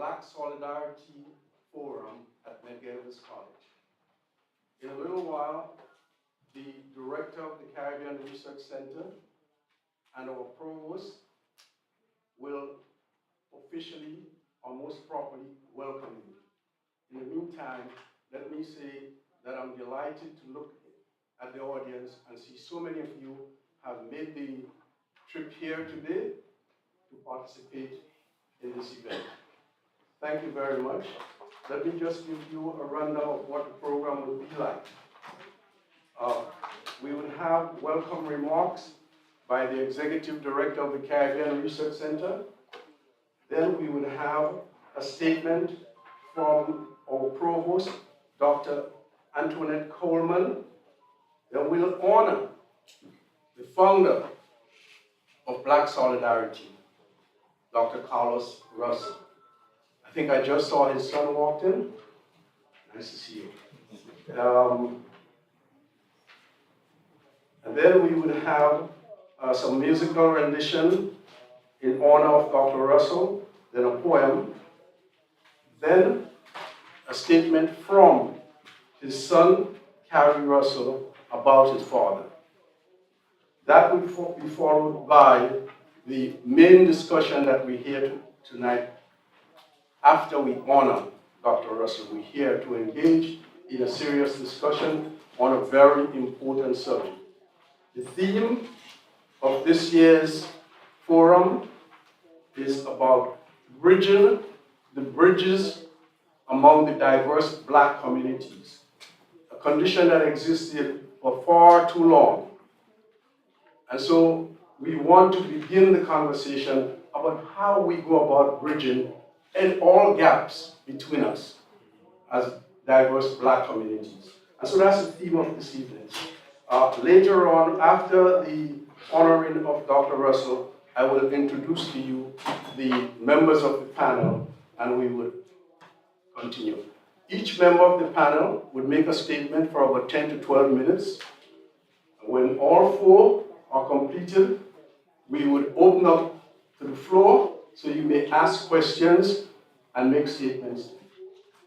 Black Solidarity Forum at Medgar College. In a little while, the director of the Caribbean Research Center and our provost will officially or most properly welcome you. In the meantime, let me say that I'm delighted to look at the audience and see so many of you have made the trip here today to participate in this event. Thank you very much. Let me just give you a rundown of what the program will be like. We will have welcome remarks by the Executive Director of the Caribbean Research Center. Then we will have a statement from our Provost, Dr. Antoinette Coleman. Then we'll honor the founder of Black Solidarity, Dr. Carlos Russell. I think I just saw his son walked in. Nice to see you. And then we would have some musical rendition in honor of Dr. Russell, then a poem, then a statement from his son, Khari Russell, about his father. That will be followed by the main discussion that we hear tonight. After we honor Dr. Russell, we're here to engage in a serious discussion on a very important subject. The theme of this year's forum is about bridging the bridges among the diverse Black communities, a condition that existed for far too long. And so we want to begin the conversation about how we go about bridging and all gaps between us as diverse Black communities. And so that's the theme of this evening. Later on, after the honoring of Dr. Russell, I will introduce to you the members of the panel, and we would continue. Each member of the panel would make a statement for about 10 to 12 minutes. When all four are completed, we would open up to the floor so you may ask questions and make statements.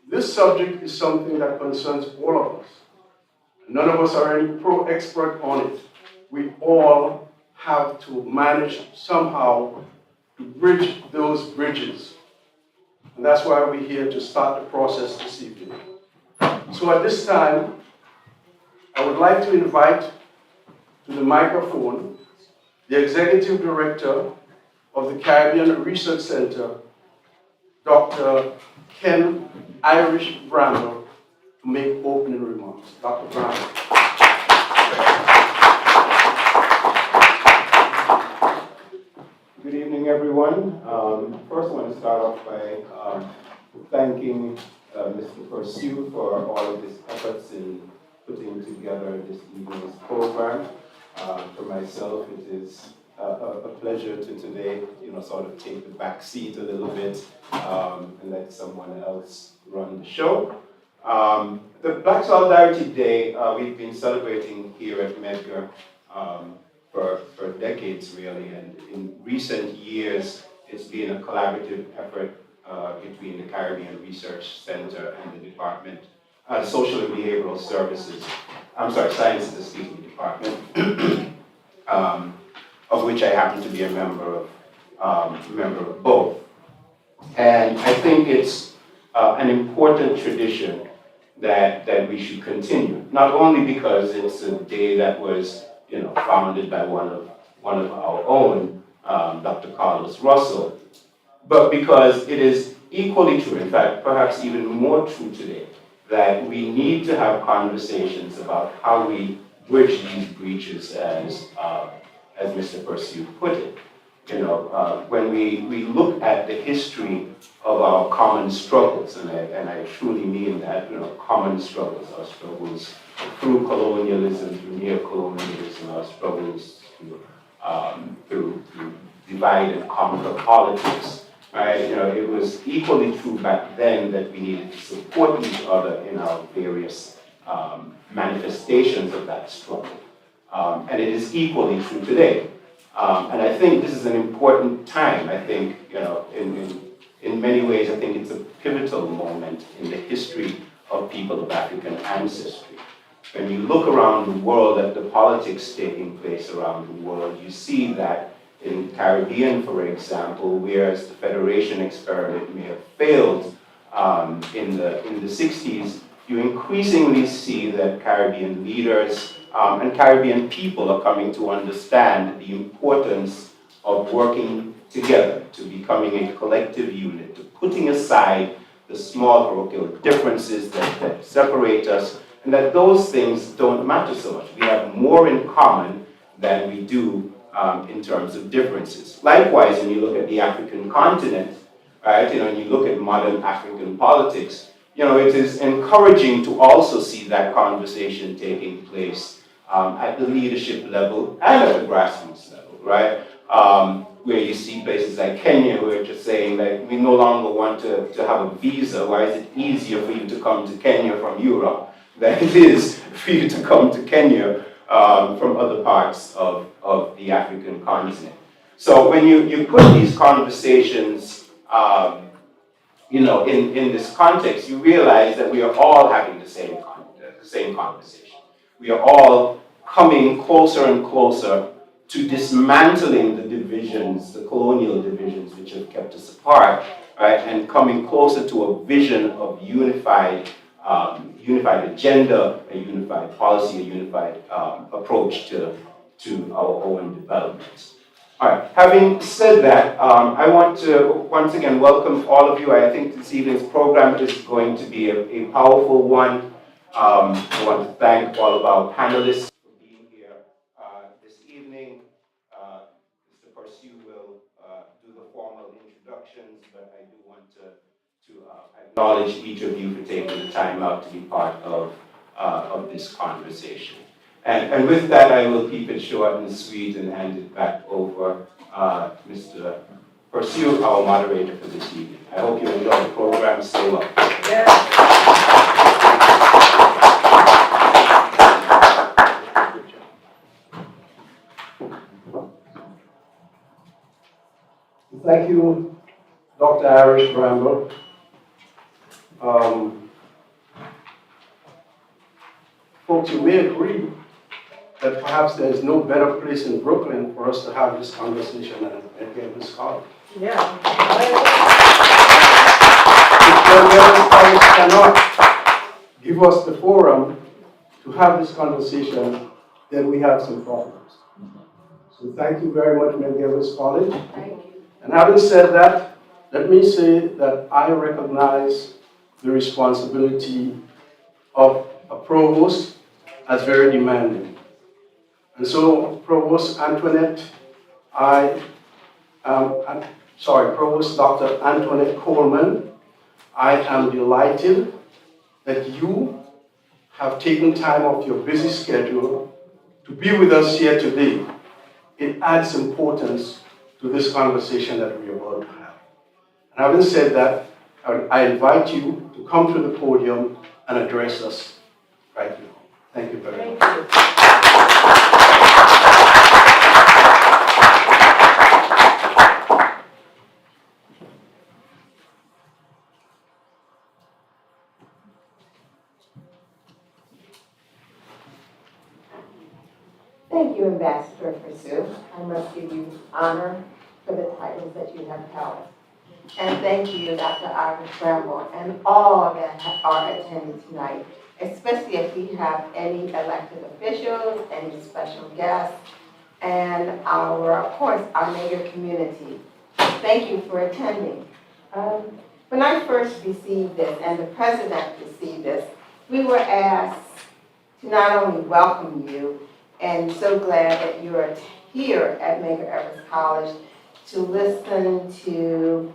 This subject is something that concerns all of us. None of us are any pro-expert on it. We all have to manage somehow to bridge those bridges. And that's why we're here to start the process this evening. So at this time, I would like to invite to the microphone the Executive Director of the Caribbean Research Center, Dr. Ken Irish Bramble, to make opening remarks. Dr. Bramble. Good evening, everyone. First, I want to start off by thanking Mr. Pursuit for all of his efforts in putting together this evening's program. For myself, it is a pleasure to today, sort of take the back seat a little bit and let someone else run the show. The Black Solidarity Day, we've been celebrating here at Medgar for decades, really, and in recent years, it's been a collaborative effort between the Caribbean Research Center and the Department, the Social and Behavioral Sciences, Department, of which I happen to be a member of both. And I think it's an important tradition that we should continue, not only because it's a day that was founded by one of our own, Dr. Carlos Russell, but because it is equally true, in fact, perhaps even more true today, that we need to have conversations about how we bridge these breaches, as Mr. Pursuit put it. When we look at the history of our common struggles, and I truly mean that, common struggles, our struggles through colonialism, through neo-colonialism, our struggles through divide and conquer politics, right? It was equally true back then that we needed to support each other in our various manifestations of that struggle. And it is equally true today. And I think this is an important time, I think, in many ways, I think it's a pivotal moment in the history of people of African ancestry. When you look around the world at the politics taking place around the world, you see that in Caribbean, for example, whereas the federation experiment may have failed in the 60s, you increasingly see that Caribbean leaders and Caribbean people are coming to understand the importance of working together, to becoming a collective unit, to putting aside the small parochial differences that separate us, and that those things don't matter so much. We have more in common than we do in terms of differences. Likewise, when you look at the African continent, right, when you look at modern African politics, it is encouraging to also see that conversation taking place at the leadership level and at the grassroots level, right? Where you see places like Kenya who are just saying that we no longer want to have a visa. Why is it easier for you to come to Kenya from Europe than it is for you to come to Kenya from other parts of the African continent? So when you put these conversations in this context, you realize that we are all having the same conversation. We are all coming closer and closer to dismantling the divisions, the colonial divisions which have kept us apart, right, and coming closer to a vision of unified agenda, a unified policy, a unified approach to our own development. All right, having said that, I want to once again welcome all of you. I think this evening's program is going to be a powerful one. I want to thank all of our panelists for being here this evening. Mr. Pursuit will do the formal introductions, but I do want to acknowledge each of you for taking the time out to be part of this conversation. And with that, I will keep it short and sweet and hand it back over Mr. Pursuit, our moderator for this evening. I hope you enjoy the program. Stay well. Thank you, Dr. Irish Bramble. Folks, you may agree that perhaps there is no better place in Brooklyn for us to have this conversation than at Ydanis College. Yeah. If Ydanis College cannot give us the forum to have this conversation, then we have some problems. So thank you very much, Medgar College. Thank you. And having said that, let me say that I recognize the responsibility of a provost as very demanding. And so, Provost Antoinette, Provost Dr. Antoinette Coleman, I am delighted that you have taken time off your busy schedule to be with us here today. It adds importance to this conversation that we are about to have. And having said that, I invite you to come to the podium and address us right now. Thank you very much. Thank you. Thank you, Ambassador Pursuit. I must give you honor for the titles that you have held. And thank you, Dr. Irish Bramble, and all that are attending tonight, especially if we have any elected officials, any special guests, and of course, our Medgar community. Thank you for attending. When I first received this, and the president received this, we were asked to not only welcome you, and so glad that you are here at Medgar College to listen to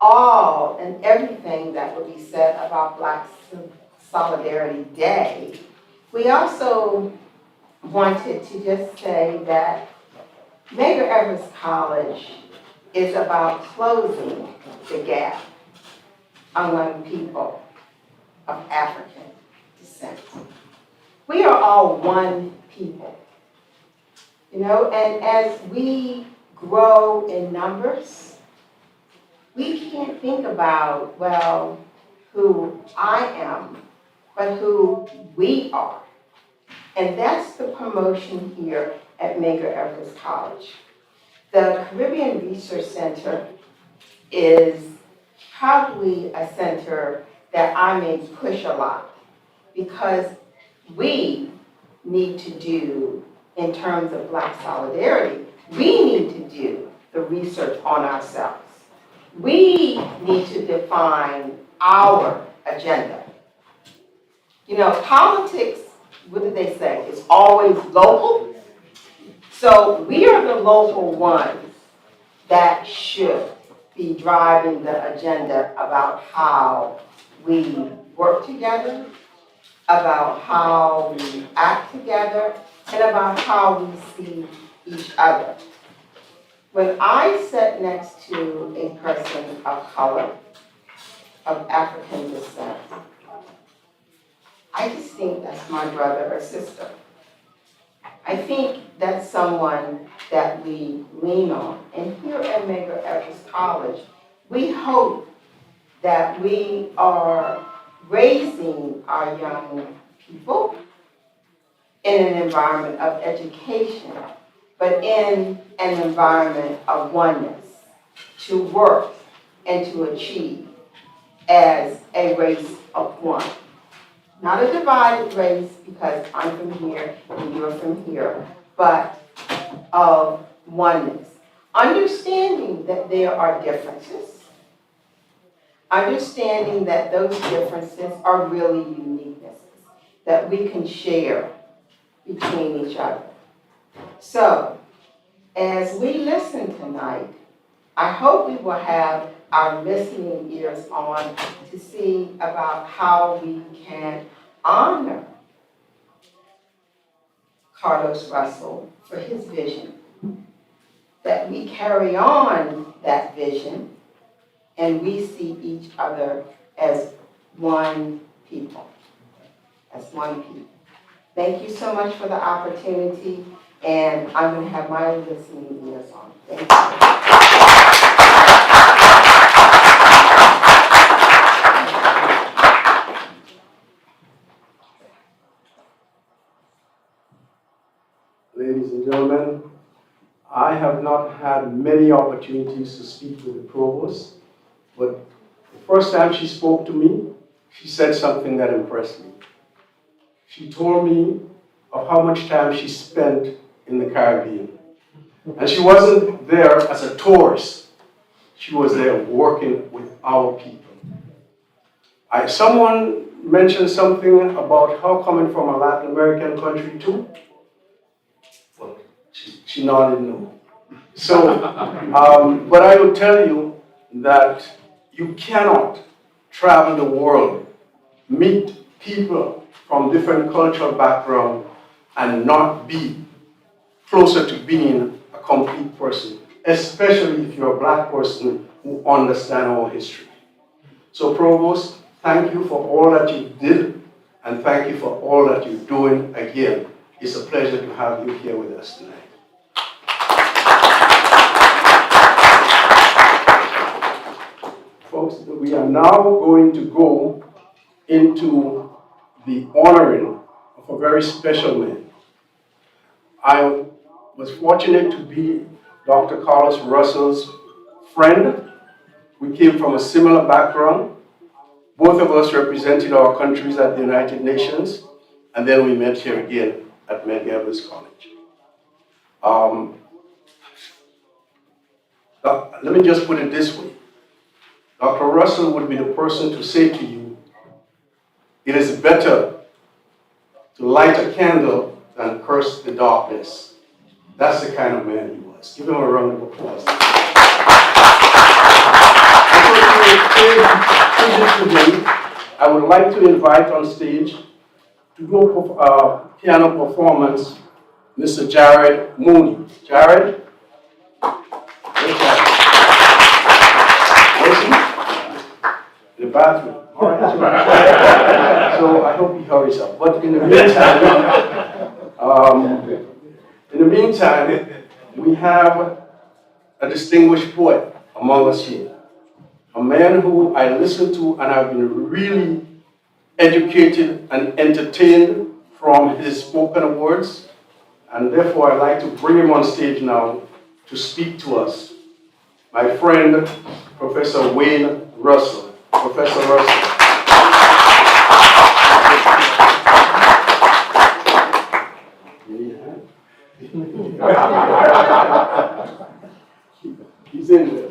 all and everything that will be said about Black Solidarity Day. We also wanted to just say that Medgar College is about closing the gap among people of African descent. We are all one people, and as we grow in numbers, we can't think about, well, who I am, but who we are. And that's the promotion here at Medgar Evers College. The Caribbean Research Center is probably a center that I may push a lot because we need to do, in terms of Black solidarity, we need to do the research on ourselves. We need to define our agenda. You know, politics, what do they say? It's always local. So we are the local ones that should be driving the agenda about how we work together, about how we act together, and about how we see each other. When I sat next to a person of color, of African descent, I just think that's my brother or sister. I think that's someone that we lean on. And here at Medgar Evers College, we hope that we are raising our young people in an environment of education, but in an environment of oneness, to work and to achieve as a race of one. Not a divided race because I'm from here and you're from here, but of oneness. Understanding that there are differences, understanding that those differences are really uniquenesses that we can share between each other. So, as we listen tonight, I hope we will have our listening ears on to see about how we can honor Carlos Russell for his vision, that we carry on that vision and we see each other as one people, as one people. Thank you so much for the opportunity, and I'm going to have my listening ears on. Thank you. Ladies and gentlemen, I have not had many opportunities to speak with the provost, but the first time she spoke to me, she said something that impressed me. She told me of how much time she spent in the Caribbean. And she wasn't there as a tourist. She was there working with our people. Someone mentioned something about her coming from a Latin American country too. Well, she nodded no. So, but I will tell you that you cannot travel the world, meet people from different cultural backgrounds, and not be closer to being a complete person, especially if you're a Black person who understands our history. So, Provost, thank you for all that you did, and thank you for all that you're doing again. It's a pleasure to have you here with us tonight. Folks, we are now going to go into the honoring of a very special man. I was fortunate to be Dr. Carlos Russell's friend. We came from a similar background. Both of us represented our countries at the United Nations, and then we met here again at Medgar Evers College. Let me just put it this way. Dr. Russell would be the person to say to you, it is better to light a candle than curse the darkness. That's the kind of man he was. Give him a round of applause. I would like to invite on stage to do a piano performance, Mr. Jared Mooney. Jared? In the bathroom. All right. So I hope he hurries up. But in the meantime, we have a distinguished poet among us here. a man who I listen to and I've been really educated and entertained from his spoken words, and therefore I'd like to bring him on stage now to speak to us. My friend, Professor Wayne Russell. Professor Russell. You need a hand? He's in there.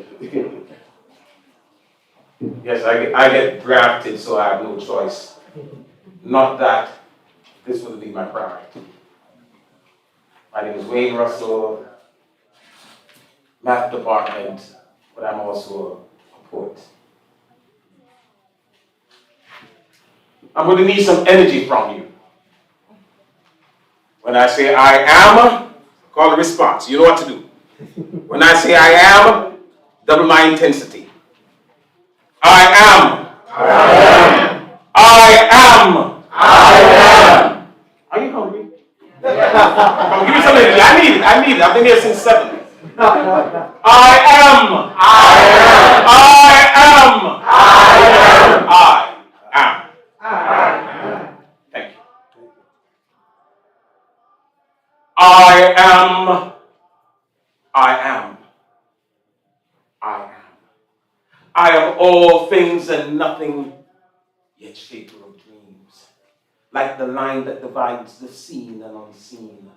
Yes, I get drafted, so I have no choice. Not that this would be my priority. My name is Wayne Russell, math department, but I'm also a poet. I'm going to need some energy from you. When I say I am, call a response. You know what to do. When I say I am, double my intensity. I am. I am. I am. I am. Are you hungry? Come, give me some energy. I need it. I've been here since 7. I am. I am. I am. I am. I am. Thank you. I am. I am. I am. I am all things and nothing, yet shaper of dreams. Like the line that divides the seen and unseen.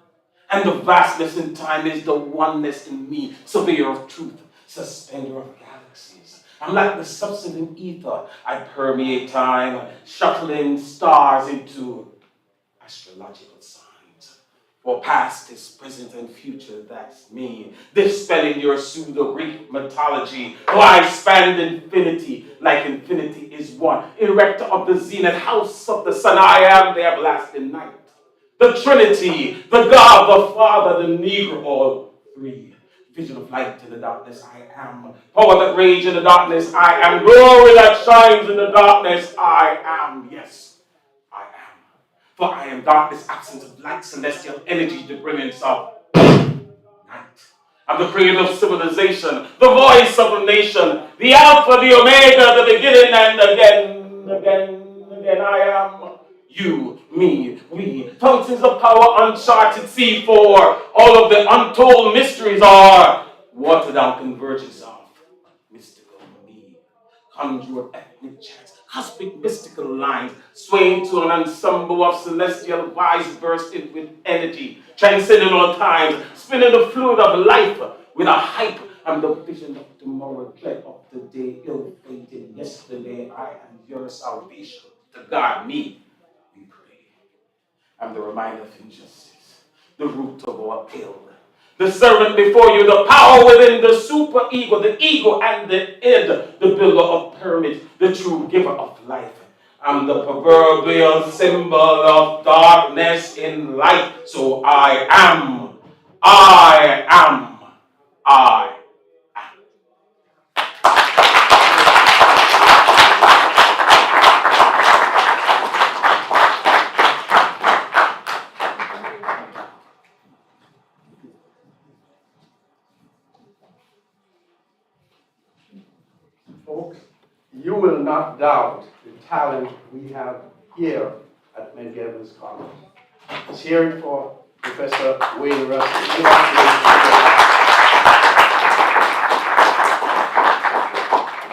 And the vastness in time is the oneness in me, surveyor of truth, suspender of galaxies. I'm like the substance in ether. I permeate time, shuttling stars into astrological signs. For past is present and future, that's me. Dispelling your pseudo-Greek mythology. For I span infinity, like infinity is one. Erector of the zenith, house of the sun, I am the everlasting night. The Trinity, the God, the Father, the Negro, all three. Vision of light in the darkness, I am. Power that rage in the darkness, I am. Glory that shines in the darkness, I am. Yes, I am. For I am darkness, absence of light, celestial energy, the brilliance of night. I'm the creator of civilization, the voice of a nation, the Alpha, the Omega, the beginning, and again, I am. You, me, we, fountains of power, uncharted sea, for all of the untold mysteries are watered down convergence of mystical me. Conjure ethnic chants, cosmic mystical lines, swaying to an ensemble of celestial vibes bursting with energy, transcending all times, spinning the fluid of life with a hype. I'm the vision of tomorrow, dread of the day, ill-fated yesterday. I am your salvation. To God, me, we pray. I'm the reminder of injustice, the root of all ill. The servant before you, the power within the super ego, the ego and the id, the builder of pyramids, the true giver of life. I'm the proverbial symbol of darkness in light. So I am. I am. I am. Folks, you will not doubt the talent we have here at Medgar College. Let's hear it for Professor Wayne Russell.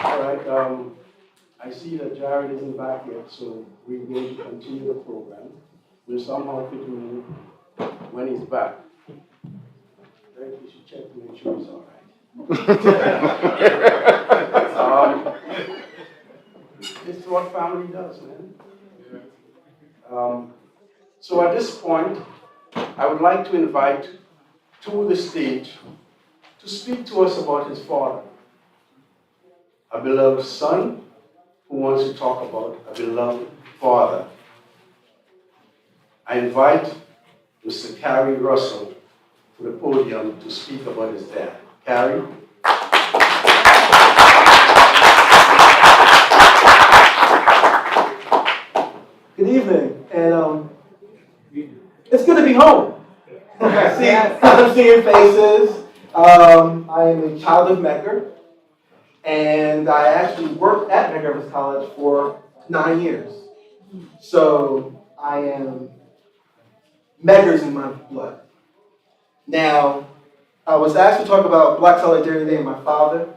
All right, I see that Jared isn't back yet, so we're going to continue the program. We'll somehow fit him in when he's back. Derek, you should check to make sure he's all right. It's what family does, man. So at this point, I would like to invite to the stage to speak to us about his father, a beloved son who wants to talk about a beloved father. I invite Mr. Khari Russell to the podium to speak about his dad. Khari. Good evening, and it's good to be home. I'm seeing faces. I am a child of Medgar, And I actually worked at Medgar College for 9 years. So I am Medgar's in my blood. Now, I was asked to talk about Black Solidarity Day and my father.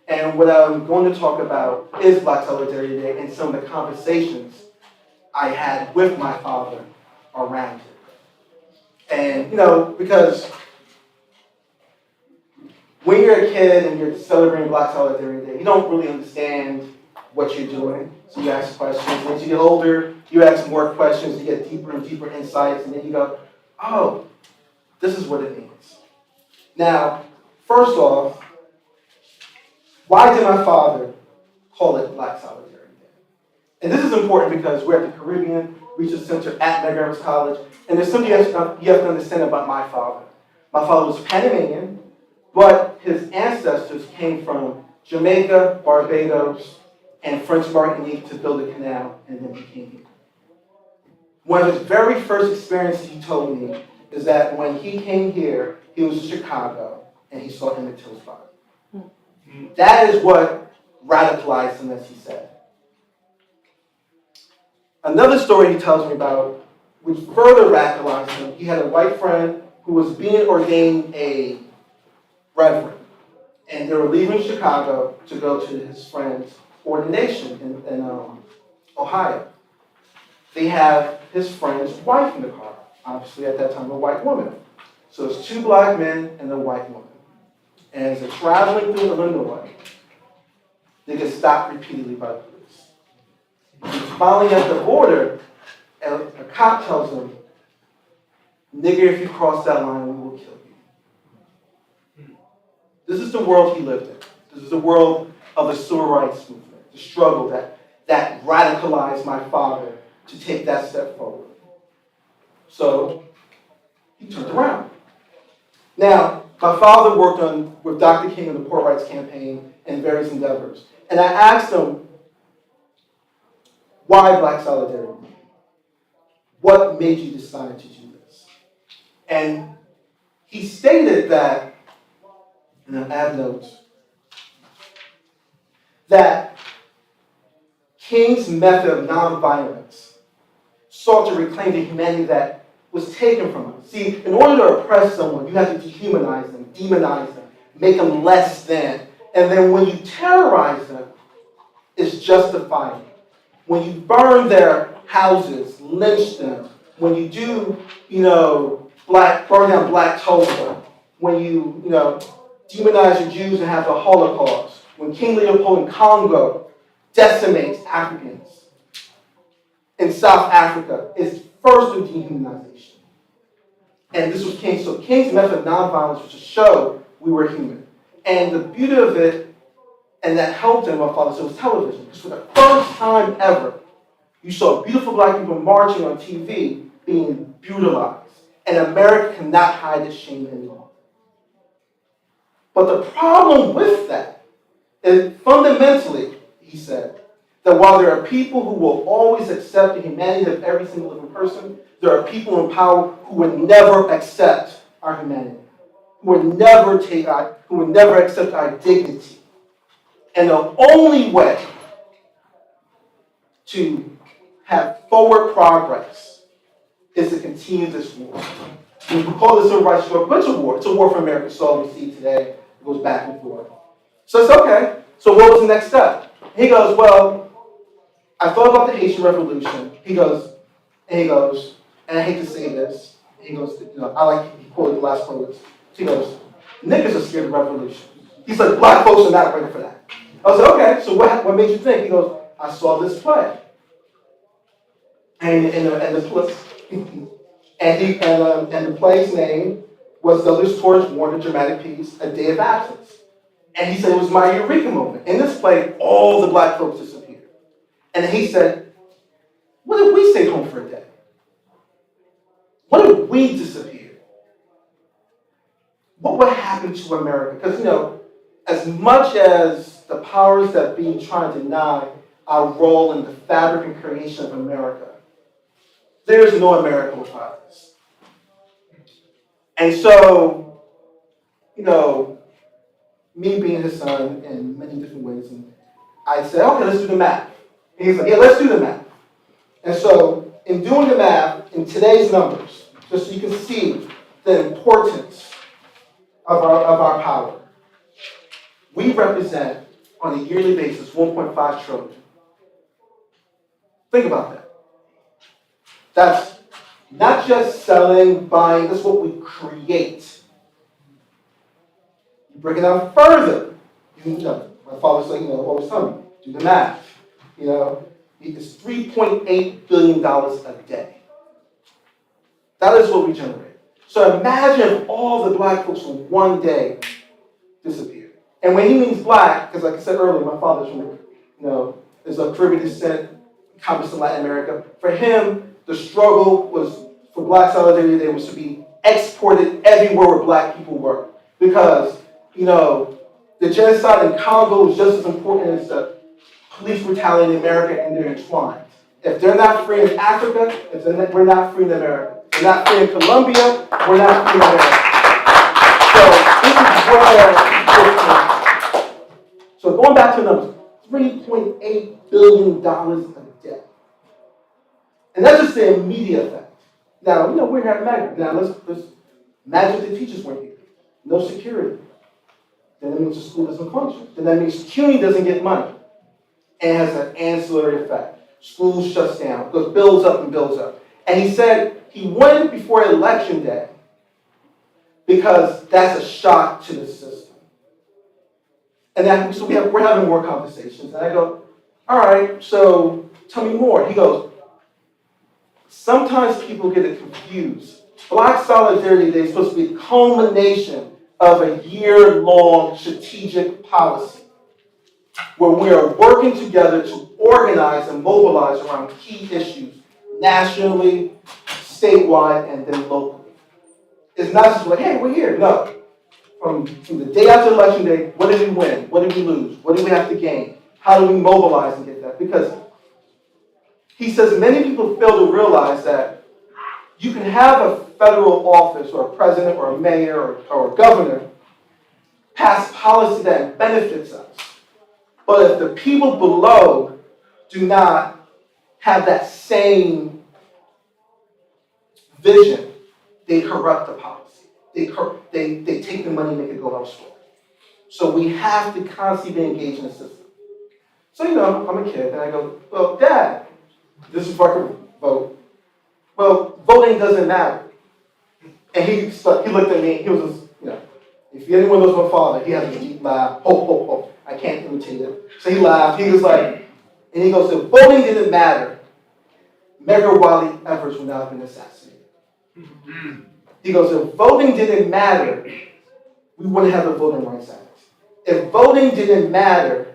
And what I'm going to talk about is Black Solidarity Day and some of the conversations I had with my father around it. And, because when you're a kid and you're celebrating Black Solidarity Day, you don't really understand what you're doing. So you ask questions. As you get older, you ask more questions, you get deeper and deeper insights, and then you go, oh, this is what it means. Now, first off, why did my father call it Black Solidarity Day? And this is important because we're at the Caribbean Research Center at Medgar College, and there's something you have to understand about my father. My father was Panamanian, but his ancestors came from Jamaica, Barbados, and French Martinique to build a canal, and then he came here. One of his very first experiences, he told me, is that when he came here, he was in Chicago, and he saw Emmett Till's body. That is what radicalized him, as he said. Another story he tells me about, which further radicalized him, he had a white friend who was being ordained a reverend. And they were leaving Chicago to go to his friend's ordination in Ohio. They have his friend's wife in the car, obviously at that time a white woman. So it's 2 black men and a white woman. And as they're traveling through Illinois, they get stopped repeatedly by the police. Finally at the border, a cop tells them, "Nigger, if you cross that line, we will kill you." This is the world he lived in. This is the world of the civil rights movement, the struggle that radicalized my father to take that step forward. So he turned around. Now, my father worked with Dr. King on the Poor Rights Campaign and various endeavors. And I asked him, why Black Solidarity? What made you decide to do this? And he stated that, and I have notes, that King's method of nonviolence sought to reclaim the humanity that was taken from us. See, in order to oppress someone, you have to dehumanize them, demonize them, make them less than. And then when you terrorize them, it's justified. When you burn their houses, lynch them, when you do, burn down Black Tulsa, when you, demonize the Jews and have the Holocaust, when King Leopold in Congo decimates Africans in South Africa, it's first through dehumanization. And this was King. So King's method of nonviolence was to show we were human. And the beauty of it, and that helped him, my father said, was television. Because for the first time ever, you saw beautiful Black people marching on TV being brutalized. And America cannot hide its shame anymore. But the problem with that is fundamentally, he said, that while there are people who will always accept the humanity of every single living person, there are people in power who would never accept our humanity, who would never accept our dignity. And the only way to have forward progress is to continue this war. We call this a civil rights struggle, but it's a war. It's a war for America's soul. We see today. It goes back and forth. So it's okay. So what was the next step? He goes, well, I thought about the Haitian Revolution. He goes, and I hate to say this. He goes, he quoted the last quote. He goes, niggas are scared of revolution. He said, Black folks are not ready for that. I said, okay, so what made you think? He goes, I saw this play. And the play's name was Ydanis Rodriguez, a dramatic piece, A Day of Absence. And he said it was my eureka moment. In this play, all the Black folks disappeared. And he said, what if we stayed home for a day? What if we disappeared? What would happen to America? Because, as much as the powers that be try to deny our role in the fabric and creation of America, there is no America without us. And so, me being his son in many different ways. And I said, okay, let's do the math. And he's like, yeah, let's do the math. And so in doing the math, in today's numbers, just so you can see the importance of our power, we represent on a yearly basis 1.5 trillion. Think about that. That's not just selling, buying, that's what we create. You break it down further. My father's like, always telling me, do the math. It's $3.8 billion a day. That is what we generate. So imagine if all the black folks from one day disappeared. And when he means black, because like I said earlier, my father's from, is of Caribbean descent, comes from Latin America. For him, the struggle was for Black Solidarity Day was to be exported everywhere where black people were. Because, the genocide in Congo is just as important as the police brutality in America, and they're entwined. If they're not free in Africa, we're not free in America. If they're not free in Colombia, we're not free in America. So this is where, so going back to the numbers, $3.8 billion a day. And that's just the immediate effect. Now, we're here at Medgar. Now, let's imagine the teachers weren't here. No security. Then that means the school doesn't function. Then that means CUNY doesn't get money. And it has an ancillary effect. School shuts down, goes builds up and builds up. And he said he wanted it before election day because that's a shock to the system. And then, so we're having more conversations. And I go, all right, so tell me more. He goes, sometimes people get it confused. Black Solidarity Day is supposed to be a culmination of a year-long strategic policy where we are working together to organize and mobilize around key issues nationally, statewide, and then locally. It's not just like, hey, we're here. No. From the day after Election Day, what did we win? What did we lose? What do we have to gain? How do we mobilize and get that? Because he says many people fail to realize that you can have a federal office or a president or a mayor or a governor pass policy that benefits us. But if the people below do not have that same vision, they corrupt the policy. They take the money and make it go elsewhere. So we have to constantly be engaged in the system. So, I'm a kid, and I go, well, Dad, this is before I could vote. Well, voting doesn't matter. And he looked at me, he was just, if anyone knows my father, he has a deep laugh, ho, ho, ho. I can't imitate it. So he laughed, he was like, and he goes, if voting didn't matter, Medgar Wiley Evers would not have been assassinated. He goes, if voting didn't matter, we wouldn't have the Voting Rights Act. If voting didn't matter,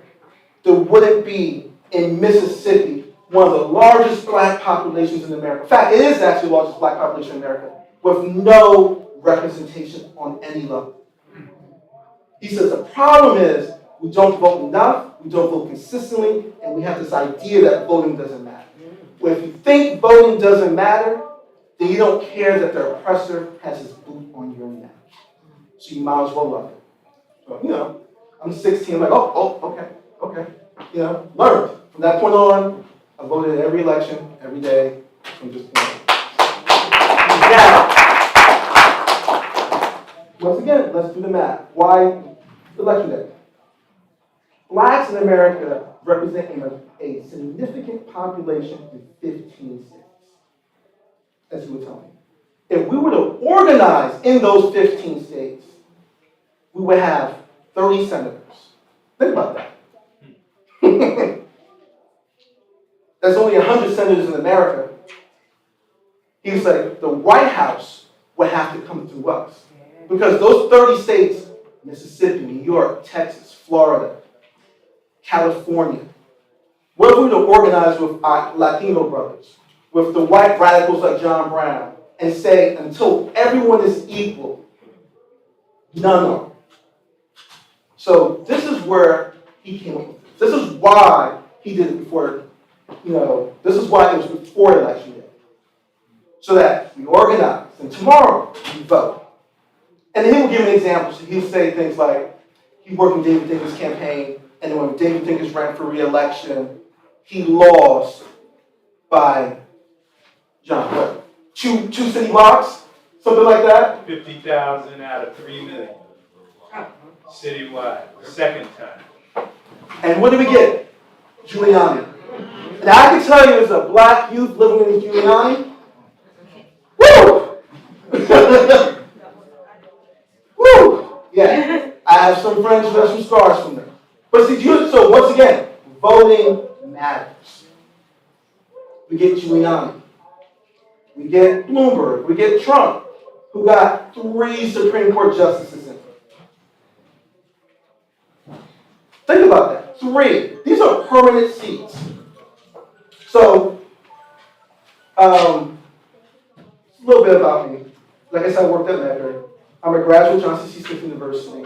there wouldn't be, in Mississippi, one of the largest black populations in America. In fact, it is actually the largest black population in America, with no representation on any level. He says the problem is we don't vote enough, we don't vote consistently, and we have this idea that voting doesn't matter. Well, if you think voting doesn't matter, then you don't care that the oppressor has his boot on your neck. So you might as well love it. So, I'm 16, I'm like, okay. Learned. From that point on, I voted in every election, every day, from just Now, once again, let's do the math. Why election day? Blacks in America represent a significant population in 15 states. As you were telling me. If we were to organize in those 15 states, we would have 30 senators. Think about that. There's only 100 senators in America. He was like, the White House would have to come through us. Because those 30 states, Mississippi, New York, Texas, Florida, California, what if we were to organize with our Latino brothers, with the white radicals like John Brown, and say, until everyone is equal, no. So this is where he came up with this. This is why he did it before, this is why it was before election day. So that we organize, and tomorrow we vote. And then he will give an example. So he'll say things like, He worked in David Dinkins' campaign, and then when David Dinkins ran for re-election, he lost by, John, what? Two city blocks? Something like that? 50,000 out of 3 million. Citywide, second time. And what did we get? Giuliani. And I can tell you as a black youth living in Giuliani, woo! Woo! Yeah. I have some friends who have some scars from there. But see, so once again, voting matters. We get Giuliani. We get Bloomberg. We get Trump, who got 3 Supreme Court justices in. Think about that. 3. These are permanent seats. So, a little bit about me. Like I said, I worked at Medgar. I'm a graduate of Johnson C. Smith University,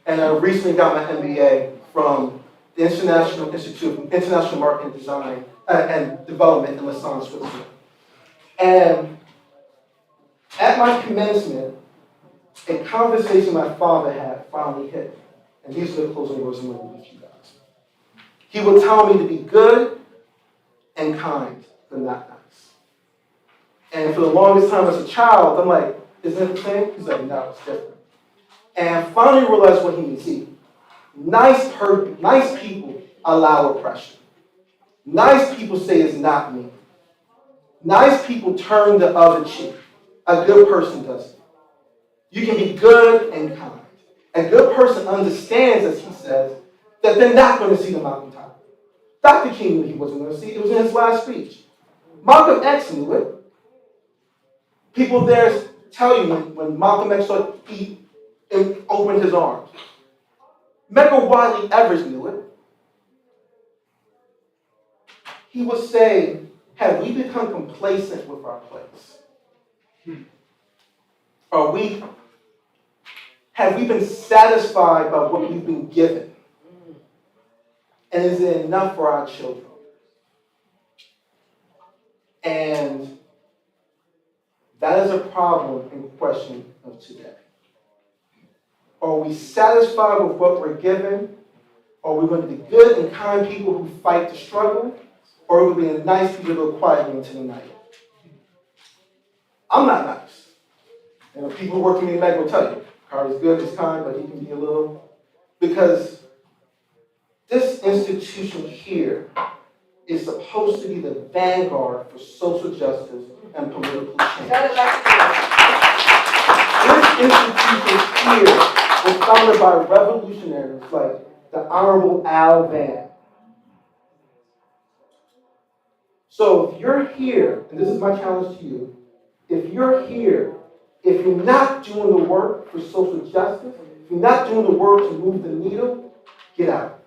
and I recently got my MBA from the International Institute of International Marketing Design and Development in Lausanne, Switzerland. And at my commencement, a conversation my father had finally hit. And these are the closing words I'm going to leave you guys. He would tell me to be good and kind, but not nice. And for the longest time as a child, I'm like, isn't it the same? He's like, no, it's different. And I finally realized what he means. See, nice people allow oppression. Nice people say it's not me. Nice people turn the other cheek. A good person doesn't. You can be good and kind. A good person understands, as he says, that they're not going to see the mountaintop. Dr. King knew he wasn't going to see it. It was in his last speech. Malcolm X knew it. People there tell you when Malcolm X saw he opened his arms. Medgar Wiley Evers knew it. He would say, have we become complacent with our place? Have we been satisfied by what we've been given? And is it enough for our children? And that is a problem in question of today. Are we satisfied with what we're given? Are we going to be good and kind people who fight the struggle? Or are we going to be nice people who go quietly into the night? I'm not nice. And people who work for me in Meg will tell you, Khari's good, he's kind, but he can be a little... Because this institution here is supposed to be the vanguard for social justice and political change. This institution here was founded by revolutionaries like the Honorable Al Van. So if you're here, and this is my challenge to you, if you're here, if you're not doing the work for social justice, if you're not doing the work to move the needle, get out.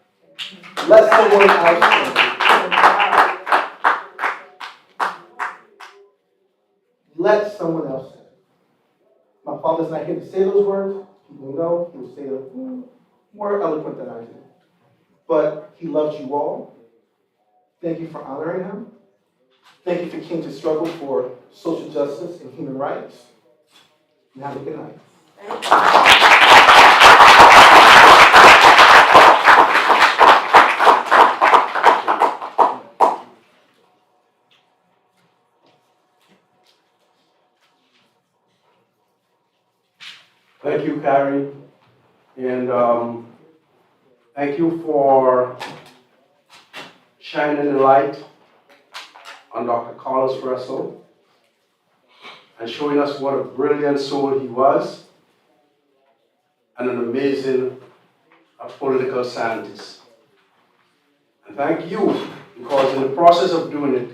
Let someone else do it. Let someone else do it. My father's not here to say those words. People know he will say them more eloquent than I do. But he loves you all. Thank you for honoring him. Thank you for King to struggle for social justice and human rights. And have a good night. Thank you, Khari. And thank you for shining the light on Dr. Carlos Russell and showing us what a brilliant soul he was and an amazing political scientist. And thank you, because in the process of doing it,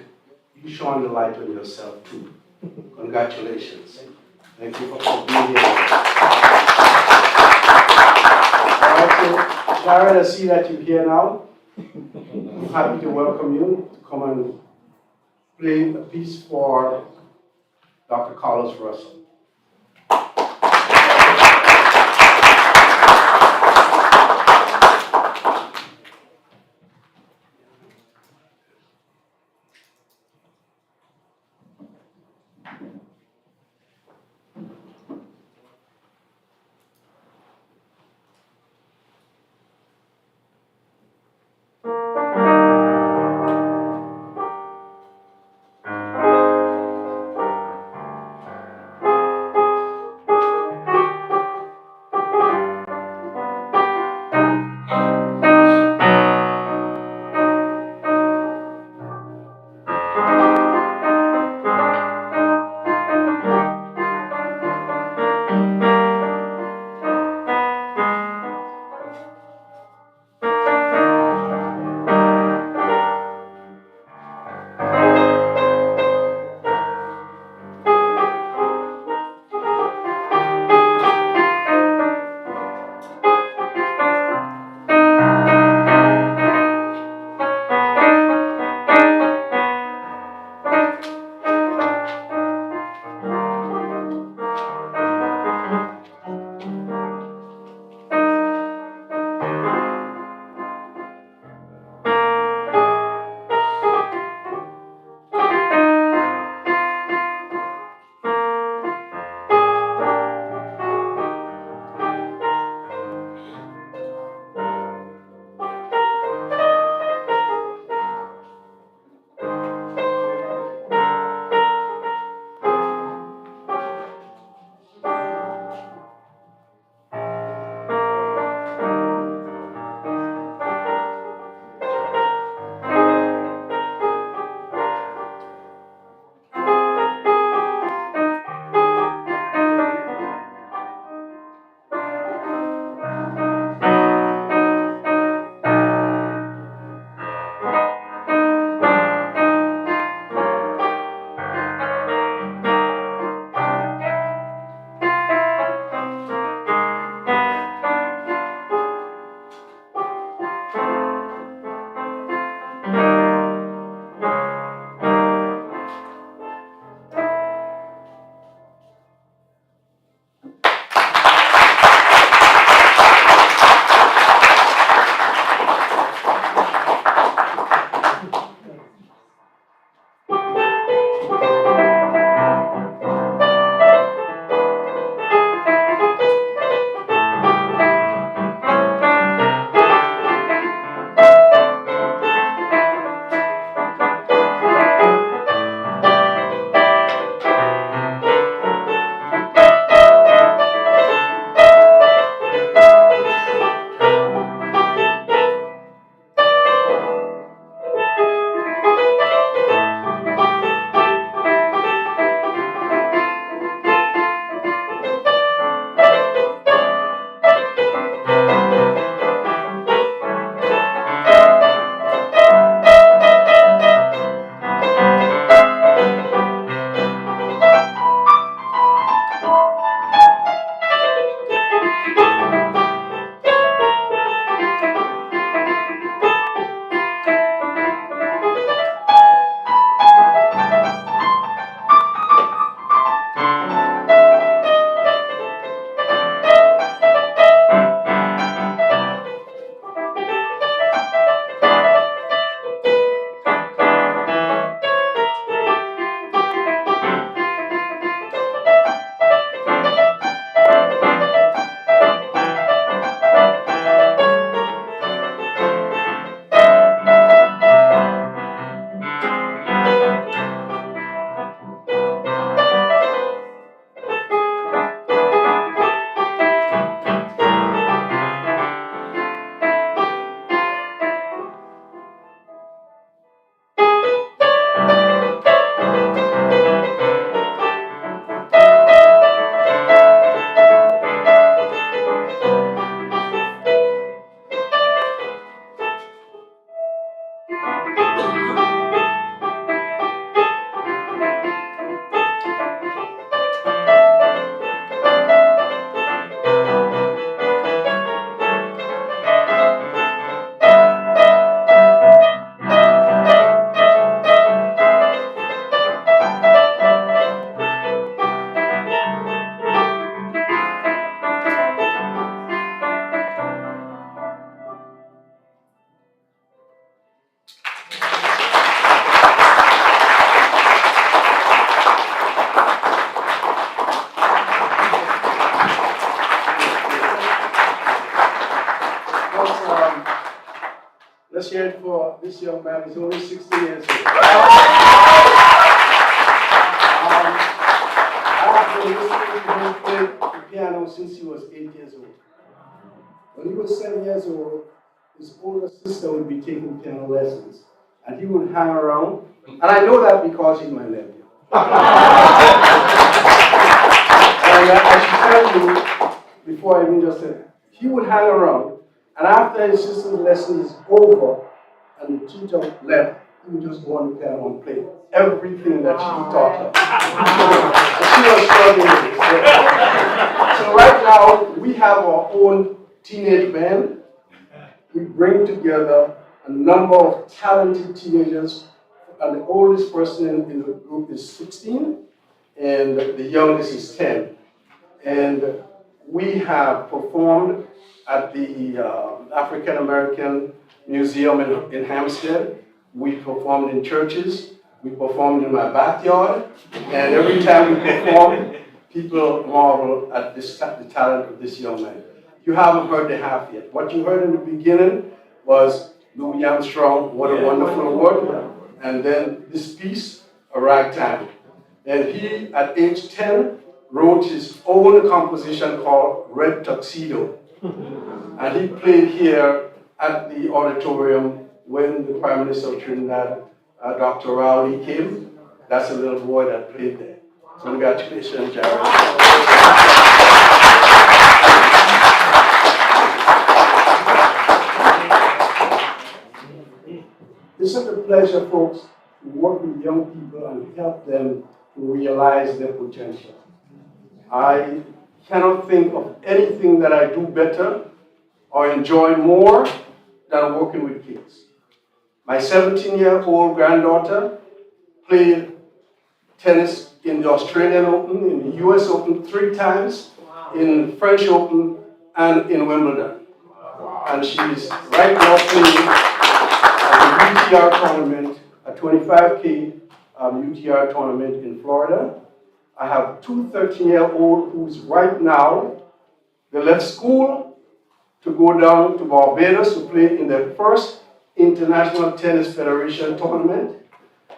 you shone the light on yourself too. Congratulations. Thank you for being here. All right, so Sharon, I see that you're here now. I'm happy to welcome you to come and play a piece for Dr. Carlos Russell. Let's hear it for this young man. He's only 16 years old. I've been listening to him play the piano since he was 8 years old. When he was 7 years old, his older sister would be taking piano lessons, and he would hang around. And I know that because he's my nephew. And I should tell you, before I even just said, he would hang around, and after his sister's lesson is over, and the teacher left, he would just go on the piano and play everything that she taught her. She was struggling with it. So right now, we have our own teenage band. We bring together a number of talented teenagers, and the oldest person in the group is 16, and the youngest is 10. And we have performed at the African American Museum in Hampstead. We performed in churches. We performed in my backyard. And every time we perform, people marvel at the talent of this young man. You haven't heard the half yet. What you heard in the beginning was Louis Armstrong, What a Wonderful World. And then this piece, A Ragtime. And he, at age 10, wrote his own composition called Red Tuxedo. And he played here at the auditorium when the Prime Minister of Trinidad, Dr. Rowley, came. That's a little boy that played there. So congratulations, Jared. It's such a pleasure, folks, to work with young people and help them to realize their potential. I cannot think of anything that I do better or enjoy more than working with kids. My 17-year-old granddaughter played tennis in the Australian Open, in the US Open 3 times, in French Open, and in Wimbledon. And she's right now playing at the UTR tournament, a 25K UTR tournament in Florida. I have 2 13-year-olds who's right now, they left school to go down to Barbados to play in their first International Tennis Federation tournament.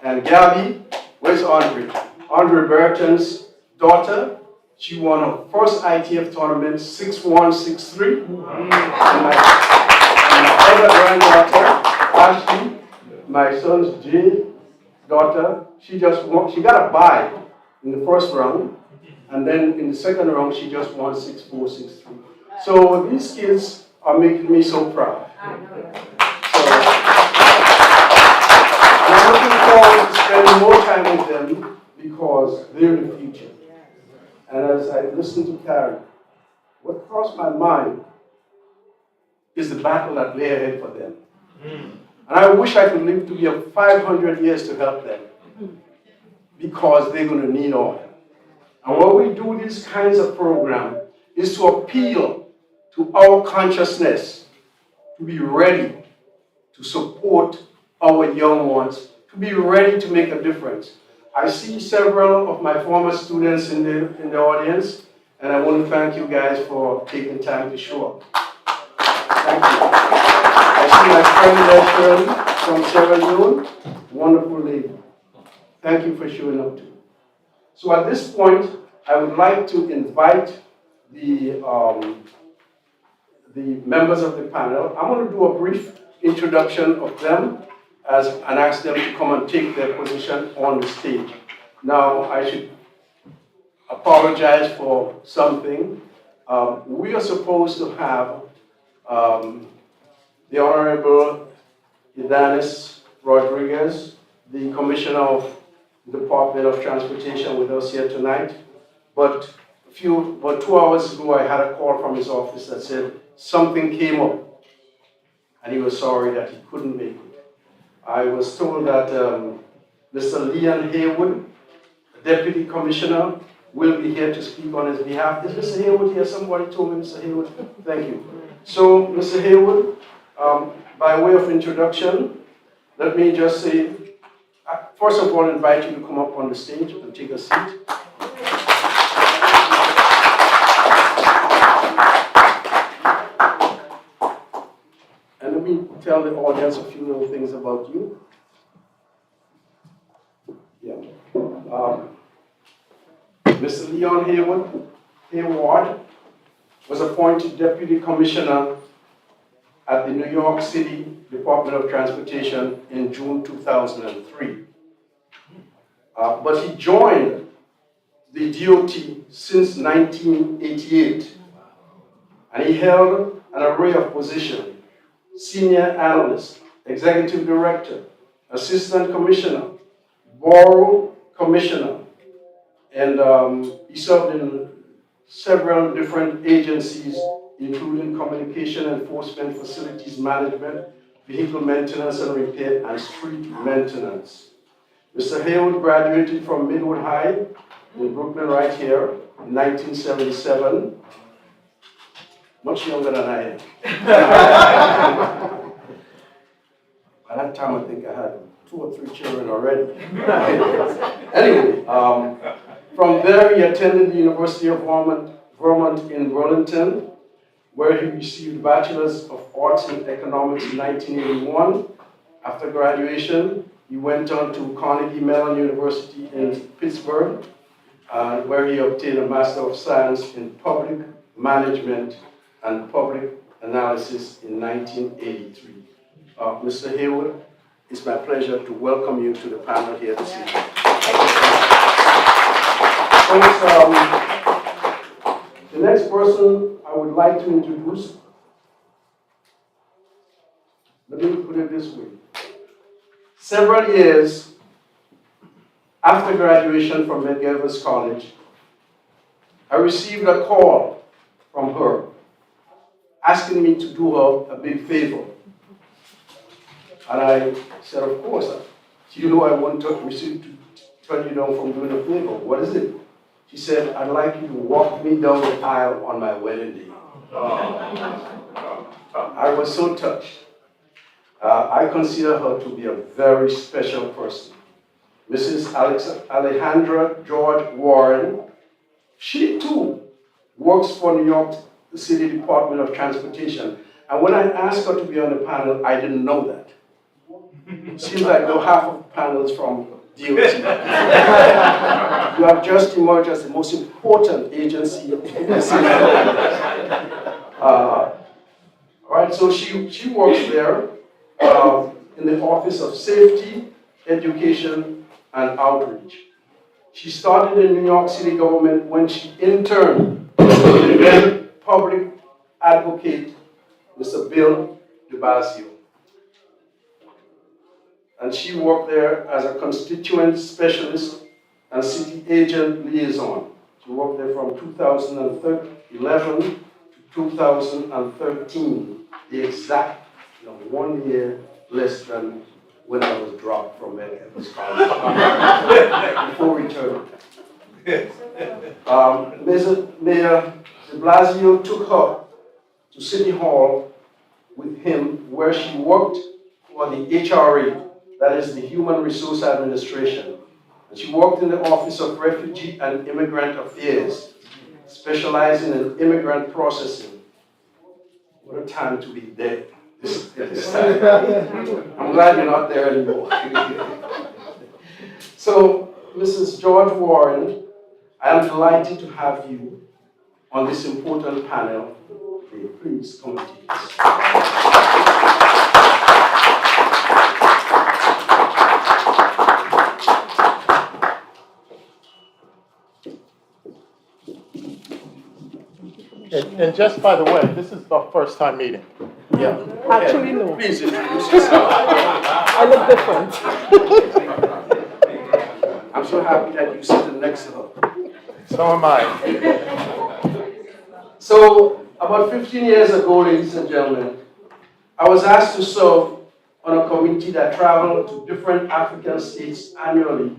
And Gabby, where's Andre? Andre Burton's daughter, she won her first ITF tournament 6-1, 6-3. And my other granddaughter, Ashley, my son's Jay daughter, she got a bye in the first round, and then in the second round, she just won 6-4, 6-3. So these kids are making me so proud. So I'm looking forward to spending more time with them because they're the future. And as I listen to Khari, what crossed my mind is the battle that lay ahead for them. And I wish I could live to be 500 years to help them, because they're going to need all help. And when we do these kinds of programs, is to appeal to our consciousness to be ready to support our young ones, to be ready to make a difference. I see several of my former students in the audience, and I want to thank you guys for taking time to show up. Thank you. I see my friend Leslie from Sierra Leone, wonderful lady. Thank you for showing up too. So at this point, I would like to invite the members of the panel. I'm going to do a brief introduction of them and ask them to come and take their position on the stage. Now, I should apologize for something. We are supposed to have the Honorable Ydanis Rodriguez, the Commissioner of the Department of Transportation, with us here tonight. But about 2 hours ago, I had a call from his office that said something came up, and he was sorry that he couldn't make it. I was told that Mr. Leon Haywood, Deputy Commissioner, will be here to speak on his behalf. Is Mr. Haywood here? Somebody told me Mr. Haywood. Thank you. So, Mr. Haywood, by way of introduction, let me just say, first of all, invite you to come up on the stage and take a seat. And let me tell the audience a few little things about you. Yeah. Mr. Leon Hayward was appointed Deputy Commissioner at the New York City Department of Transportation in June 2003. But he joined the DOT since 1988, and he held an array of positions: Senior Analyst, Executive Director, Assistant Commissioner, Borough Commissioner, and he served in several different agencies, including Communication Enforcement, Facilities Management, Vehicle Maintenance and Repair, and Street Maintenance. Mr. Hayward graduated from Midwood High in Brooklyn right here in 1977. Much younger than I am. By that time, I think I had 2 or 3 children already. Anyway, from there, he attended the University of Vermont in Burlington, where he received Bachelor's of Arts in Economics in 1981. After graduation, he went on to Carnegie Mellon University in Pittsburgh, where he obtained a Master of Science in Public Management and Public Analysis in 1983. Mr. Hayward, it's my pleasure to welcome you to the panel here this evening. The next person I would like to introduce, let me put it this way. Several years after graduation from Medgar College, I received a call from her asking me to do her a big favor. And I said, of course, you know I want to turn you down from doing a favor. What is it? She said, I'd like you to walk me down the aisle on my wedding day. I was so touched. I consider her to be a very special person. Mrs. Alejandra George-Warren, she too works for New York City Department of Transportation. And when I asked her to be on the panel, I didn't know that. Seems like no half of the panels from DOT. You have just emerged as the most important agency in the city. All right, so she works there in the Office of Safety, Education, and Outreach. She started in New York City government when she interned with the then public advocate, Mr. Bill de Blasio. And she worked there as a constituent specialist and city agent liaison. She worked there from 2011 to 2013, the exact 1 year less than when I was dropped from Medgar before returning. Mayor de Blasio took her to City Hall with him, where she worked for the HRA, that is the Human Resource Administration. And she worked in the Office of Refugee and Immigrant Affairs, specializing in immigrant processing. What a time to be there this time. I'm glad you're not there anymore. So, Mrs. George-Warren, I am delighted to have you on this important panel. Please come to us. And just by the way, this is our first time meeting. Yeah. Actually, no. Please introduce yourself. I look different. I'm so happy that you sit next to her. So am I. So, about 15 years ago, ladies and gentlemen, I was asked to serve on a committee that traveled to different African states annually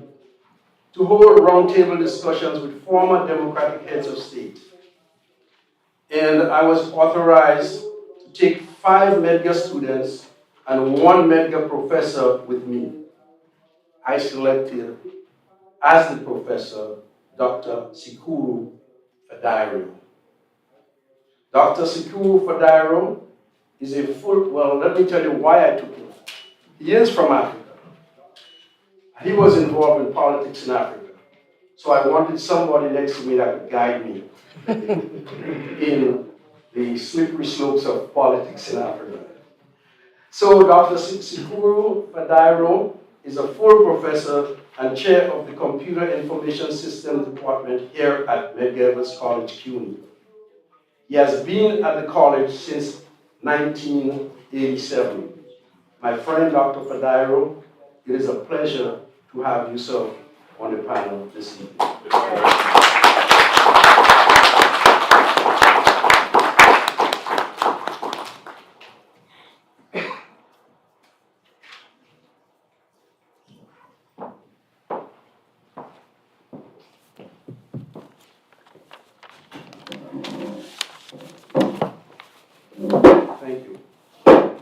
to hold roundtable discussions with former Democratic heads of state. And I was authorized to take 5 Medgar students and 1 Medgar professor with me. I selected as the professor Dr. Sikuru Fadairo. Dr. Sikuru Fadairo is a full, well, let me tell you why I took him. He is from Africa. He was involved in politics in Africa. So I wanted somebody next to me that could guide me in the slippery slopes of politics in Africa. So Dr. Sikuru Fadairo is a full professor and chair of the Computer Information Systems Department here at Medgar College, CUNY. He has been at the college since 1987. My friend, Dr. Fadairo, it is a pleasure to have you, sir, on the panel this evening. Thank you.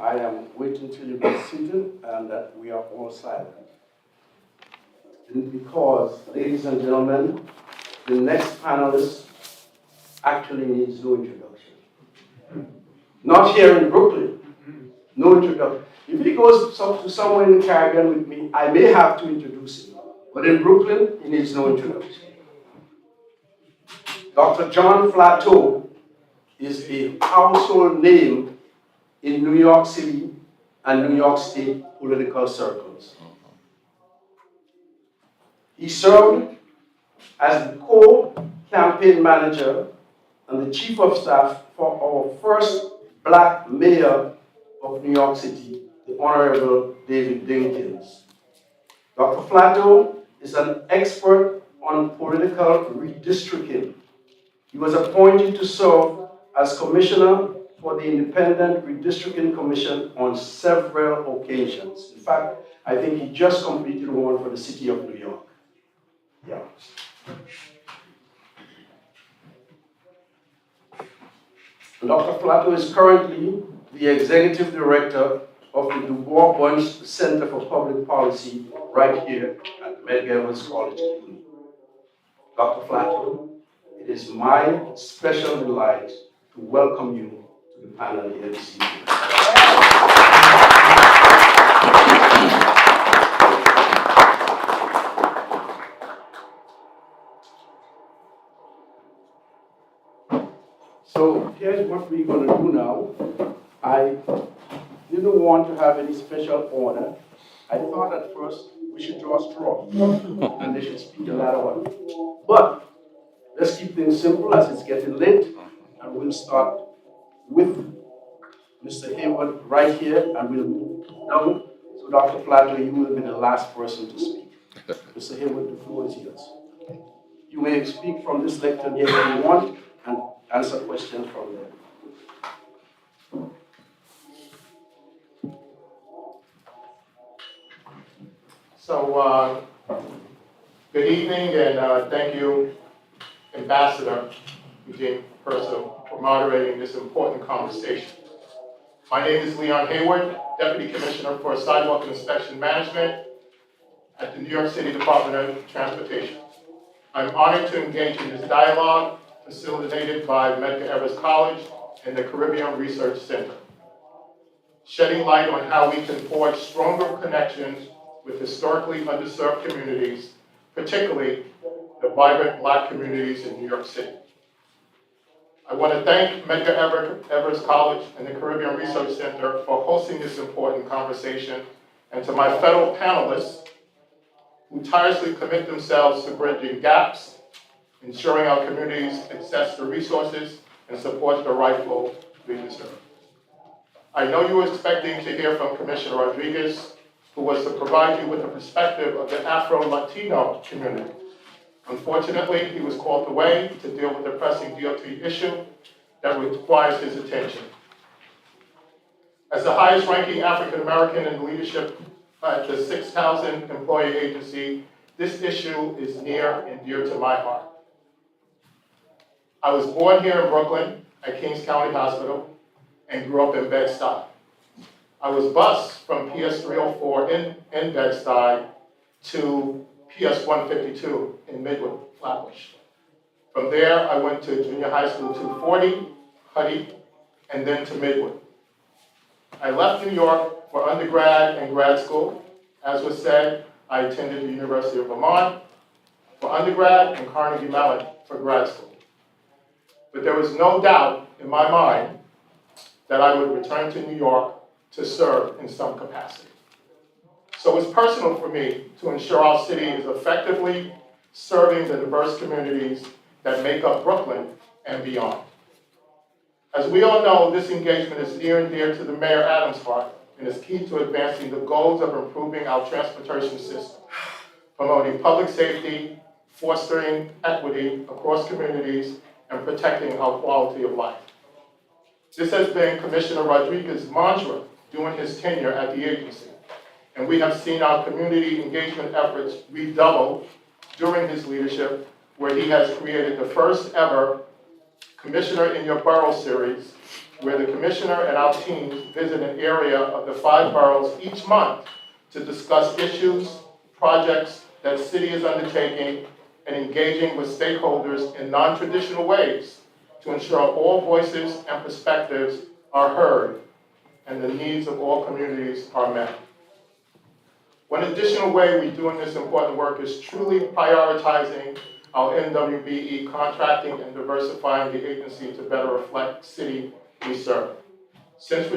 I am waiting till you get seated and that we are all silent. And because, ladies and gentlemen, the next panelist actually needs no introduction. Not here in Brooklyn, no introduction. If he goes to somewhere in the Caribbean with me, I may have to introduce him. But in Brooklyn, he needs no introduction. Dr. John Flateau is a household name in New York City and New York State political circles. He served as the co-campaign manager and the chief of staff for our first black mayor of New York City, the Honorable David Dinkins. Dr. Flateau is an expert on political redistricting. He was appointed to serve as commissioner for the Independent Redistricting Commission on several occasions. In fact, I think he just completed one for the city of New York. Yeah. Dr. Flateau is currently the executive director of the Du Bois Bunch Center for Public Policy right here at Medgar College, CUNY. Dr. Flateau, it is my special delight to welcome you to the panel here this evening. So here's what we're going to do now. I didn't want to have any special order. I thought at first we should draw a straw and they should speak in that order. But let's keep things simple as it's getting late, and we'll start with Mr. Hayward right here, and we'll move down. So Dr. Flateau, you will be the last person to speak. Mr. Hayward, the floor is yours. You may speak from this lectern here if you want, and answer questions from there. So, good evening, and thank you, Ambassador Eugene Purcell, for moderating this important conversation. My name is Leon Hayward, Deputy Commissioner for Sidewalk Inspection Management at the New York City Department of Transportation. I'm honored to engage in this dialogue facilitated by Medgar College and the Caribbean Research Center, shedding light on how we can forge stronger connections with historically underserved communities, particularly the vibrant Black communities in New York City. I want to thank Medgar College and the Caribbean Research Center for hosting this important conversation, and to my fellow panelists who tirelessly commit themselves to bridging gaps, ensuring our communities access to resources, and support the rightful we deserve. I know you were expecting to hear from Commissioner Rodriguez, who was to provide you with a perspective of the Afro-Latino community. Unfortunately, he was called away to deal with a pressing DOT issue that requires his attention. As the highest ranking African American in leadership at the 6,000 employee agency, this issue is near and dear to my heart. I was born here in Brooklyn at Kings County Hospital and grew up in Bed-Stuy. I was bused from PS 304 in Bed-Stuy to PS 152 in Midwood, Flatbush. From there, I went to junior high school 240, Khari, and then to Midwood. I left New York for undergrad and grad school. As was said, I attended the University of Vermont for undergrad and Carnegie Mellon for grad school. But there was no doubt in my mind that I would return to New York to serve in some capacity. So it's personal for me to ensure our city is effectively serving the diverse communities that make up Brooklyn and beyond. As we all know, this engagement is near and dear to the Mayor Adams' heart and is key to advancing the goals of improving our transportation system, promoting public safety, fostering equity across communities, and protecting our quality of life. This has been Commissioner Rodriguez's mantra during his tenure at the agency, and we have seen our community engagement efforts redouble during his leadership, where he has created the first ever Commissioner in Your Borough series, where the Commissioner and our team visit an area of the 5 boroughs each month to discuss issues, projects that the city is undertaking, and engaging with stakeholders in non-traditional ways to ensure all voices and perspectives are heard and the needs of all communities are met. One additional way we're doing this important work is truly prioritizing our NWBE contracting and diversifying the agency to better reflect the city we serve. Since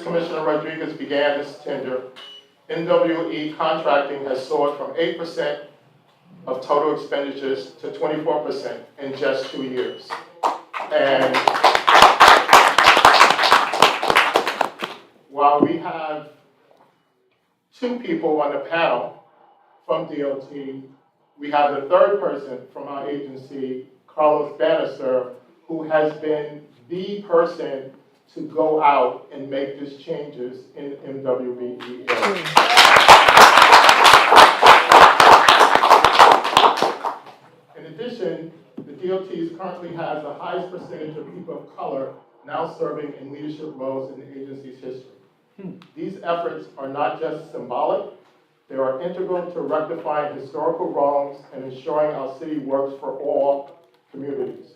Commissioner Rodriguez began this tenure, NWE contracting has soared from 8% of total expenditures to 24% in just 2 years. And while we have 2 people on the panel from DOT, we have the 3rd person from our agency, Carlos Bannister, who has been the person to go out and make these changes in MWBE area. In addition, the DOT currently has the highest percentage of people of color now serving in leadership roles in the agency's history. These efforts are not just symbolic, they are integral to rectifying historical wrongs and ensuring our city works for all communities.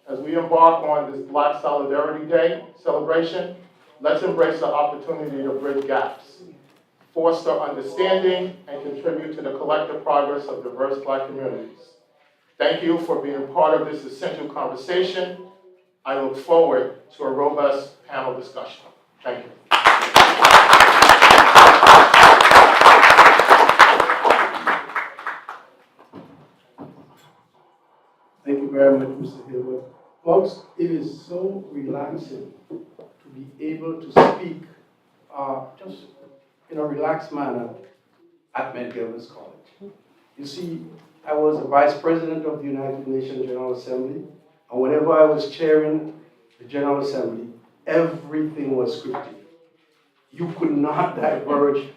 As we embark on this Black Solidarity Day celebration, let's embrace the opportunity to bridge gaps, foster understanding, and contribute to the collective progress of diverse Black communities. Thank you for being part of this essential conversation. I look forward to a robust panel discussion. Thank you. Thank you very much, Mr. Hayward. Folks, it is so relaxing to be able to speak just in a relaxed manner at Medgar College. You see, I was the Vice President of the United Nations General Assembly, and whenever I was chairing the General Assembly, everything was scripted. You could not diverge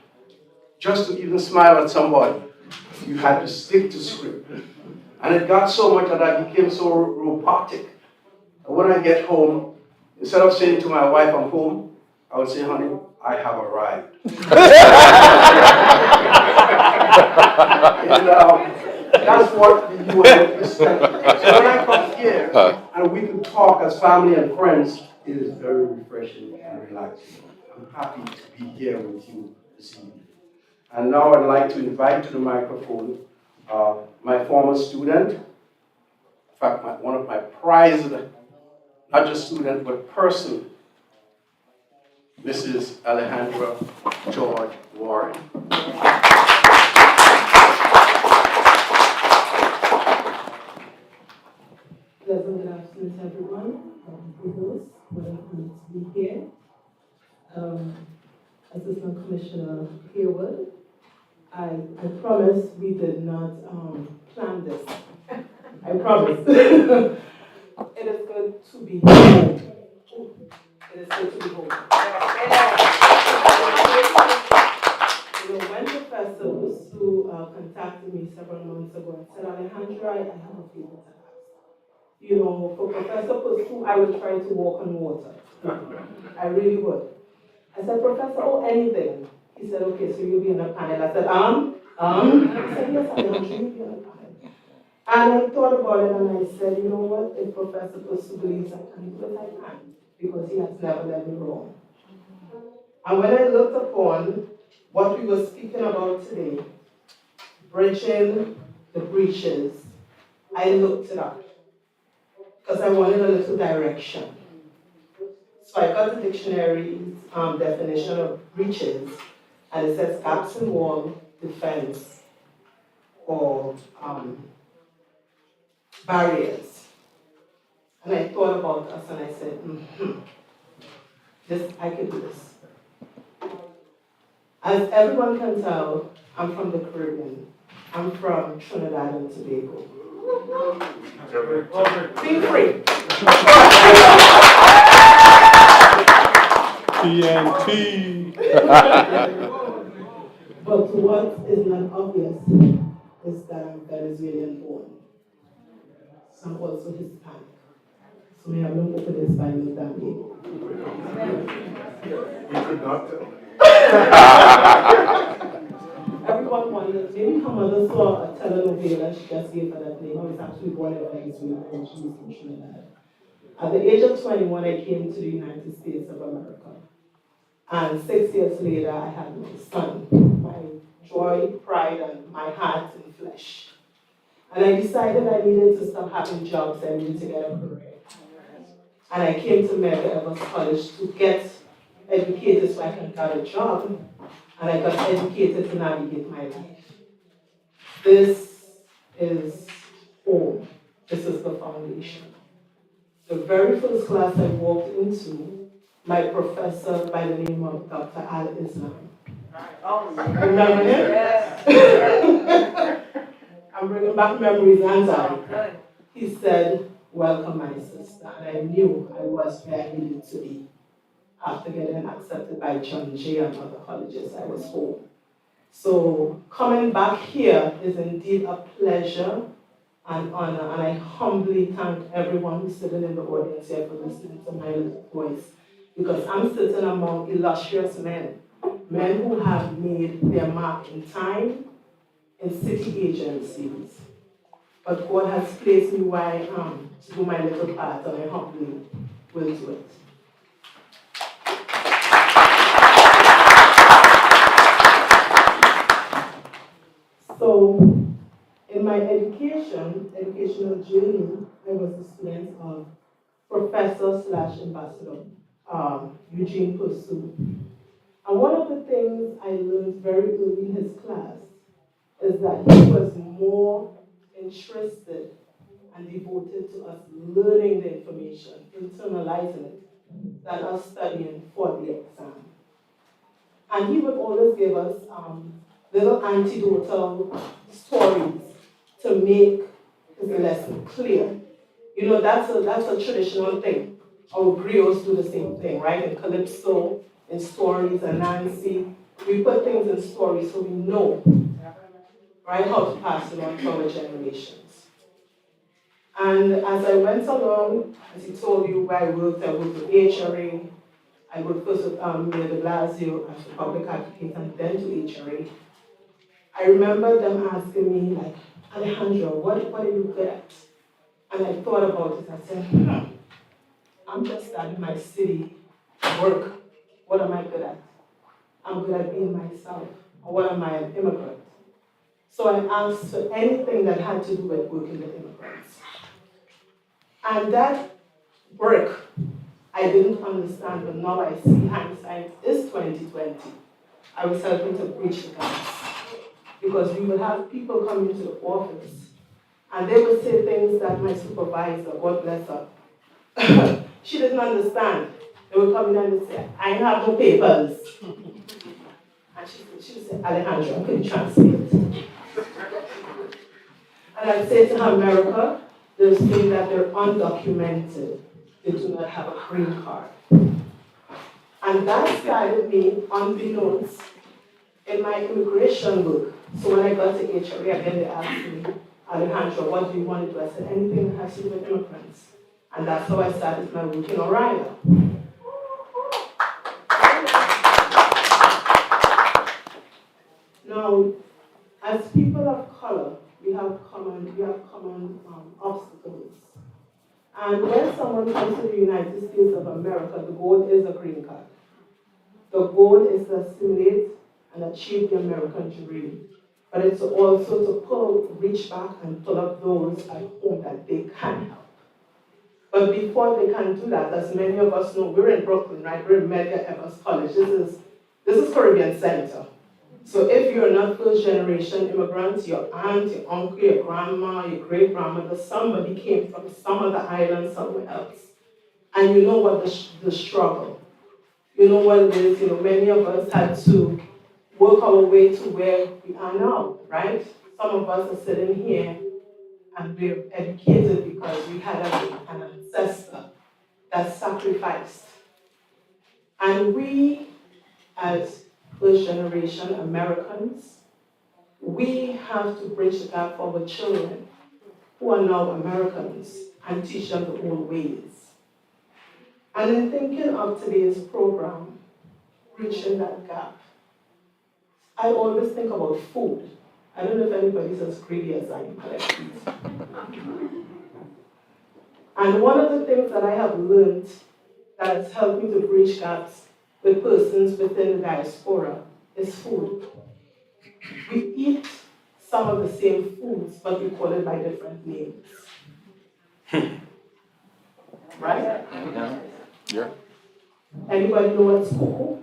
just to even smile at somebody. You had to stick to script. And it got so much that I became so robotic. And when I get home, instead of saying to my wife, I'm home, I would say, honey, I have arrived. And that's what the UN is saying. So when I come here, and we can talk as family and friends, it is very refreshing and relaxing. I'm happy to be here with you this evening. And now I'd like to invite to the microphone my former student, in fact, one of my prized, not just student, but person, Mrs. Alejandra George-Warren. Pleasant good afternoon, everyone. Privileged to be here. Assistant Commissioner Hayward, I promise we did not plan this. I promise. It is good to be home. It is good to be home. You know, when Professor Busu contacted me several months ago and said, Alejandra, I have a favor to ask. You know, for Professor Busu, I would try to walk on water. I really would. I said, Professor, oh, anything. He said, okay, so you'll be in a panel. I said, He said, yes, I am. You'll be in a panel. And I thought about it and I said, you know what, if Professor Busu believes I can do it, I can. Because he has never let me wrong. And when I looked upon what we were speaking about today, bridging the breaches, I looked it up because I wanted a little direction. So I got the dictionary's definition of breaches, and it says gaps in wall, defense, or barriers. And I thought about us and I said, I can do this. As everyone can tell, I'm from the Caribbean. I'm from Trinidad and Tobago. Feel free. TNT. But what is not obvious is that I'm Venezuelan born. So I'm also Hispanic. So may I have no open Hispanic than me. You could not tell. Everyone wonders, maybe her mother saw a telenovela, she just gave her that name. I was actually born in Venezuela and she was from Trinidad. At the age of 21, I came to the United States of America. And 6 years later, I had my son, my joy, pride, and my heart and flesh. And I decided I needed to stop having jobs, I needed to get a career. And I came to Medgar College to get educated so I can get a job. And I got educated to navigate my life. This is home. This is the foundation. The very first class I walked into, my professor by the name of Dr. Adesina. Remember him? Yes. I'm bringing back memories, and he said, "Welcome, my sister." And I knew I was where I needed to be. After getting accepted by John Jay and other colleges, I was home. So coming back here is indeed a pleasure and honor, and I humbly thank everyone who's sitting in the audience here for listening to my little voice, because I'm sitting among illustrious men who have made their mark in time, in city agencies. But God has placed me where I am to do my little part, and I humbly will do it. So, in my educational journey, I was the student of Professor/Ambassador Eugene Pursuit. And one of the things I learned very early in his class is that he was more interested and devoted to us learning the information, internalizing it, than us studying for the exam. And he would always give us little anecdotal stories to make his lesson clear. You know, that's a traditional thing. Our griots do the same thing, right? In Calypso, in stories, and Nancy, we put things in stories so we know, right, how to pass it on to our generations. And as I went along, as he told you where I worked with HRA. I worked first with Mayor de Blasio as a public advocate and then to HRA. I remember them asking me, like, Alejandra, what are you good at? And I thought about it. I said, I'm just starting my city work. What am I good at? I'm good at being myself. Or what am I, an immigrant? So I asked for anything that had to do with working with immigrants. And that work, I didn't understand, but now I see hindsight is 2020. I was helping to bridge the gaps. Because we would have people come into the office, and they would say things that my supervisor, God bless her, she didn't understand. They would come in and they'd say, I have no papers. And she would say, Alejandra, can you translate? And I'd say to her, America, they're saying that they're undocumented. They do not have a green card. And that started me, unbeknownst, in my immigration work. So when I got to HRA, again, they asked me, Alejandra, what do you want to do? I said, anything that has to do with immigrants. And that's how I started my work in Orion. Now, as people of color, we have common obstacles. And when someone comes to the United States of America, the goal is a green card. The goal is to assimilate and achieve the American dream, but it's also to reach back and pull up those at home that they can help. But before they can do that, as many of us know, we're in Brooklyn, right? We're in Medgar College. This is Caribbean Center. So if you're not first generation immigrants, your aunt, your uncle, your grandma, your great grandmother, somebody came from some other island somewhere else. And you know what the struggle. You know what it is, many of us had to work our way to where we are now, right? Some of us are sitting here and we're educated because we had an ancestor that sacrificed. And we, as first generation Americans, we have to bridge the gap for our children who are now Americans and teach them the old ways. And in thinking of today's program, bridging that gap, I always think about food. I don't know if anybody's as greedy as I am, but I eat. And one of the things that I have learned that has helped me to bridge gaps with persons within the diaspora is food. We eat some of the same foods, but we call it by different names. Right? Yeah. Anybody know what's cuckoo?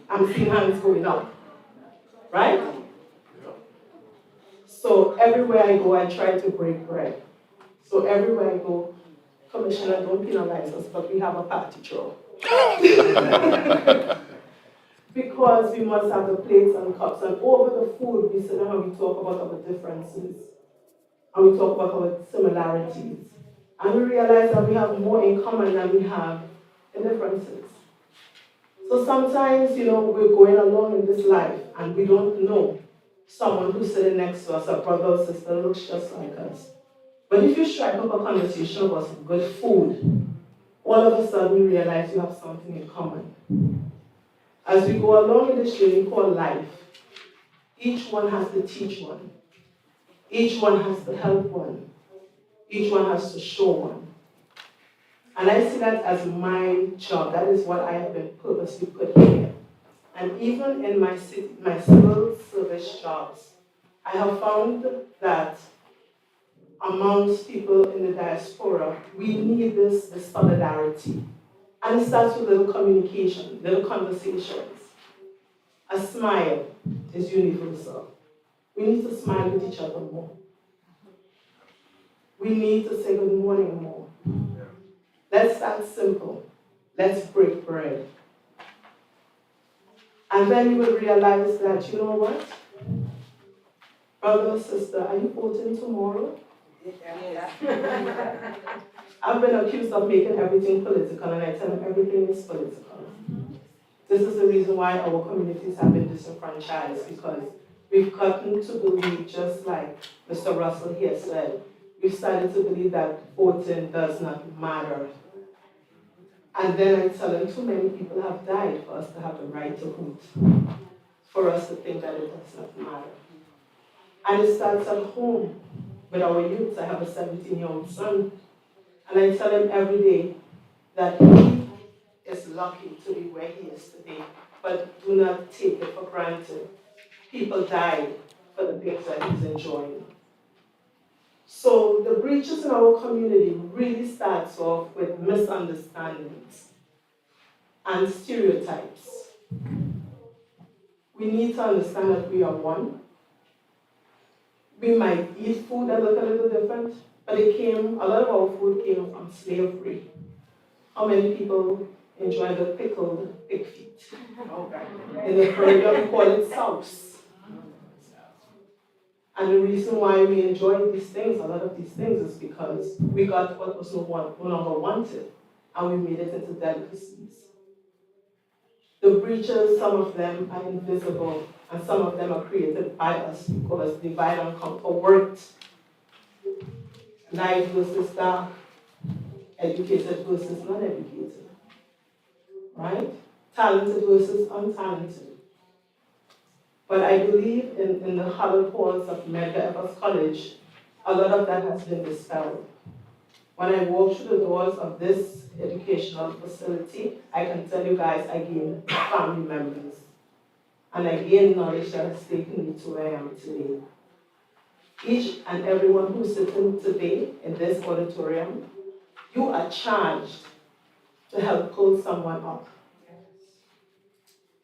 I'm seeing hands going up. Right? So everywhere I go, I try to break bread. So everywhere I go, Commissioner, don't penalize us, but we have a party throw. Because we must have the plates and cups, and over the food, we sit down and we talk about our differences, and we talk about our similarities. And we realize that we have more in common than we have in differences. So sometimes, we're going along in this life, and we don't know someone who's sitting next to us, a brother or sister, looks just like us. But if you strike up a conversation about some good food, all of a sudden you realize you have something in common. As we go along in this journey called life, each one has to teach one. Each one has to help one. Each one has to show one. And I see that as my job. That is what I have been purposely put here. And even in my civil service jobs, I have found that amongst people in the diaspora, we need this solidarity. And it starts with little communication, little conversations. A smile is universal. We need to smile with each other more. We need to say good morning more. Let's start simple. Let's break bread. And then you will realize that, you know what? Brother or sister, are you voting tomorrow? I've been accused of making everything political, and I tell them everything is political. This is the reason why our communities have been disenfranchised, because we've gotten to believe, just like Mr. Russell here said, we've started to believe that voting does not matter. And then I tell them too many people have died for us to have the right to vote, for us to think that it does not matter. And it starts at home with our youth. I have a 17-year-old son, and I tell him every day that he is lucky to be where he is today, but do not take it for granted. People died for the things that he's enjoying. So the breaches in our community really starts off with misunderstandings and stereotypes. We need to understand that we are one. We might eat food that look a little different, but a lot of our food came from slavery. How many people enjoy the pickled pig feet? In the Caribbean, we call it sauce. And the reason why we enjoy these things, a lot of these things, is because we got what was no longer wanted, and we made it into delicacies. The breaches, some of them are invisible, and some of them are created by us because divide and conquer worked. Light versus dark, educated versus non-educated, right? Talented versus untalented. But I believe in the hallowed halls of Medgar College, a lot of that has been dispelled. When I walk through the doors of this educational facility, I can tell you guys I gained family members. And I gained knowledge that has taken me to where I am today. Each and everyone who's sitting today in this auditorium, you are charged to help pull someone up.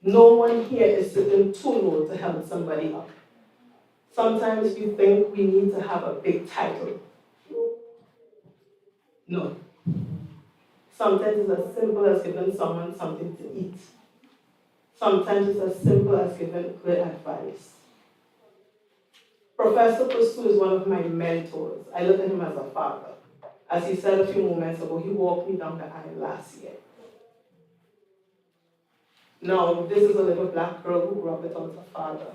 No one here is sitting too low to help somebody up. Sometimes we think we need to have a big title. No. Sometimes it's as simple as giving someone something to eat. Sometimes it's as simple as giving good advice. Professor Pustu is one of my mentors. I look at him as a father. As he said a few moments ago, he walked me down the aisle last year. Now, this is a little black girl who grew up without a father.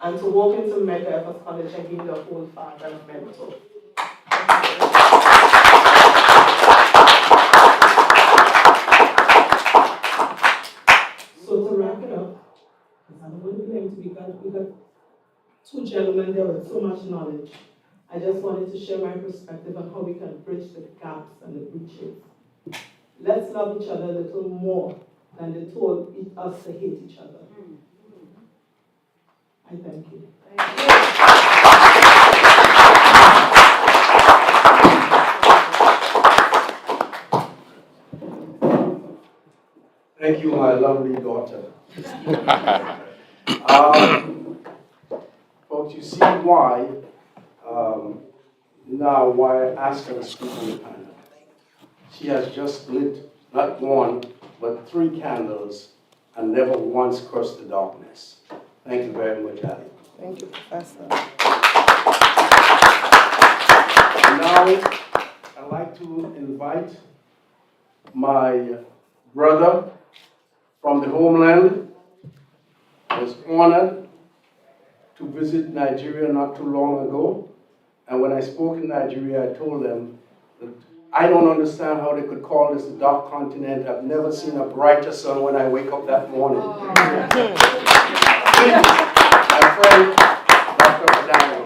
And to walk into Medgar College, I gained a whole father and mentor. So to wrap it up, because I don't want to be late, we got two gentlemen there with so much knowledge. I just wanted to share my perspective on how we can bridge the gaps and the breaches. Let's love each other a little more than they told us to hate each other. I thank you. Thank you, my lovely daughter. Folks, you see why why I asked her to speak on the panel. She has just lit not one, but 3 candles and never once cursed the darkness. Thank you very much, Ali. Thank you, Professor. Now, I'd like to invite my brother from the homeland. I was honored to visit Nigeria not too long ago. And when I spoke in Nigeria, I told them that I don't understand how they could call this the dark continent. I've never seen a brighter sun when I wake up that morning. Please, my friend, Dr. Fadairo.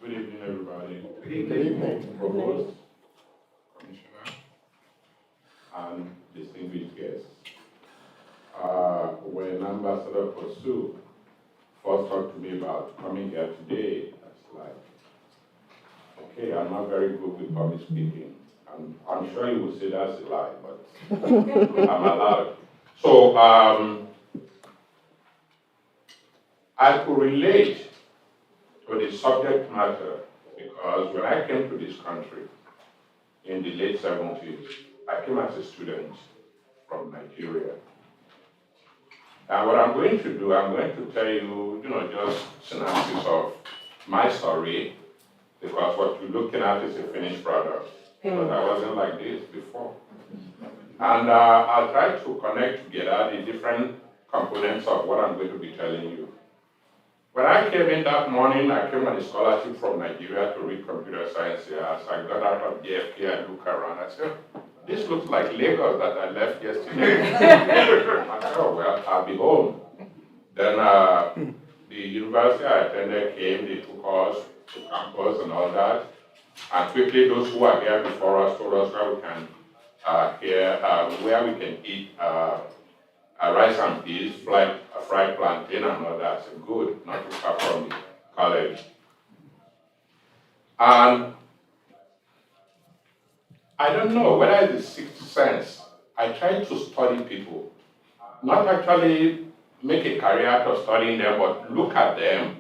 Good evening, everybody. Good evening. Provost, Commissioner, and distinguished guests. When Ambassador Pustu first talked to me about coming here today, I was like, okay, I'm not very good with public speaking. I'm sure you will say that's a lie, but I'm allowed. So I could relate to the subject matter because when I came to this country in the late 70s, I came as a student from Nigeria. And what I'm going to do, I'm going to tell you, just synopsis of my story, because what you're looking at is a finished product. But I wasn't like this before. And I'll try to connect together the different components of what I'm going to be telling you. When I came in that morning, I came on a scholarship from Nigeria to read computer science here. As I got out of JFK, I looked around, I said, this looks like Lagos that I left yesterday. I said, oh, well, I'll be home. Then the university I attended came, they took us to campus and all that. And quickly, those who were there before us told us where we can where we can eat rice and peas, fried plantain and all that. So good, not too far from the college. And I don't know whether it's the sixth sense. I try to study people, not actually make a career out of studying them, but look at them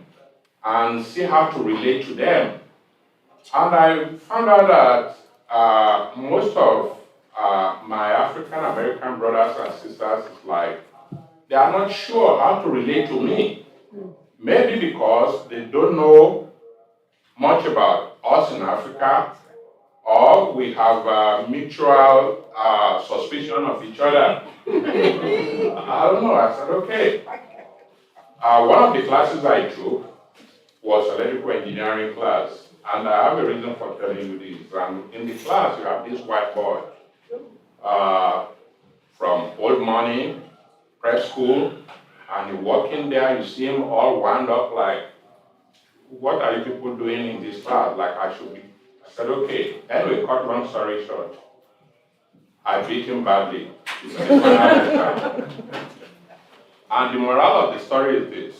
and see how to relate to them. And I found out that most of my African American brothers and sisters is like, they are not sure how to relate to me. Maybe because they don't know much about us in Africa, or we have mutual suspicion of each other. I don't know, I said, okay. One of the classes I took was electrical engineering class. And I have a reason for telling you this. And in the class, you have this whiteboard from old money, prep school, And you walk in there, you see him all wound up like, what are you people doing in this class? Like I should be. I said, okay. Anyway, cut long story short, I beat him badly. And the moral of the story is this.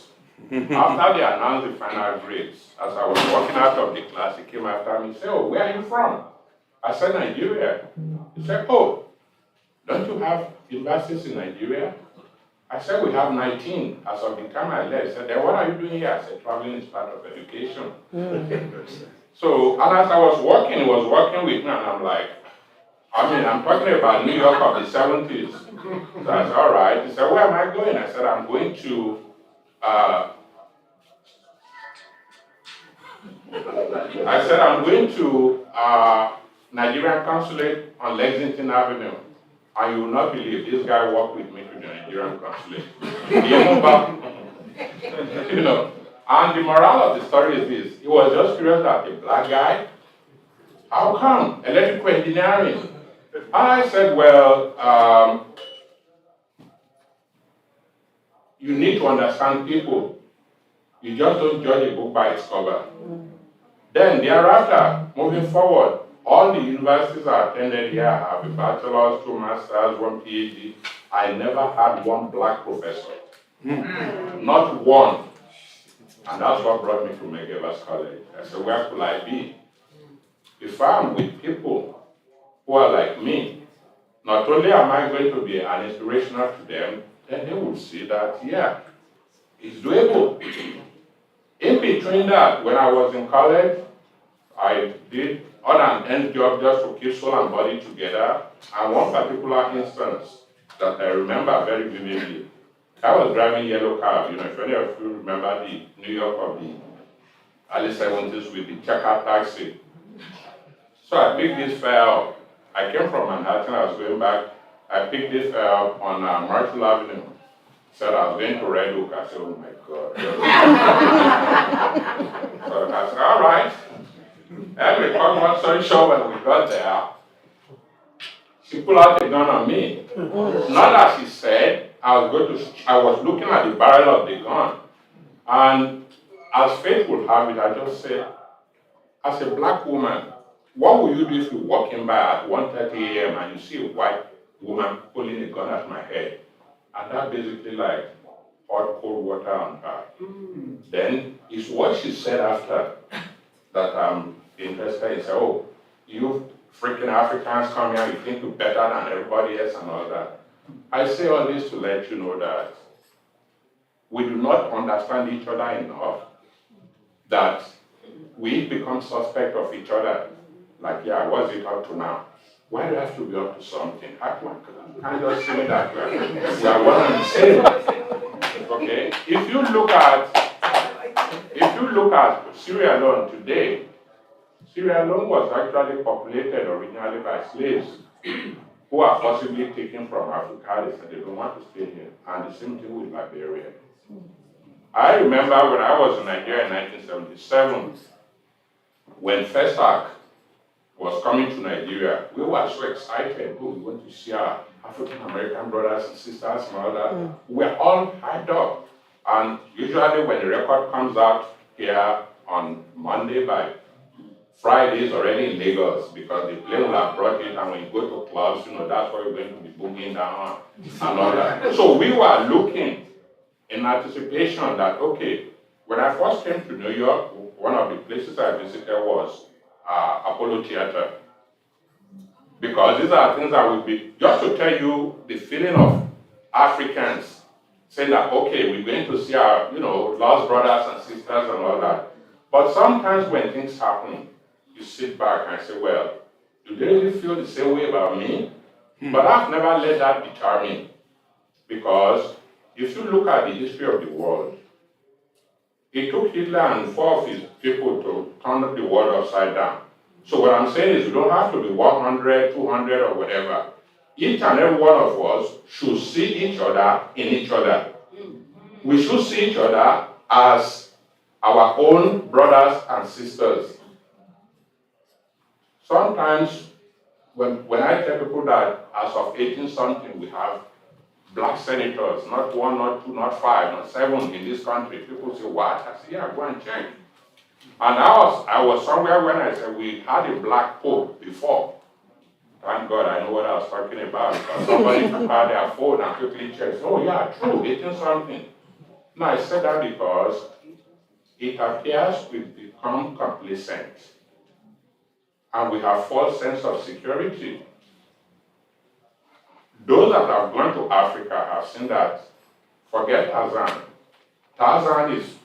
After they announced the final grades, as I was walking out of the class, he came after me and said, oh, where are you from? I said, Nigeria. He said, oh, don't you have universities in Nigeria? I said, we have 19 as of the time I left. He said, then what are you doing here? I said, traveling is part of education. So, and as I was walking, he was walking with me, and I'm like, I'm talking about New York of the 70s. So I said, all right. He said, where am I going? I said, I'm going to, Nigerian consulate on Lexington Avenue. And you will not believe, this guy walked with me to the Nigerian consulate. He even back, And the moral of the story is this. He was just curious that a black guy, how come? Electrical engineering. And I said, well, you need to understand people. You just don't judge a book by its cover. Then thereafter, moving forward, all the universities I attended here have a bachelor's, 2 masters, 1 PhD. I never had one black professor. Not one. And that's what brought me to Medgar College. I said, where could I be? If I'm with people who are like me, not only am I going to be an inspirational to them, then they will see that, yeah, it's doable. In between that, when I was in college, I did on an end job just to keep soul and body together. And one particular instance that I remember very vividly, I was driving yellow cab. If any of you remember the New York of the early 70s with the checkered taxi. So I picked this fare up. I came from Manhattan, I was going back. I picked this fare up on Marshall Avenue. Said I was going to Red Hook. I said, oh my God. So I said, all right. And we cut one story short, when we got there, she pulled out a gun on me. Not as she said, I was looking at the barrel of the gun. And as fate would have it, I just said, as a black woman, what would you do if you're walking by at 1:30 a.m. and you see a white woman pulling a gun at my head? And that basically like hot cold water on her. Then it's what she said after that I'm interested in. Say, oh, you freaking Africans come here, you think you're better than everybody else and all that. I say all this to let you know that we do not understand each other enough, that we become suspect of each other. Like, yeah, what's it up to now? Why do I have to be up to something? Can't just say that we are one and the same. Okay? If you look at Sierra Leone today, Sierra Leone was actually populated originally by slaves who are possibly taken from Africa. They said they don't want to stay here. And the same thing with Liberia. I remember when I was in Nigeria in 1977, when FESAC was coming to Nigeria, we were so excited. Oh, we want to see our African American brothers and sisters and all that. We were all hyped up. And usually when the record comes out here on Monday, by Friday is already in Lagos, because the plane will have brought it, and when you go to clubs, that's where you're going to be booging down and all that. So we were looking in anticipation that, okay, when I first came to New York, one of the places I visited was Apollo Theater. Because these are things that will be, just to tell you the feeling of Africans saying that, okay, we're going to see our, lost brothers and sisters and all that. But sometimes when things happen, you sit back and say, well, do they really feel the same way about me? But I've never let that deter me. Because if you look at the history of the world, it took Hitler and 4 of his people to turn the world upside down. So what I'm saying is you don't have to be 100, 200 or whatever. Each and every one of us should see each other in each other. We should see each other as our own brothers and sisters. Sometimes when I tell people that as of 18 something we have black senators, not one, not two, not five, not seven in this country. People say, what? I said, yeah, go and check. And I was somewhere when I said we had a black pope before. Thank God I know what I was talking about. Because somebody took out their phone and quickly checked. Oh yeah, true, 18 something. No, I said that because it appears we've become complacent. And we have false sense of security. Those that have gone to Africa have seen that, forget Tarzan. Tarzan is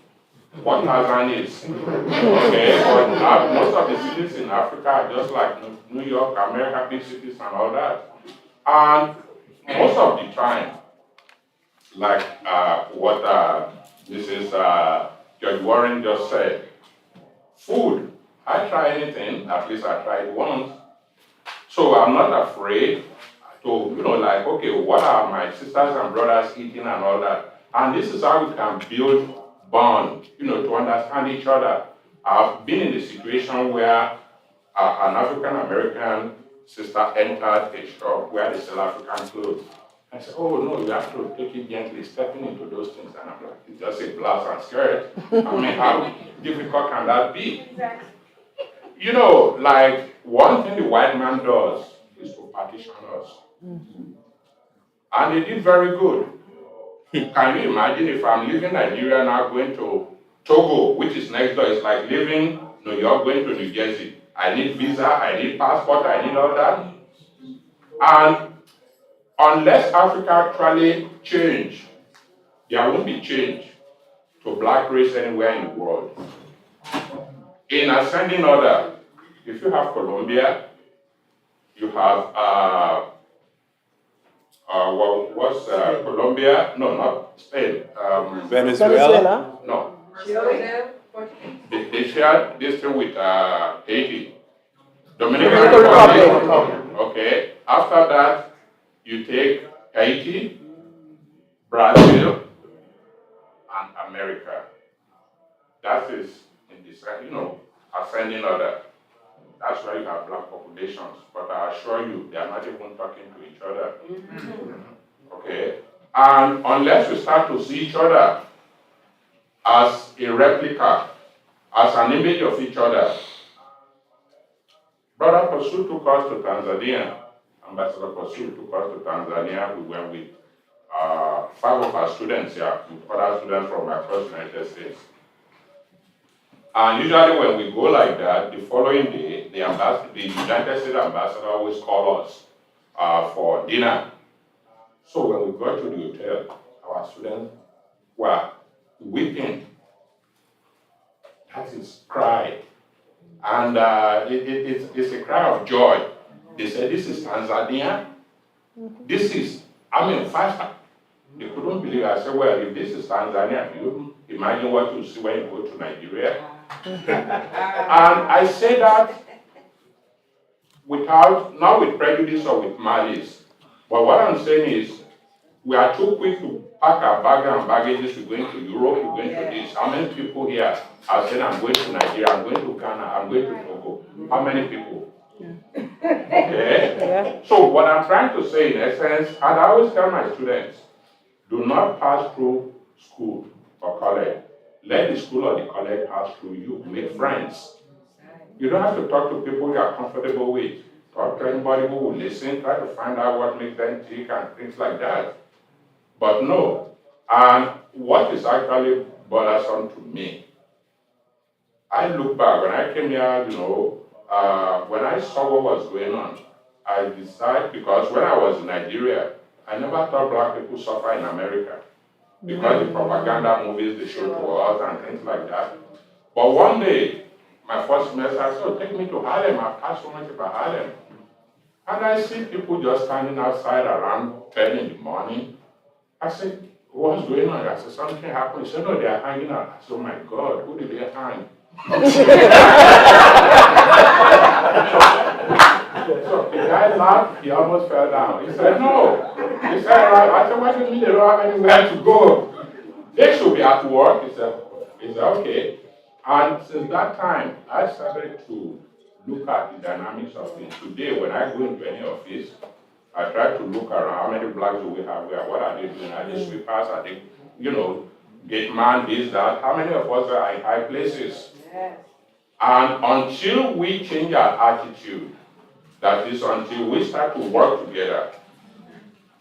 what Tarzan is. Okay, but most of the cities in Africa are just like New York, America, big cities and all that. And most of the time, like what Mrs. George-Warren just said, food, I try anything, at least I tried once. So I'm not afraid to, like, okay, what are my sisters and brothers eating and all that? And this is how we can build bond, to understand each other. I've been in a situation where an African American sister entered a shop where they sell African clothes. I said, oh no, you have to take it gently, stepping into those things. And I'm like, it's just a blouse and skirt. I mean, how difficult can that be? Exactly. Like one thing the white man does is to partition us. Mm-hmm. And they did very good. Can you imagine if I'm leaving Nigeria now going to Togo, which is next door? It's like leaving New York going to New Jersey. I need visa, I need passport, I need all that. And unless Africa actually change, there won't be change to black race anywhere in the world. In ascending order, if you have Colombia, you have Colombia? No, not Spain. Venezuela? No. They shared this thing with Haiti. Dominican Republic. Okay. After that, you take Haiti, Brazil, and America. That is in this, ascending order. That's why you have black populations. But I assure you, they are not even talking to each other. Okay? And unless we start to see each other as a replica, as an image of each other. Brother Pasu took us to Tanzania. Ambassador Pasu took us to Tanzania. We went with 5 of our students here, with other students from across the United States. And usually when we go like that, the following day, the United States ambassador always calls us for dinner. So when we got to the hotel, our students were weeping. That is cry. And it's a cry of joy. They said, this is Tanzania. This is, 5. They couldn't believe it. I said, well, if this is Tanzania, you imagine what you see when you go to Nigeria. And I say that not with prejudice or with malice. But what I'm saying is, we are too quick to pack our bag and baggages. We're going to Europe, we're going to this. How many people here are saying, I'm going to Nigeria, I'm going to Ghana, I'm going to Togo? How many people? Okay? Yeah. So what I'm trying to say in essence, and I always tell my students, do not pass through school or college. Let the school or the college pass through you. Make friends. You don't have to talk to people you are comfortable with. Talk to anybody who will listen. Try to find out what makes them tick and things like that. But no. And what is actually bothersome to me, I look back, when I came here, when I saw what was going on, I decided, because when I was in Nigeria, I never thought black people suffer in America. Because the propaganda movies they show to us and things like that. But one day, my first semester, I said, oh, take me to Harlem. I've passed so much about Harlem. And I see people just standing outside around 10 in the morning. I said, what's going on? I said, something happened. He said, no, they are hanging out. I said, oh my God, who did they hang? So the guy laughed, he almost fell down. He said, no. He said, I said, what do you mean they don't have anywhere to go? They should be at work. He said, okay. And since that time, I started to look at the dynamics of things. Today, when I go into any office, I try to look around, how many blacks do we have there? What are they doing? Are they sweepers? Are they, gate man, this, that? How many of us are in high places? Yes. And until we change our attitude, that is until we start to work together.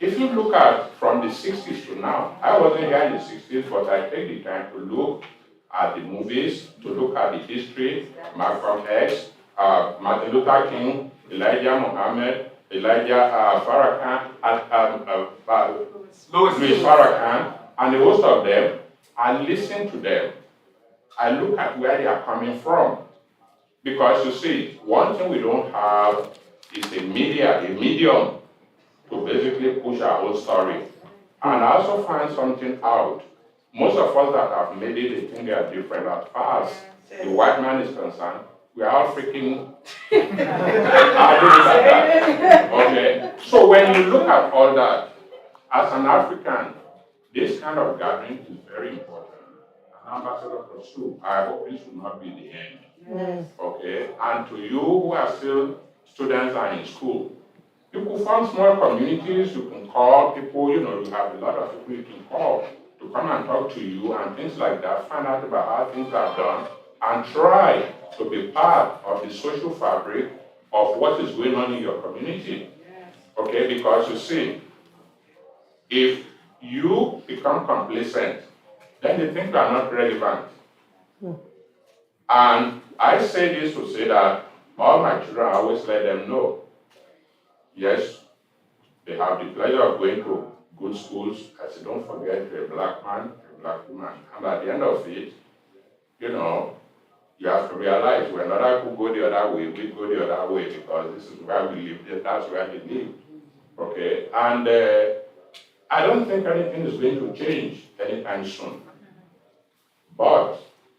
If you look at from the 60s to now, I wasn't here in the 60s, but I take the time to look at the movies, to look at the history, Malcolm X, Martin Luther King, Elijah Muhammad, Elijah Farrakhan, Louis Farrakhan, and the host of them. I listen to them. I look at where they are coming from. Because you see, one thing we don't have is a medium to basically push our own story. And I also find something out. Most of us that have made it, they think they are different. As far as the white man is concerned, we are all freaking like that. Okay. So when you look at all that, as an African, this kind of gathering is very important. An ambassador pursue. I hope this will not be the end. Yes. Okay. And to you who are still students and in school, you can form small communities, you can call people, you have a lot of people you can call to come and talk to you and things like that, find out about how things are done, and try to be part of the social fabric of what is going on in your community. Okay, because you see, if you become complacent, then they think you are not relevant. And I say this to say that all my children, I always let them know, yes, they have the pleasure of going to good schools. I say, don't forget you're a black man, a black woman. And at the end of it, you have to realize when other people go the other way, we go the other way because this is where we live, that's where they live. Okay? And I don't think anything is going to change anytime soon. But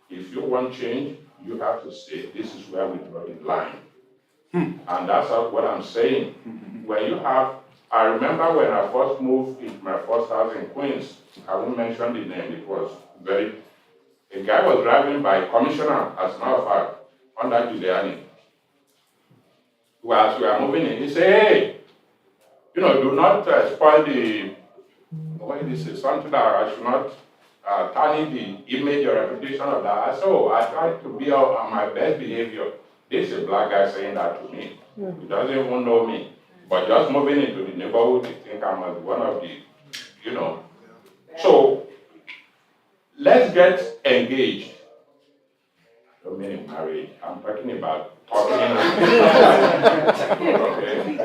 if you want change, you have to say, this is where we draw the line. And that's what I'm saying. When you have, I remember when I first moved into my first house in Queens, I won't mention the name, it was a guy was driving by commissioner, as a matter of fact, under Ydanis. As we are moving in, he said, hey, do not spoil this is something that I should not tarnish the image or reputation of that. So I try to be on my best behavior. This is a black guy saying that to me. He doesn't even know me. But just moving into the neighborhood, they think I'm one of the, So let's get engaged. I don't mean marriage. I'm talking about talking. Okay?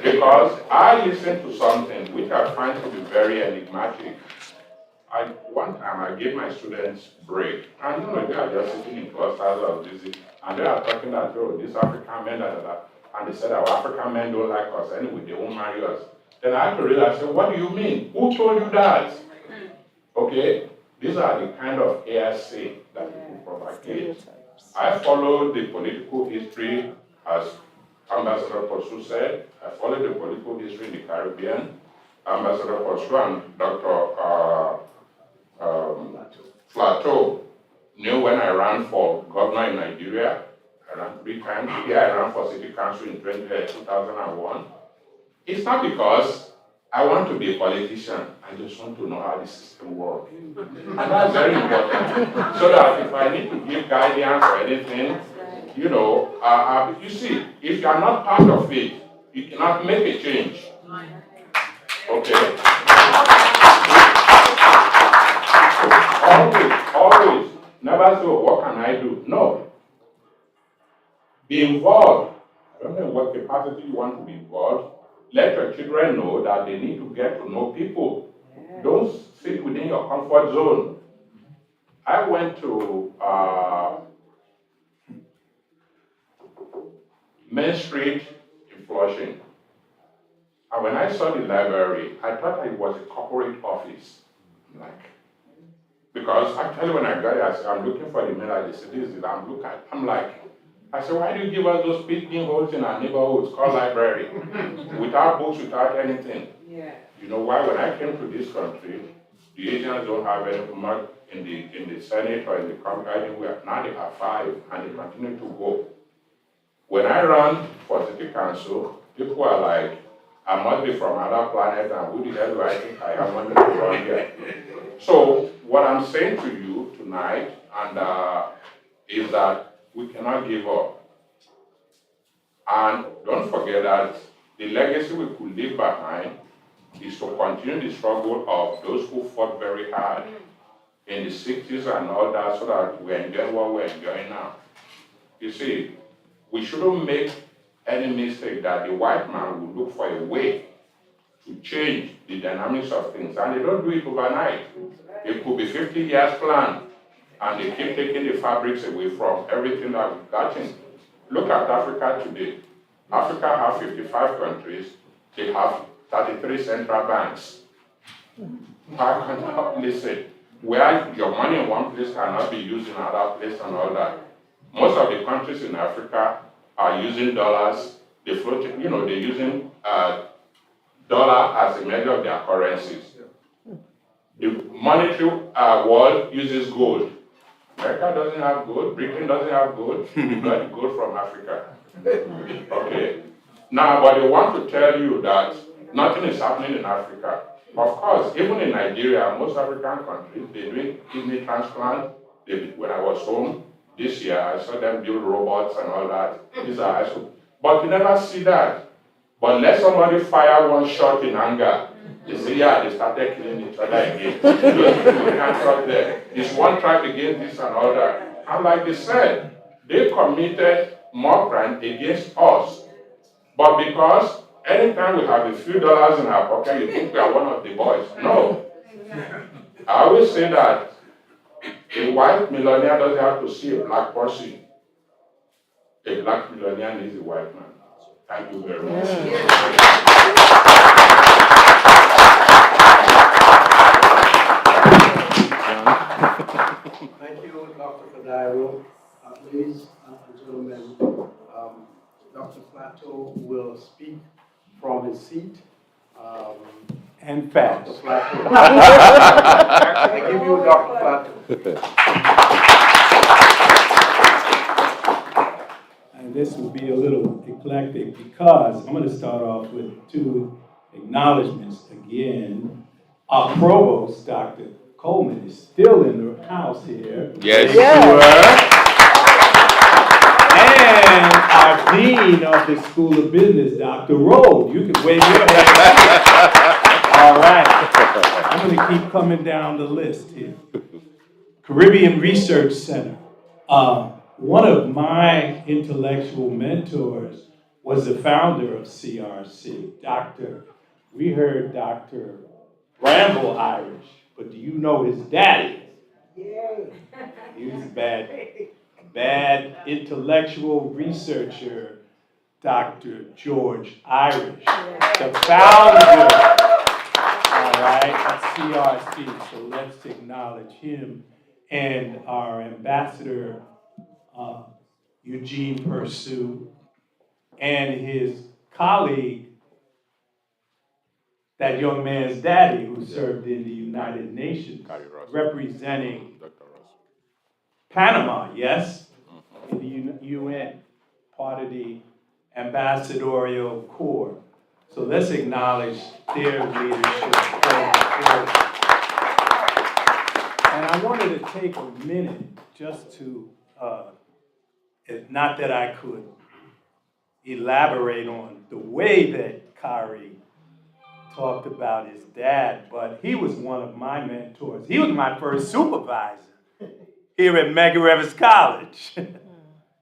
Because I listened to something which I find to be very enigmatic. One time I gave my students break, and they are just sitting in clusters of this, and they are talking that, these African men, and they said our African men don't like us anyway, they won't marry us. Then I had to realize, what do you mean? Who told you that? Okay, these are the kind of ASA that people propagate. I follow the political history, as Ambassador Posu said. I follow the political history in the Caribbean. Ambassador Posu and Dr. Flateau knew when I ran for governor in Nigeria. I ran 3 times. Here I ran for city council in 2001. It's not because I want to be a politician. I just want to know how the system works. And that's very important. So that if I need to give guidance or anything, you see, if you are not part of it, you cannot make a change. Okay? Always, never say, what can I do? No. Be involved. I don't know what capacity you want to be involved. Let your children know that they need to get to know people. Yeah. Don't sit within your comfort zone. I went to Main Street in Flushing. And when I saw the library, I thought it was a corporate office. Because actually when I got it, I said, I'm looking for the mail. I said, I said, why do you give us those picking holes in our neighborhoods called library? Without books, without anything. Yeah. You know why? When I came to this country, the Asians don't have any much in the Senate or in the Congress anywhere. Now they have 5 and they continue to go. When I ran for city council, people are like, I must be from another planet, and who the hell do I think I am wanting to run here? So what I'm saying to you tonight is that we cannot give up. And don't forget that the legacy we could leave behind is to continue the struggle of those who fought very hard in the 60s and all that, so that we enjoy what we're enjoying now. You see, we shouldn't make any mistake that the white man will look for a way to change the dynamics of things, and they don't do it overnight. It could be 50 years plan, and they keep taking the fabrics away from everything that we've gotten. Look at Africa today. Africa has 55 countries. They have 33 central banks. How can you listen? Where your money in one place cannot be used in another place and all that. Most of the countries in Africa are using dollars. They float, they're using dollar as a measure of their currencies. The monetary world uses gold. America doesn't have gold. Britain doesn't have gold. We got gold from Africa. Okay. Now, but they want to tell you that nothing is happening in Africa. Of course, even in Nigeria, most African countries, they're doing kidney transplant. When I was home this year, I saw them build robots and all that. These are but you never see that. But let somebody fire one shot in anger. They say, yeah, they started killing each other again. Those people can't talk there. It's one tribe against this and all that. And like they said, they committed more crime against us. But because anytime we have a few dollars in our pocket, you think we are one of the boys. No. I always say that a white millionaire doesn't have to see a black person. A black millionaire needs a white man. Thank you very much. Thank you, Dr. Fadairo. Ladies and gentlemen, Dr. Flateau will speak from his seat. And fast. Dr. Flateau. I give you Dr. Flateau. And this will be a little eclectic because I'm going to start off with two acknowledgments again. Our provost, Dr. Coleman, is still in the house here. Yes. And our dean of the School of Business, Dr. Rode. You can wave your hand. All right. I'm going to keep coming down the list here. Caribbean Research Center. One of my intellectual mentors was the founder of CRC, we heard Dr. Bramble Irish, but do you know his daddy? He was a bad intellectual researcher, Dr. George Irish, the founder, all right, of CRC. So let's acknowledge him and our ambassador, Eugene Pursuit, and his colleague, that young man's daddy who served in the United Nations, representing Panama, yes, in the UN, part of the ambassadorial corps. So let's acknowledge their leadership. And I wanted to take a minute just to, not that I could elaborate on the way that Khari talked about his dad, but he was one of my mentors. He was my first supervisor here at Medgar College.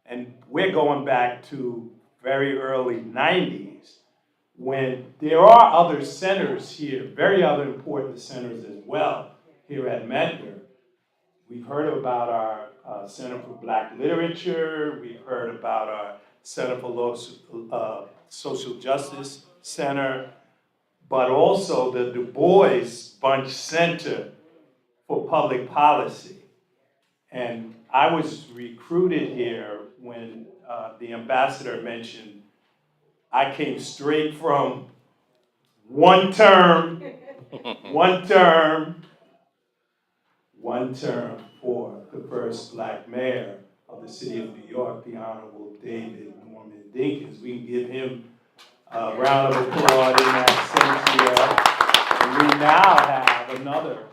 And we're going back to very early 90s when there are other centers here, very other important centers as well here at Medgar. We've heard about our Center for Black Literature. We've heard about our Center for Social Justice Center, but also the Du Bois Bunch Center for Public Policy. And I was recruited here when the ambassador mentioned I came straight from one term for the first Black mayor of the city of New York, the Honorable David Norman Dinkins. We can give him A round of applause in that sense here. And we now have another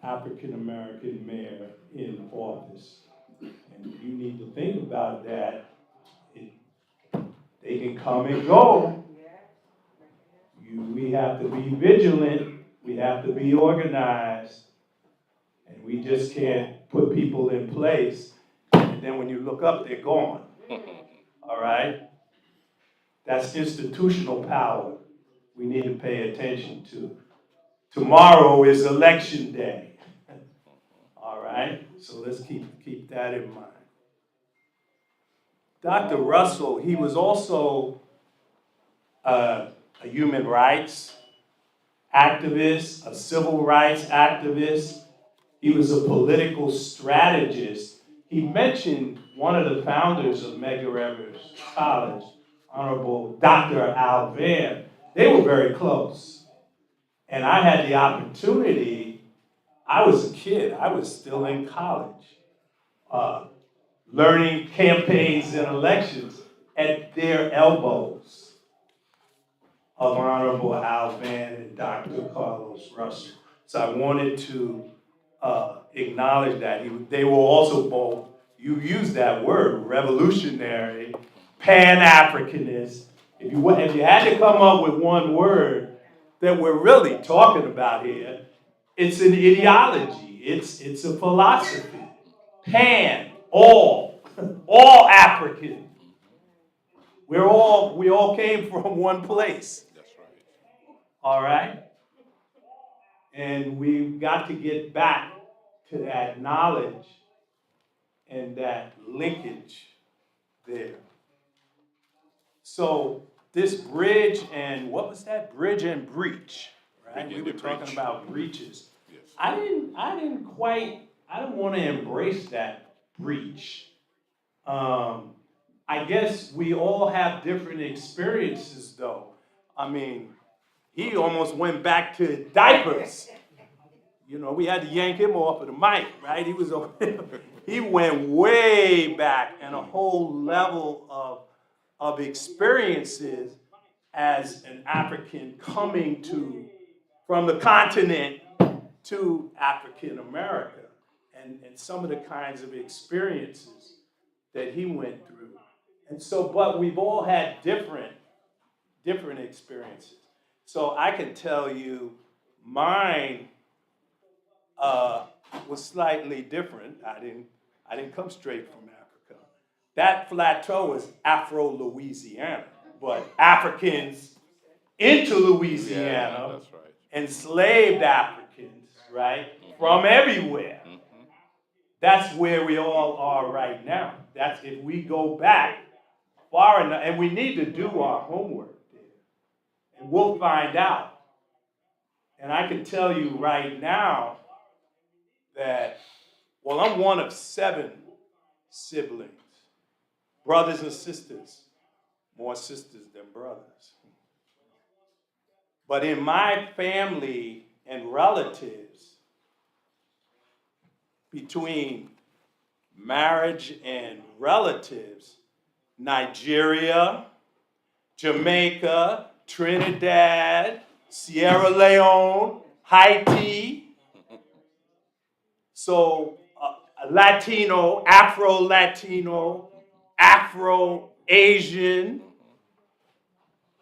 African-American mayor in office. And you need to think about that. They can come and go. We have to be vigilant. We have to be organized. And we just can't put people in place. And then when you look up, they're gone. All right? That's institutional power we need to pay attention to. Tomorrow is election day. All right? So let's keep that in mind. Dr. Russell, he was also a human rights activist, a civil rights activist. He was a political strategist. He mentioned one of the founders of Medgar College, Honorable Dr. Al Van. They were very close. And I had the opportunity, I was a kid, I was still in college, learning campaigns and elections at their elbows of Honorable Al Van and Dr. Carlos Russell. So I wanted to acknowledge that. They were also both, you used that word, revolutionary, Pan-Africanist. If you had to come up with one word that we're really talking about here, it's an ideology, it's a philosophy. Pan, all African. We all came from one place. That's right. All right? And we've got to get back to that knowledge and that linkage there. So this bridge and, what was that? Bridge and breach, right? Bridge We and were the talking breach. about breaches. Yes. I didn't want to embrace that breach. I guess we all have different experiences though. I mean, he almost went back to diapers. You know, we had to yank him off of the mic, right? He went way back and a whole level of experiences as an African coming from the continent to African America and some of the kinds of experiences that he went through. And so, but we've all had different experiences. So I can tell you mine was slightly different. I didn't come straight from Africa. That Flateau is Afro-Louisiana, but Africans into Louisiana, Yeah, that's right. enslaved Africans, right, from everywhere. That's where we all are right now. That's if we go back far enough, and we need to do our homework there, and we'll find out. And I can tell you right now that, well, I'm one of 7 siblings, brothers and sisters, more sisters than brothers. But in my family and relatives, between marriage and relatives, Nigeria, Jamaica, Trinidad, Sierra Leone, Haiti. So Latino, Afro-Latino, Afro-Asian.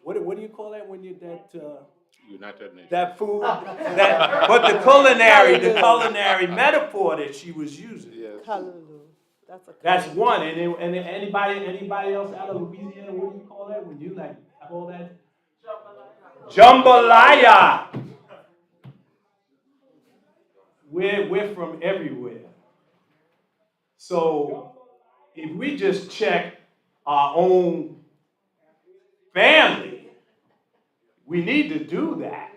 What do you call that when you United Nations. that food? But the culinary metaphor that she was using. Yes. Kalulu. That's one. And anybody else out of Louisiana, what do you call that? When you like call that? Jambalaya. We're from everywhere. So if we just check our own family, we need to do that.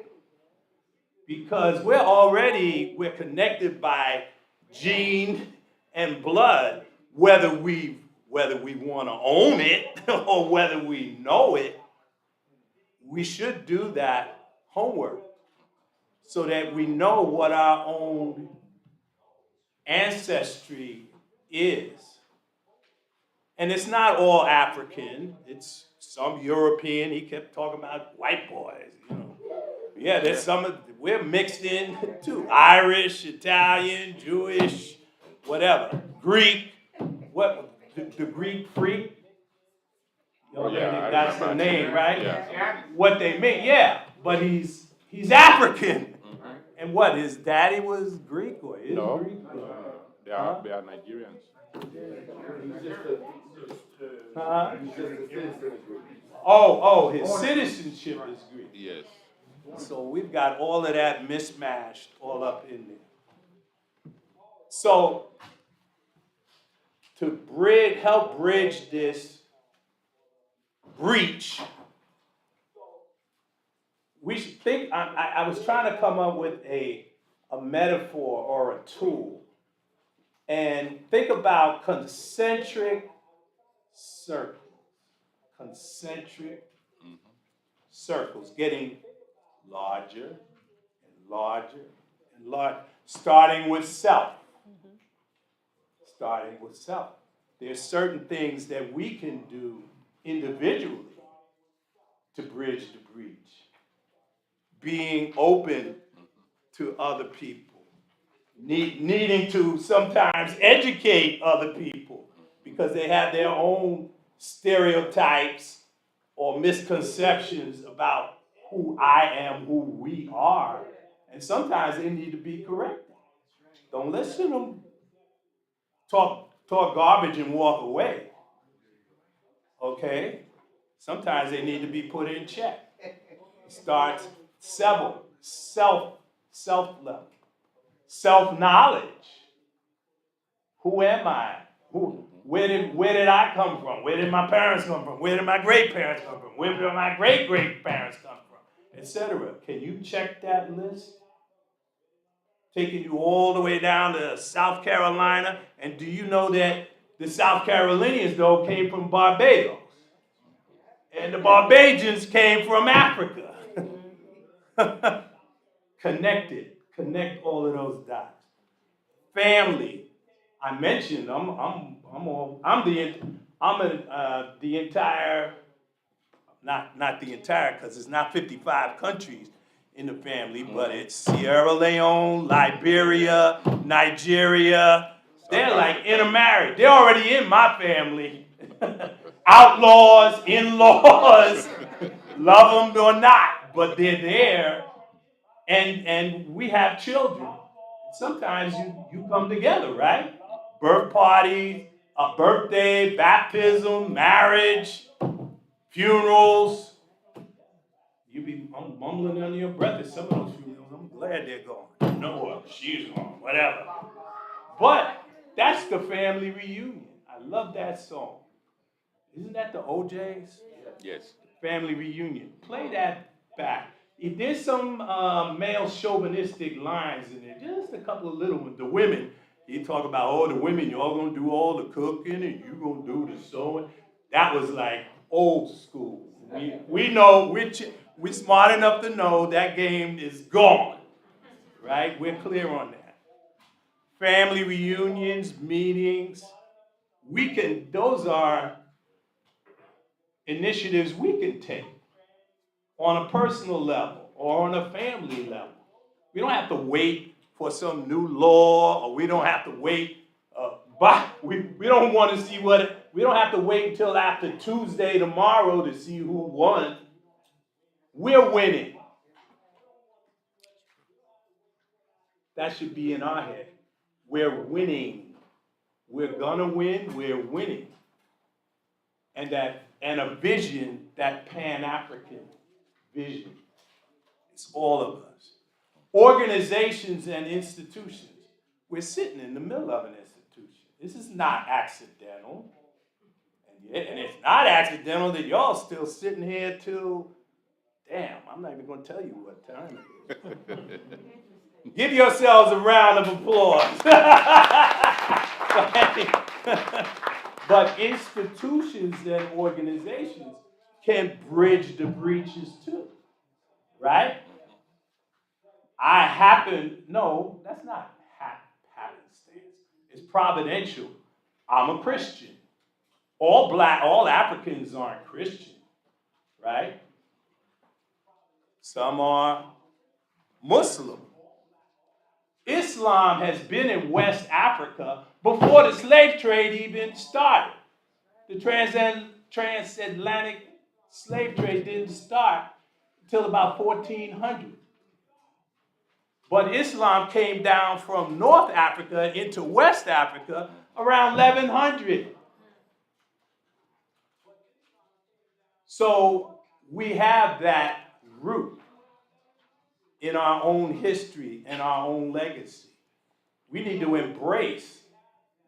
Because we're connected by gene and blood, whether we want to own it or whether we know it. We should do that homework so that we know what our own ancestry is. And it's not all African, it's some European, he kept talking about white boys, you know. Yeah, there's we're mixed in too. Irish, Italian, Jewish, whatever. Greek, the Greek freak? Oh, yeah, I That's the remember name, right? Yeah. What they mean, yeah, but he's African. And what, his daddy was Greek or is No, Greek? they Huh? are Nigerians. Huh? Oh, his citizenship is Greek. Yes. So we've got all of that mismatched all up in there. So to help bridge this breach, we should think, I was trying to come up with a metaphor or a tool. And think about concentric circles. Concentric circles getting larger and larger and larger, starting with self. Starting with self. There's certain things that we can do individually to bridge the breach. Being open to other people. Needing to sometimes educate other people because they have their own stereotypes or misconceptions about who I am, who we are. And sometimes they need to be corrected. Don't listen to them talk garbage and walk away. Okay? Sometimes they need to be put in check. Start self level. Self-knowledge. Who am I? Where did I come from? Where did my parents come from? Where did my great-parents come from? Where did my great-great-parents come from? Etc. Can you check that list? Taking you all the way down to South Carolina. And do you know that the South Carolinians, though, came from Barbados? And the Barbadians came from Africa. Connect all of those dots. Family. I mentioned the entire, not the entire, because it's not 55 countries in the family, but it's Sierra Leone, Liberia, Nigeria. They're like intermarried. They're already in my family. Outlaws, in-laws, love them or not, but they're there, and we have children. Sometimes you come together, right? Birth party, a birthday, baptism, marriage, funerals. You be mumbling under your breath at some of those funerals. I'm glad they're gone. No, she's gone, whatever. But that's the family reunion. I love that song. Isn't that the OJs? Yes. Family reunion. Play that back. If there's some male chauvinistic lines in there, just a couple of little ones. The women, you talk about, oh, the women, y'all gonna do all the cooking and you gonna do the sewing. That was like old school. We know, we're smart enough to know that game is gone, right? We're clear on that. Family reunions, meetings, those are initiatives we can take on a personal level or on a family level. We don't have to wait for some new law, or we don't have to wait. We don't want to see we don't have to wait until after Tuesday tomorrow to see who won. We're winning. That should be in our head. We're winning. We're gonna win. We're winning. And a vision, that Pan-African vision. It's all of us. Organizations and institutions. We're sitting in the middle of an institution. This is not accidental. And it's not accidental that y'all still sitting here till, damn, I'm not even going to tell you what time it is. Give yourselves a round of applause. But institutions and organizations can bridge the breaches too, right? No, that's not happenstance. It's providential. I'm a Christian. All Africans aren't Christian. right? Some are Muslim. Islam has been in West Africa before the slave trade even started. The transatlantic slave trade didn't start until about 1400. But Islam came down from North Africa into West Africa around 1100. So we have that root in our own history and our own legacy. We need to embrace.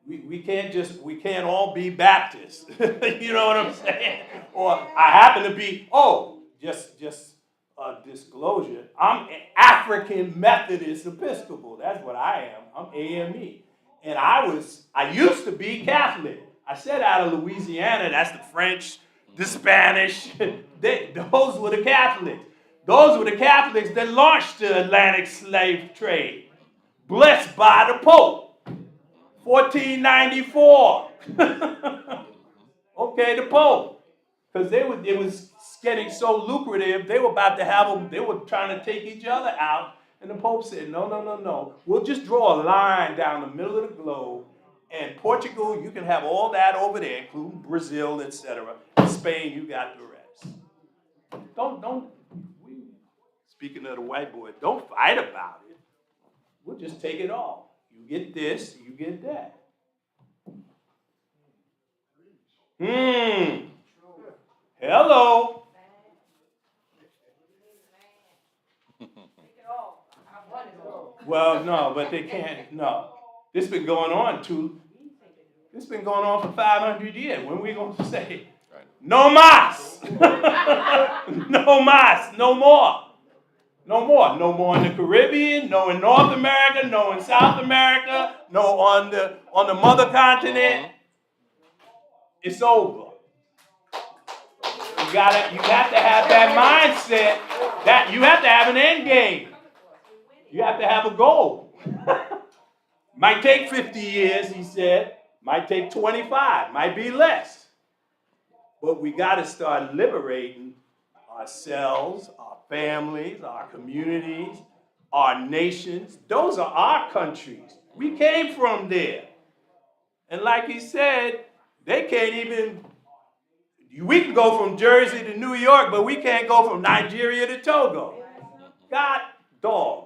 We can't all be Baptists. You know what I'm saying? Or I happen to be, just a disclosure. I'm African Methodist Episcopal. That's what I am. I'm AME. And I used to be Catholic. I said out of Louisiana, that's the French, the Spanish. Those were the Catholics. Those were the Catholics that launched the Atlantic slave trade. Blessed by the Pope. 1494. Okay, the Pope. Because it was getting so lucrative, they were about to have them, they were trying to take each other out. And the Pope said, no. We'll just draw a line down the middle of the globe. And Portugal, you can have all that over there, including Brazil, etc. And Spain, you got the rest. Speaking of the white boy, don't fight about it. We'll just take it all. You get this, you get that. Hello. Well, no, but they can't, no. This has been going on for 500 years. When are we going to say, no mas? No mas, no more. No more. No more in the Caribbean, no in North America, no in South America, no on the mother continent. It's over. You have to have that mindset that you have to have an end game. You have to have a goal. Might take 50 years, he said. Might take 25, might be less. But we got to start liberating ourselves, our families, our communities, our nations. Those are our countries. We came from there. And like he said, they can't even, we can go from Jersey to New York, but we can't go from Nigeria to Togo. God dog.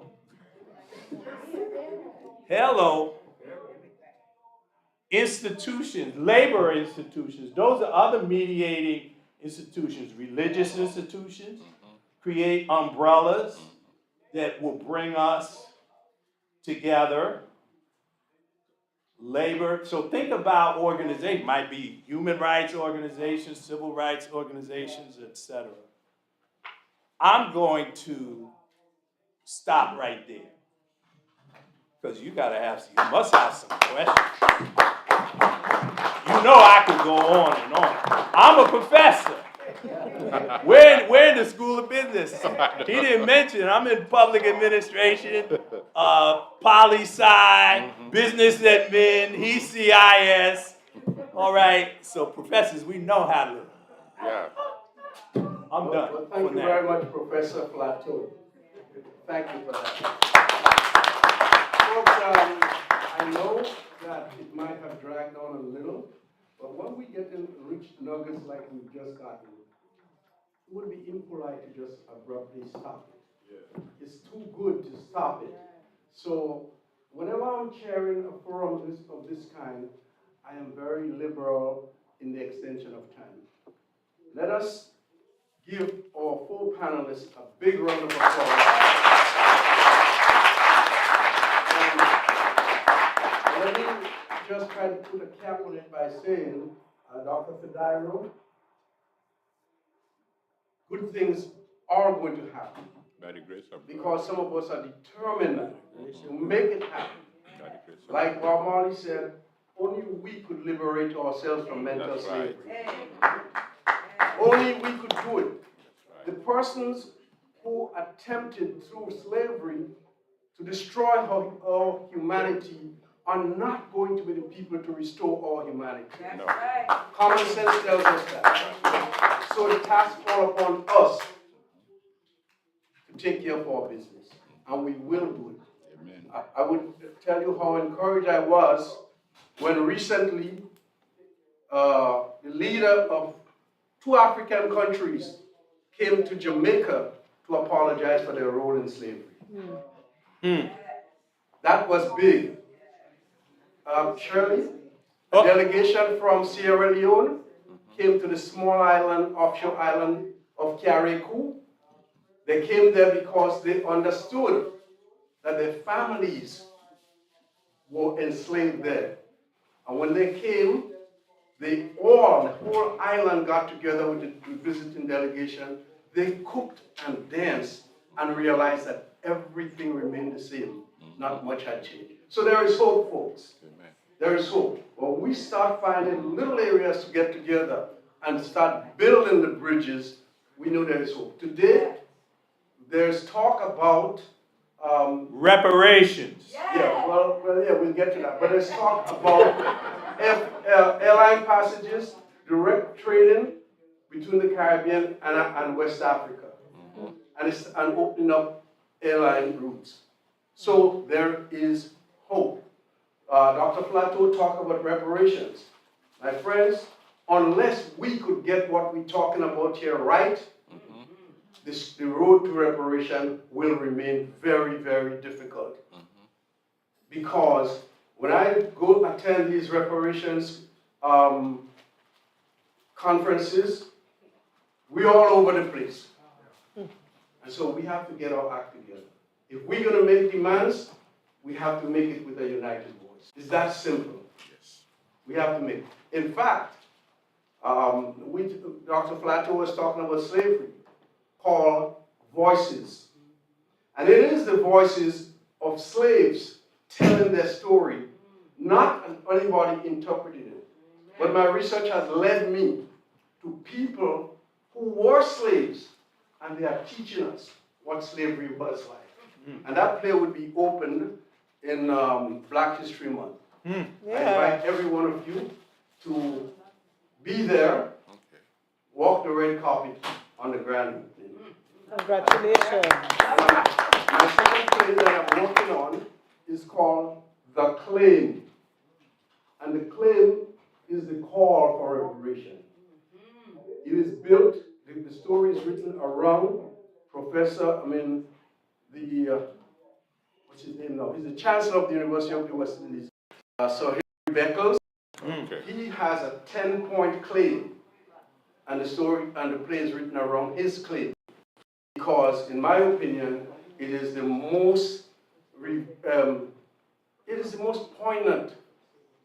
Hello. Institutions, labor institutions, those are other mediating institutions, religious institutions, create umbrellas that will bring us together. Labor, so think about organizations, might be human rights organizations, civil rights organizations, etc. I'm going to stop right there because you must have some questions. You know I could go on and on. I'm a professor. We're in the School of Business. He didn't mention I'm in public administration, poli-sci, business admin, he's CIS. All right, so professors, we know how to. Yeah. I'm done. Well, thank you very much, Professor Flateau. Thank you for that. Folks, I know that it might have dragged on a little, but when we get in rich nuggets like we've just gotten, it would be impolite to just abruptly stop it. Yeah. It's too good to stop it. So whenever I'm chairing a forum of this kind, I am very liberal in the extension of time. Let us give our four panelists a big round of applause. And let me just try to put a cap on it by saying, Dr. Fadairo, good things are going to happen. By the grace of God. Because some of us are determined to make it happen. Like Bob Marley said, only we could liberate ourselves from mental slavery. Only we could do it. The persons who attempted through slavery to destroy our humanity are not going to be the people to restore our humanity. No. Common sense tells us that. So the task falls upon us to take care of our business, and we will do it. Amen. I would tell you how encouraged I was when recently the leader of 2 African countries came to Jamaica to apologize for their role in slavery. That was big. Shirley, a delegation from Sierra Leone came to the small island, offshore island of Khari. They came there because they understood that their families were enslaved there. And when they came, the whole island got together with the visiting delegation. They cooked and danced and realized that everything remained the same. Not much had changed. So there is hope, folks. There is hope. When we start finding little areas to get together and start building the bridges, we know there is hope. Today, there's talk about Reparations. yeah, we'll get to that. But let's talk about airline passages, direct trading between the Caribbean and West Africa, and opening up airline routes. So there is hope. Dr. Flateau talked about reparations. My friends, unless we could get what we're talking about here right, the road to reparation will remain very, very difficult. Because when I go attend these reparations conferences, we're all over the place. And so we have to get our act together. If we're going to make demands, we have to make it with a united voice. It's that simple. Yes. We have to make it. In fact, Dr. Flateau was talking about slavery, called voices. And it is the voices of slaves telling their story, not anybody interpreting it. But my research has led me to people who were slaves, and they are teaching us what slavery was like. And that play would be opened in Black History Month. I invite every one of you to be there, walk the red carpet on the grand opening. Congratulations. My second play that I'm working on is called The Claim. And the claim is the call for reparation. It is built, the story is written around what's his name now? He's the Chancellor of the University of the West Indies. So Henry Beckles, he has a 10-point claim. And the story and the play is written around his claim. Because, in my opinion, it is the most poignant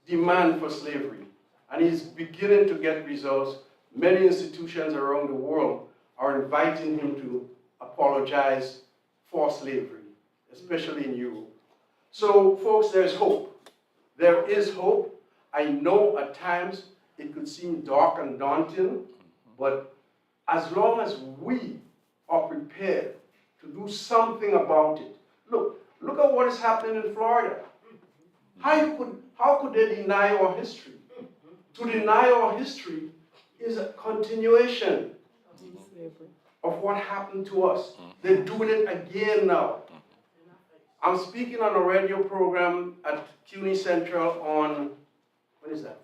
demand for slavery. And he's beginning to get results. Many institutions around the world are inviting him to apologize for slavery, especially in Europe. So, folks, there's hope. There is hope. I know at times it could seem dark and daunting, but as long as we are prepared to do something about it. Look at what is happening in Florida. How could they deny our history? To deny our history is a continuation of what happened to us. They're doing it again now. I'm speaking on a radio program at CUNY Central on,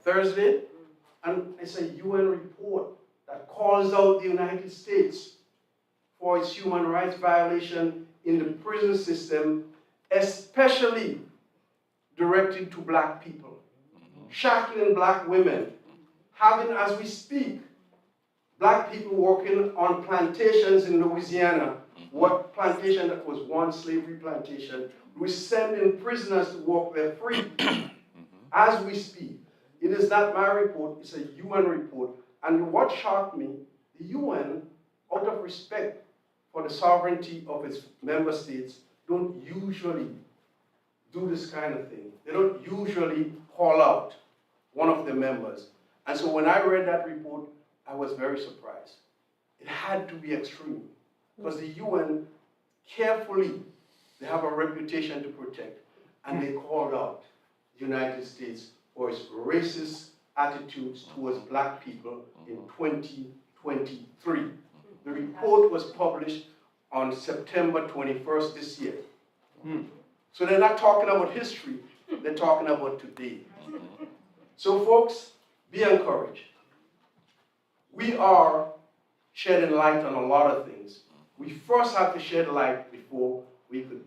Thursday? And it's a UN report that calls out the United States for its human rights violation in the prison system, especially directed to black people, shackling black women, having, as we speak, black people working on plantations in Louisiana, what plantation that was one slavery plantation. We're sending prisoners to work there free as we speak. It is not my report, it's a UN report. And what shocked me, the UN, out of respect for the sovereignty of its member states, don't usually do this kind of thing. They don't usually call out one of the members. And so when I read that report, I was very surprised. It had to be extreme, because the UN carefully, they have a reputation to protect, and they called out the United States for its racist attitudes towards black people in 2023. The report was published on September 21st this year. So they're not talking about history, they're talking about today. So folks, be encouraged. We are shedding light on a lot of things. We first have to shed light before we could.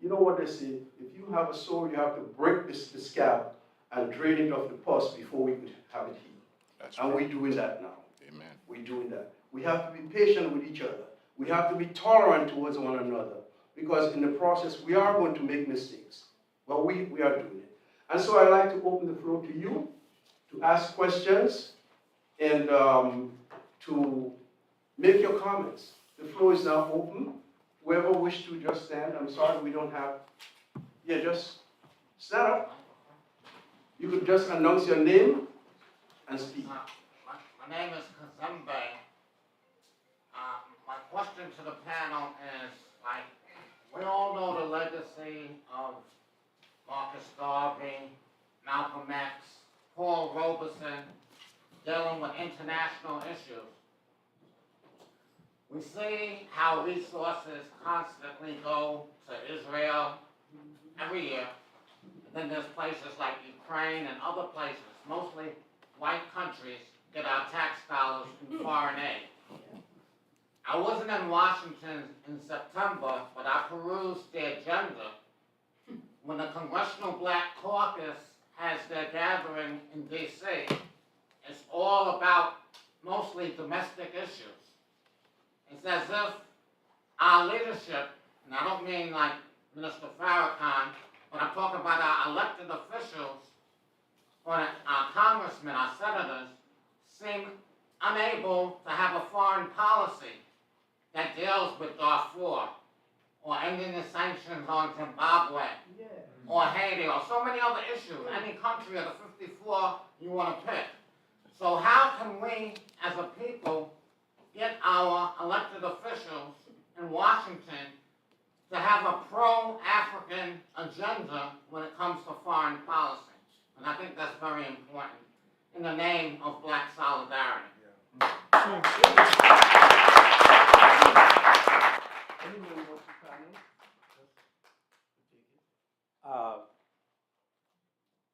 You know what they say? If you have a sore, you have to break the scab and drain it of the pus before we could have it healed. And we're doing that now. Amen. We're doing that. We have to be patient with each other. We have to be tolerant towards one another. Because in the process, we are going to make mistakes. But we are doing it. And so I'd like to open the floor to you to ask questions and to make your comments. The floor is now open. Whoever wishes to just stand, I'm sorry we don't have, yeah, just stand up. You could just announce your name and speak. My name is Kazembe. My question to the panel is, like, we all know the legacy of Marcus Garvey, Malcolm X, Paul Robeson, dealing with international issues. We see how resources constantly go to Israel every year. And then there's places like Ukraine and other places, mostly white countries, get our tax dollars in foreign aid. I wasn't in Washington in September, but I perused the agenda when the Congressional Black Caucus has their gathering in D.C. It's all about mostly domestic issues. It's as if our leadership, and I don't mean like Minister Farrakhan, but I'm talking about our elected officials, or our congressmen, our senators, seem unable to have a foreign policy that deals with Darfur, or ending the sanctions on Zimbabwe, or Haiti, or so many other issues, any country of the 54 you want to pick. So how can we, as a people, get our elected officials in Washington to have a pro-African agenda when it comes to foreign policy? And I think that's very important in the name of Black solidarity.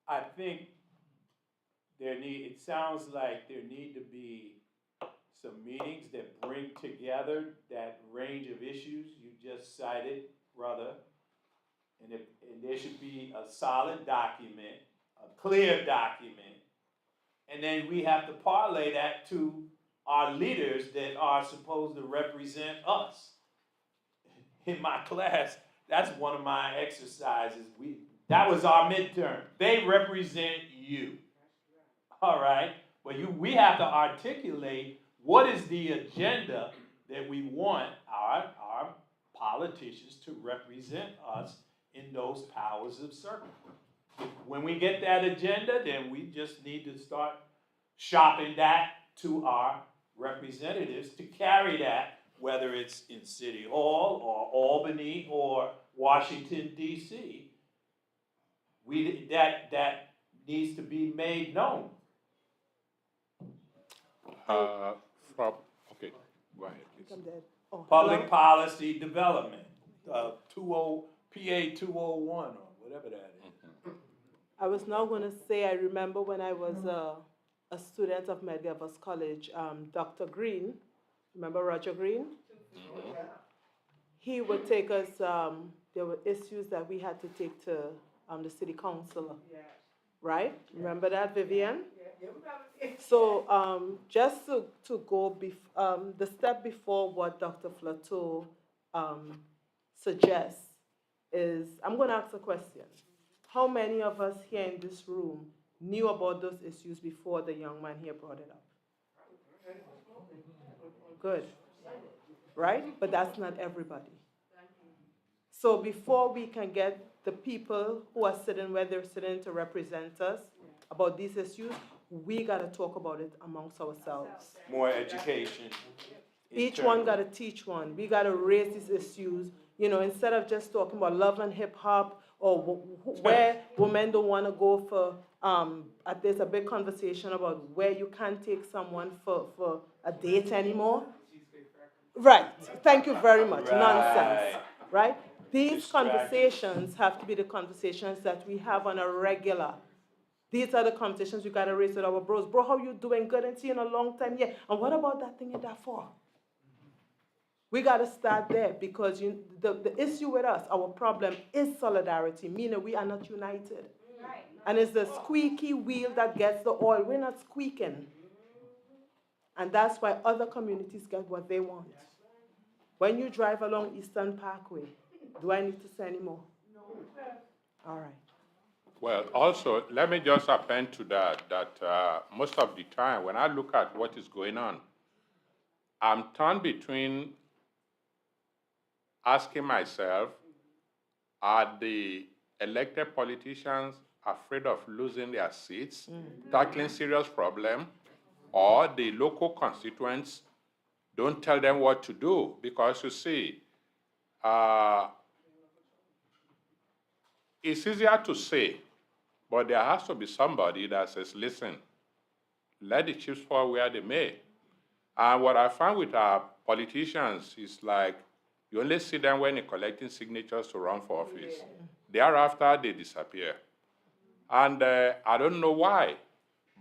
I think it sounds like there need to be some meetings that bring together that range of issues you just cited, brother. And there should be a solid document, a clear document. And then we have to parlay that to our leaders that are supposed to represent us. In my class, that's one of my exercises. That was our midterm. They represent you. All right? Well, we have to articulate what is the agenda that we want our politicians to represent us in those powers of circle. When we get that agenda, then we just need to start shopping that to our representatives to carry that, whether it's in City Hall or Albany or Washington, D.C. That needs to be made known. Okay, go ahead, please. I'm dead. Oh, Public hello? policy development, PA 201 or whatever that is. I was now going to say, I remember when I was a student of Medgar College, Dr. Green, remember Roger Green? He would take us, there were issues that we had to take to the city council, right? Remember that, Vivian? So just to go, the step before what Dr. Flateau suggests is, I'm going to ask a question. How many of us here in this room knew about those issues before the young man here brought it up? Good, right? But that's not everybody. So before we can get the people who are sitting where they're sitting to represent us about these issues, we got to talk about it amongst ourselves. More education. Each one got to teach one. We got to raise these issues. You know, instead of just talking about love and hip hop or where women don't want to go for, there's a big conversation about where you can't take someone for a date anymore. Right, thank you very much, nonsense, right? These conversations have to be the conversations that we have on a regular. These are the conversations we gotta raise with our bros. Bro, how you doing? Good, and see you in a long time, yeah. And what about that thing in Darfur? We gotta start there because the issue with us, our problem is solidarity, meaning we are not united. Right. And it's the squeaky wheel that gets the oil. We're not squeaking. And that's why other communities get what they want. When you drive along Eastern Parkway, do I need to say any more? No. All right. Well, also, let me just append to that most of the time, when I look at what is going on, I'm torn between asking myself, are the elected politicians afraid of losing their seats, tackling serious problem, or the local constituents don't tell them what to do? Because you see, it's easier to say, but there has to be somebody that says, listen, let the chips fall where they may. And what I find with our politicians is like, you only see them when they're collecting signatures to run for office. Thereafter, they disappear. And I don't know why,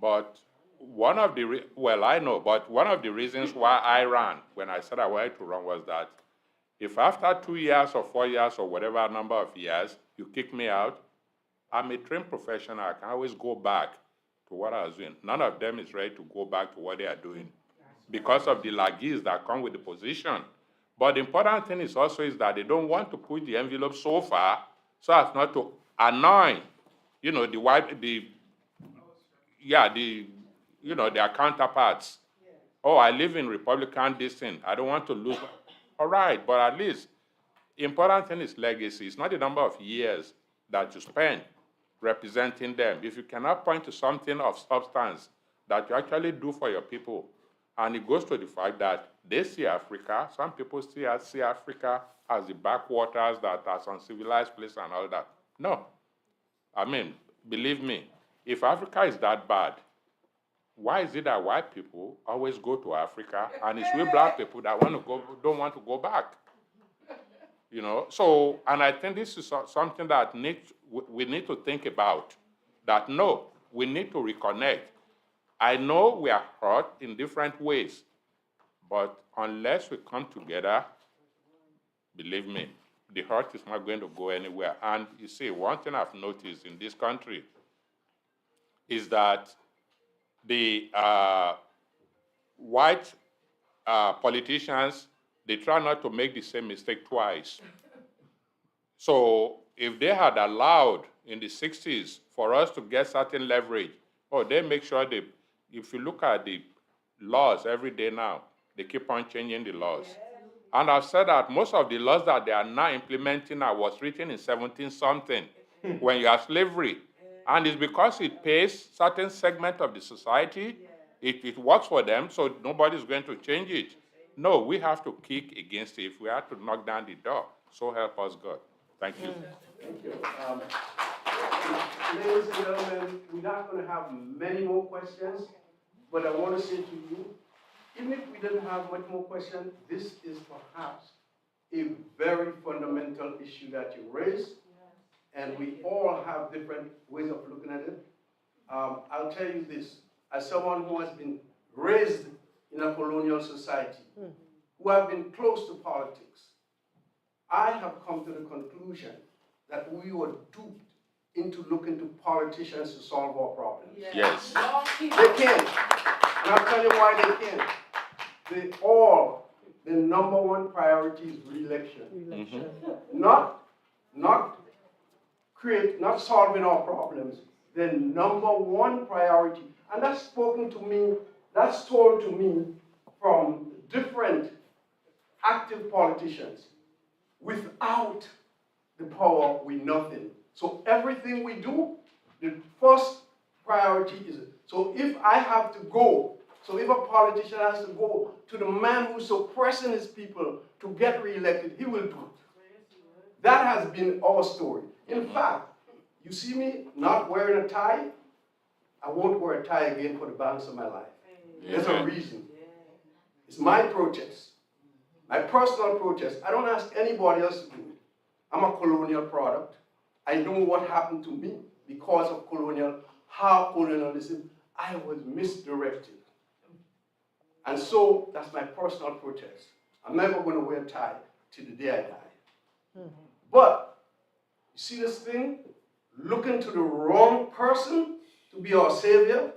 but one of the reasons why I ran when I said I wanted to run was that if after 2 years or 4 years or whatever number of years, you kick me out, I'm a trained professional. I can always go back to what I was doing. None of them is ready to go back to what they are doing because of the laggies that come with the position. But the important thing is also is that they don't want to push the envelope so far so as not to annoy, their counterparts. Oh, I live in Republican this thing. I don't want to lose. All right, but at least the important thing is legacy. It's not the number of years that you spend representing them. If you cannot point to something of substance that you actually do for your people, and it goes to the fact that they see Africa, some people still see Africa as the backwaters that are some civilized place and all that. No. I mean, believe me, if Africa is that bad, why is it that white people always go to Africa and it's we black people that don't want to go back? So, and I think this is something that we need to think about, that no, we need to reconnect. I know we are hurt in different ways, but unless we come together, believe me, the hurt is not going to go anywhere. And you see, one thing I've noticed in this country is that the white politicians, they try not to make the same mistake twice. So if they had allowed in the 60s for us to get certain leverage, they make sure if you look at the laws every day now, they keep on changing the laws. And I've said that most of the laws that they are now implementing was written in 17-something when you have slavery. And it's because it pays certain segment of the society. It works for them, so nobody's going to change it. No, we have to kick against it. If we have to knock down the door, so help us God. Thank you. Thank you. Ladies and gentlemen, we're not going to have many more questions, but I want to say to you, even if we didn't have much more questions, this is perhaps a very fundamental issue that you raised, and we all have different ways of looking at it. I'll tell you this, as someone who has been raised in a colonial society, who have been close to politics, I have come to the conclusion that we were duped into looking to politicians to solve our problems. Yes. They can't. And I'll tell you why they can't. The number one priority is re-election. Not solving our problems. The number one priority. And that's told to me from different active politicians. Without the power, we're nothing. So everything we do, the first priority is, so if a politician has to go to the man who's suppressing his people to get reelected, he will do it. That has been our story. In fact, you see me not wearing a tie, I won't wear a tie again for the balance of my life. There's a reason. It's my protest, my personal protest. I don't ask anybody else to do it. I'm a colonial product. I know what happened to me because of how colonialism, I was misdirected. And so that's my personal protest. I'm never going to wear a tie till the day I die. But you see this thing? Looking to the wrong person to be our savior,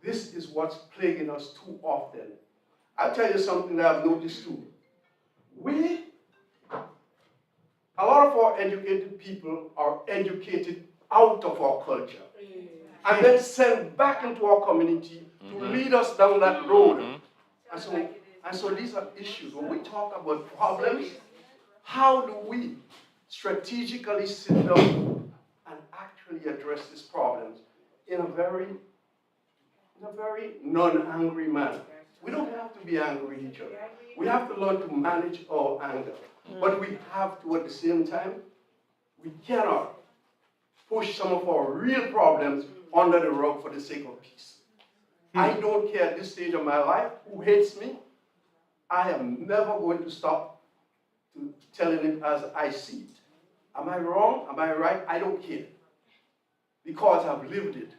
this is what's plaguing us too often. I'll tell you something that I've noticed too. A lot of our educated people are educated out of our culture and then sent back into our community to lead us down that road. And so these are issues. When we talk about problems, how do we strategically sit down and actually address these problems in a very non-angry manner? We don't have to be angry with each other. We have to learn to manage our anger. But we have to, at the same time, we cannot push some of our real problems under the rug for the sake of peace. I don't care at this stage of my life who hates me. I am never going to stop telling it as I see it. Am I wrong? Am I right? I don't care. Because I've lived it.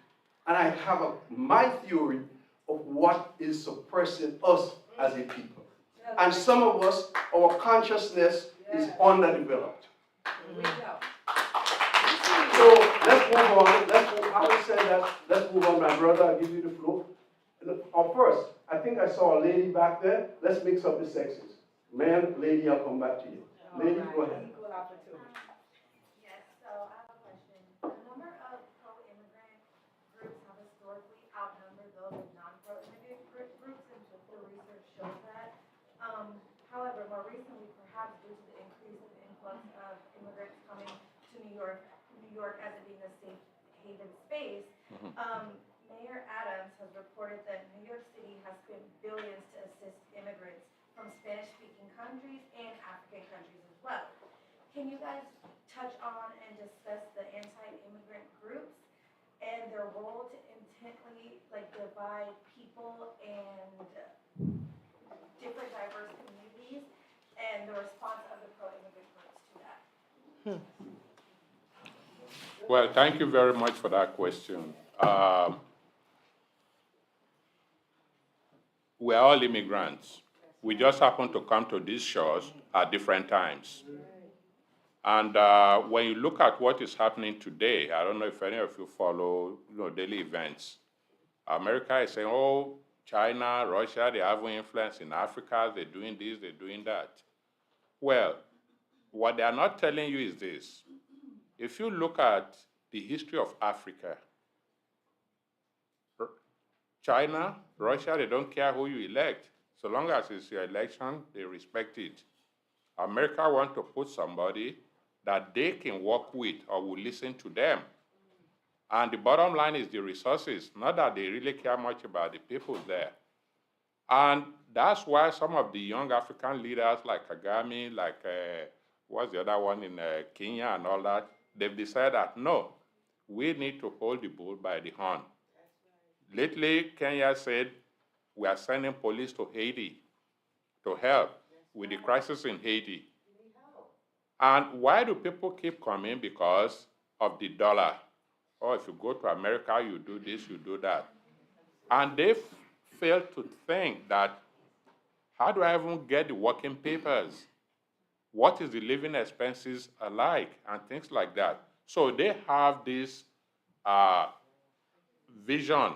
And I have my theory of what is suppressing us as a people. And some of us, our consciousness is underdeveloped. So let's move on. Having said that, let's move on, my brother. I'll give you the floor. First, I think I saw a lady back there. Let's mix up the sexes. Man, lady, I'll come back to you. Lady, go ahead. Yes, so I have a question. The number of pro-immigrant groups have historically outnumbered those of non-pro-immigrant groups, and the research shows that. However, more recently, perhaps due to the increase of influx of immigrants coming to New York as it being a safe haven space, Mayor Adams has reported that New York City has spent billions to assist immigrants from Spanish-speaking countries and African countries as well. Can you guys touch on and discuss the anti-immigrant groups and their role to intently divide people and different diverse communities and the response of the pro-immigrant groups to that? Well, thank you very much for that question. We're all immigrants. We just happen to come to these shores at different times. And when you look at what is happening today, I don't know if any of you follow daily events. America is saying, oh, China, Russia, they have influence in Africa, they're doing this, they're doing that. Well, what they are not telling you is this. If you look at the history of Africa, China, Russia, they don't care who you elect. So long as it's your election, they respect it. America wants to put somebody that they can work with or will listen to them. And the bottom line is the resources, not that they really care much about the people there. And that's why some of the young African leaders like Kagame, like what's the other one in Kenya and all that, they've decided that no, we need to hold the bull by the horn. Lately, Kenya said, we are sending police to Haiti to help with the crisis in Haiti. And why do people keep coming? Because of the dollar. Oh, if you go to America, you do this, you do that. And they fail to think that, how do I even get the working papers? What is the living expenses alike? And things like that. So they have this vision,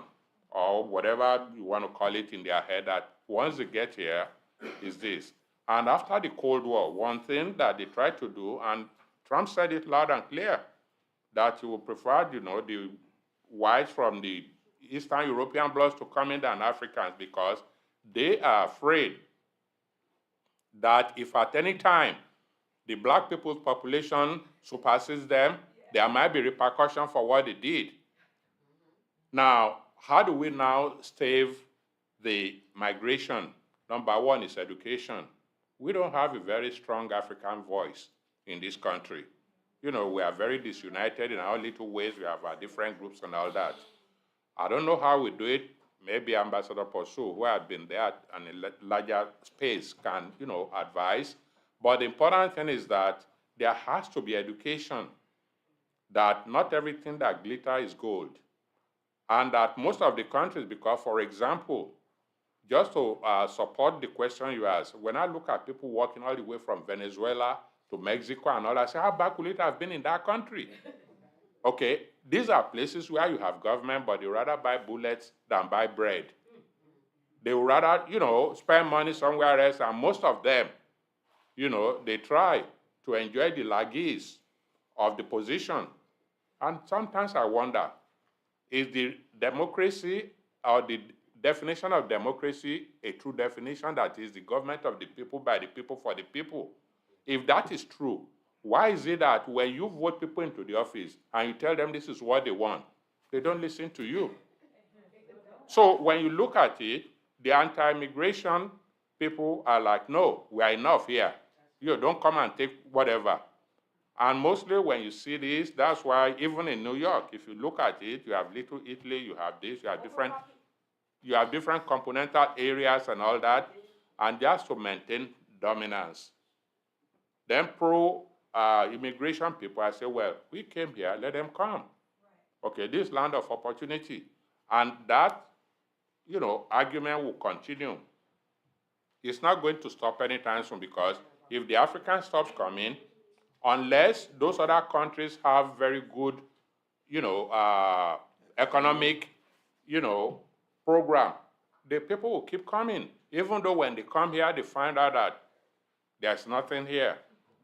or whatever you want to call it in their head, that once they get here, is this. And after the Cold War, one thing that they tried to do, and Trump said it loud and clear, that he would prefer, the whites from the Eastern European bloods to come in than Africans, because they are afraid that if at any time the black people's population surpasses them, there might be repercussions for what they did. Now, how do we now stave the migration? Number one is education. We don't have a very strong African voice in this country. You know, we are very disunited in our little ways. We have our different groups and all that. I don't know how we do it. Maybe Ambassador Posu, who had been there in a larger space, can, you know, advise. But the important thing is that there has to be education, that not everything that glitters is gold. And that most of the countries, because, for example, just to support the question you asked, when I look at people walking all the way from Venezuela to Mexico and all, I say, how bad could it have been in that country? Okay, these are places where you have government, but they rather buy bullets than buy bread. They would rather, you know, spend money somewhere else, and most of them, you know, they try to enjoy the laggies of the position. And sometimes I wonder, is the democracy or the definition of democracy a true definition, that is the government of the people, by the people, for the people? If that is true, why is it that when you vote people into the office and you tell them this is what they want, they don't listen to you? So when you look at it, the anti-immigration people are like, no, we are enough here. You don't come and take whatever. And mostly when you see this, that's why even in New York, if you look at it, you have Little Italy, you have this, you have different continental areas and all that, and just to maintain dominance. Then pro-immigration people, I say, well, we came here, let them come. Okay, this land of opportunity. And that, you know, argument will continue. It's not going to stop anytime soon, because if the African stops coming, unless those other countries have very good, you know, economic, you know, program, the people will keep coming. Even though when they come here, they find out that there's nothing here.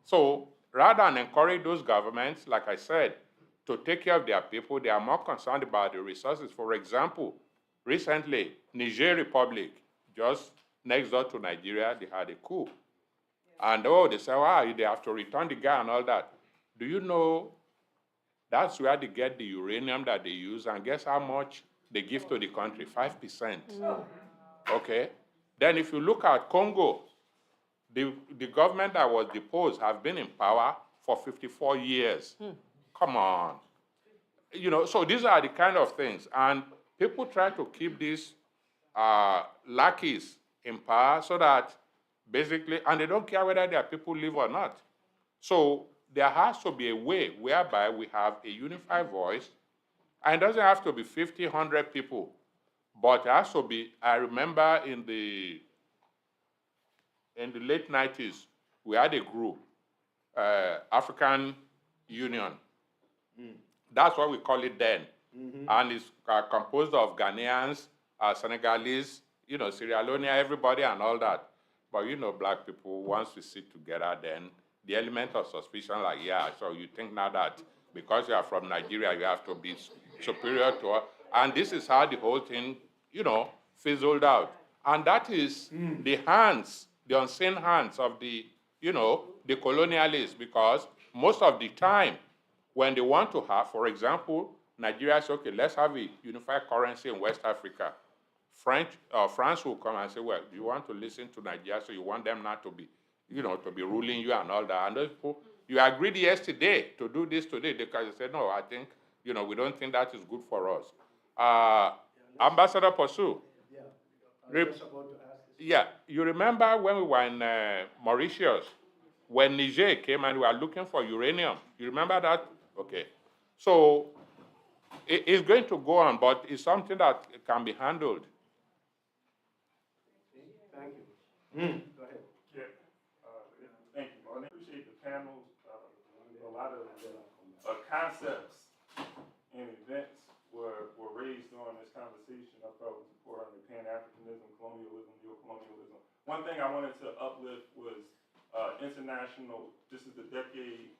So rather than encourage those governments, like I said, to take care of their people, they are more concerned about the resources. For example, recently, Niger Republic, just next door to Nigeria, they had a coup. And they say, wow, they have to return the guy and all that. Do you know that's where they get the uranium that they use, and guess how much they give to the country? 5%. Okay? Then if you look at Congo, the government that was deposed have been in power for 54 years. Come on. You know, so these are the kind of things. And people try to keep these lackeys in power so that basically, and they don't care whether their people live or not. So there has to be a way whereby we have a unified voice, and it doesn't have to be 50, 100 people, but it has to be, I remember in the late 90s, we had a group, African Union. That's what we call it then. And it's composed of Ghanaians, Senegalese, you know, Sierra Leone, everybody and all that. But you know, black people, once we sit together, then the element of suspicion, like, yeah, so you think now that because you are from Nigeria, you have to be superior to us. And this is how the whole thing, you know, fizzled out. And that is the hands, the unseen hands of the, you know, the colonialists, because most of the time, when they want to have, for example, Nigeria says, okay, let's have a unified currency in West Africa. France will come and say, well, do you want to listen to Nigeria, so you want them not to be, you know, to be ruling you and all that. And those people, you agreed yesterday to do this today, because they said, no, I think, you know, we don't think that is good for us. Ambassador Posu. Yeah, you remember when we were in Mauritius, when Niger came and we were looking for uranium. You remember that? Okay. So it's going to go on, but it's something that can be handled. Thank you. Go ahead. Yeah. Thank you. I appreciate the panel. A lot of concepts and events were raised during this conversation. I felt was important: Pan-Africanism, colonialism, neo-colonialism. One thing I wanted to uplift was international. This is the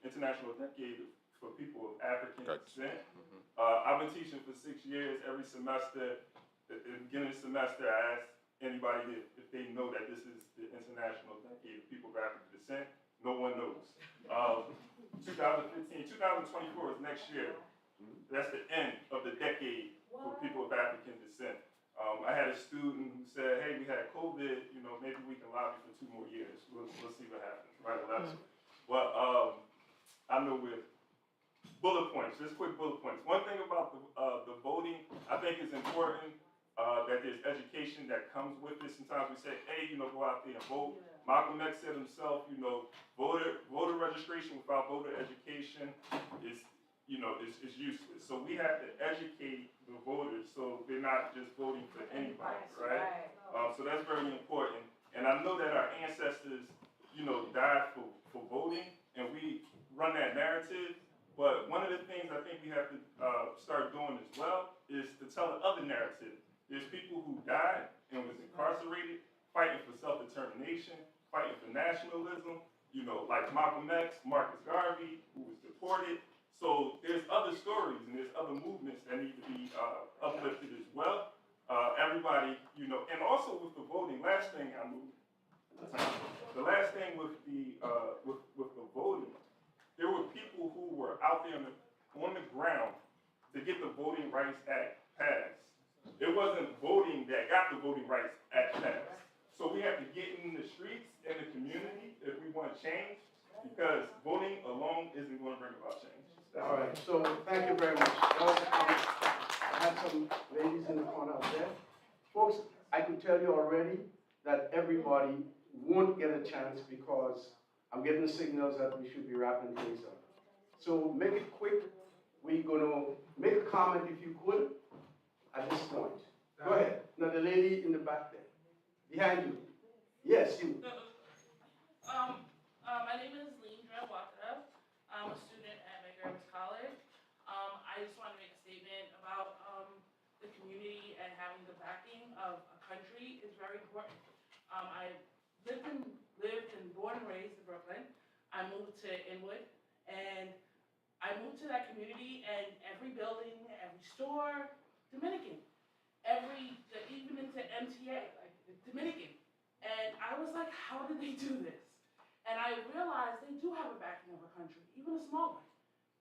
International Decade for People of African Descent. I've been teaching for 6 years. Every semester, at the beginning of the semester, I ask anybody if they know that this is the International Decade of People of African Descent. No one knows. 2024 is next year. That's the end of the decade for people of African descent. I had a student who said, hey, we had COVID, you know, maybe we can lobby for 2 more years. We'll see what happens, right? Well, I know with bullet points, just quick bullet points. One thing about the voting, I think is important, that there's education that comes with it. Sometimes we say, hey, go out there and vote. Malcolm X said himself, voter registration without voter education is useless. So we have to educate the voters so they're not just voting for anybody, right? So that's very important. And I know that our ancestors, died for voting, and we run that narrative. But one of the things I think we have to start doing as well is to tell the other narrative. There's people who died and was incarcerated, fighting for self-determination, fighting for nationalism, like Malcolm X, Marcus Garvey, who was deported. So there's other stories and there's other movements that need to be uplifted as well. Everybody, and also with the voting, last thing I moved. The last thing with the voting, there were people who were out there on the ground to get the Voting Rights Act passed. It wasn't voting that got the Voting Rights Act passed. So we have to get in the streets and the community if we want change, because voting alone isn't going to bring about change. All right, so thank you very much. I have some ladies in the corner out there. Folks, I can tell you already that everybody won't get a chance because I'm getting the signals that we should be wrapping things up. So make it quick. We're going to make a comment if you could at this point. Go ahead. Now the lady in the back there. Behind you. Yes, you. My name is Lindra Waka. I'm a student at Medgar College. I just want to make a statement about the community and having the backing of a country is very important. I lived and born and raised in Brooklyn. I moved to Inwood, and I moved to that community, and every building, every store, Dominican. Even into MTA, like Dominican. And I was like, how did they do this? And I realized they do have a backing of a country, even a small one.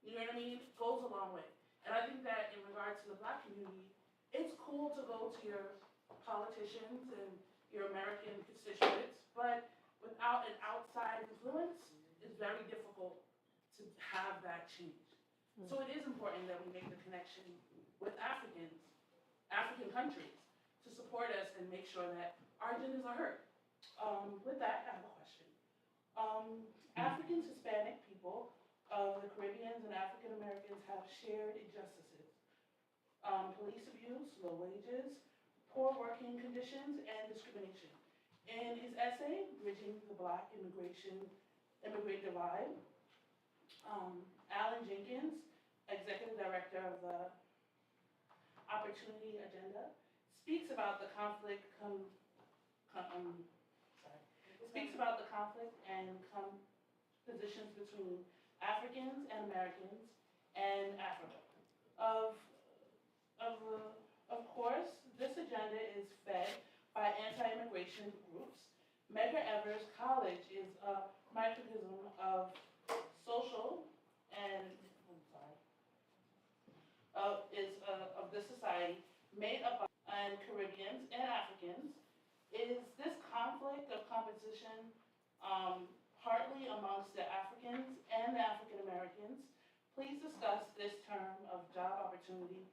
You know what I mean? It goes a long way. And I think that in regards to the Black community, it's cool to go to your politicians and your American constituents, but without an outside influence, it's very difficult to have that change. So it is important that we make the connection with African countries, to support us and make sure that our agendas are heard. With that, I have a question. Africans, Hispanic people, the Caribbeans and African Americans have shared injustices. Police abuse, low wages, poor working conditions, and discrimination. In his essay, Bridging the Black Immigrant Divide, Alan Jenkins, Executive Director of the Opportunity Agenda, speaks about the conflict and positions between Africans and Americans and Africa. Of course, this agenda is fed by anti-immigration groups. Medgar Evers College is a microcosm of social and of this society made up of Caribbeans and Africans. Is this conflict of competition partly amongst the Africans and the African Americans? Please discuss this term of job opportunity,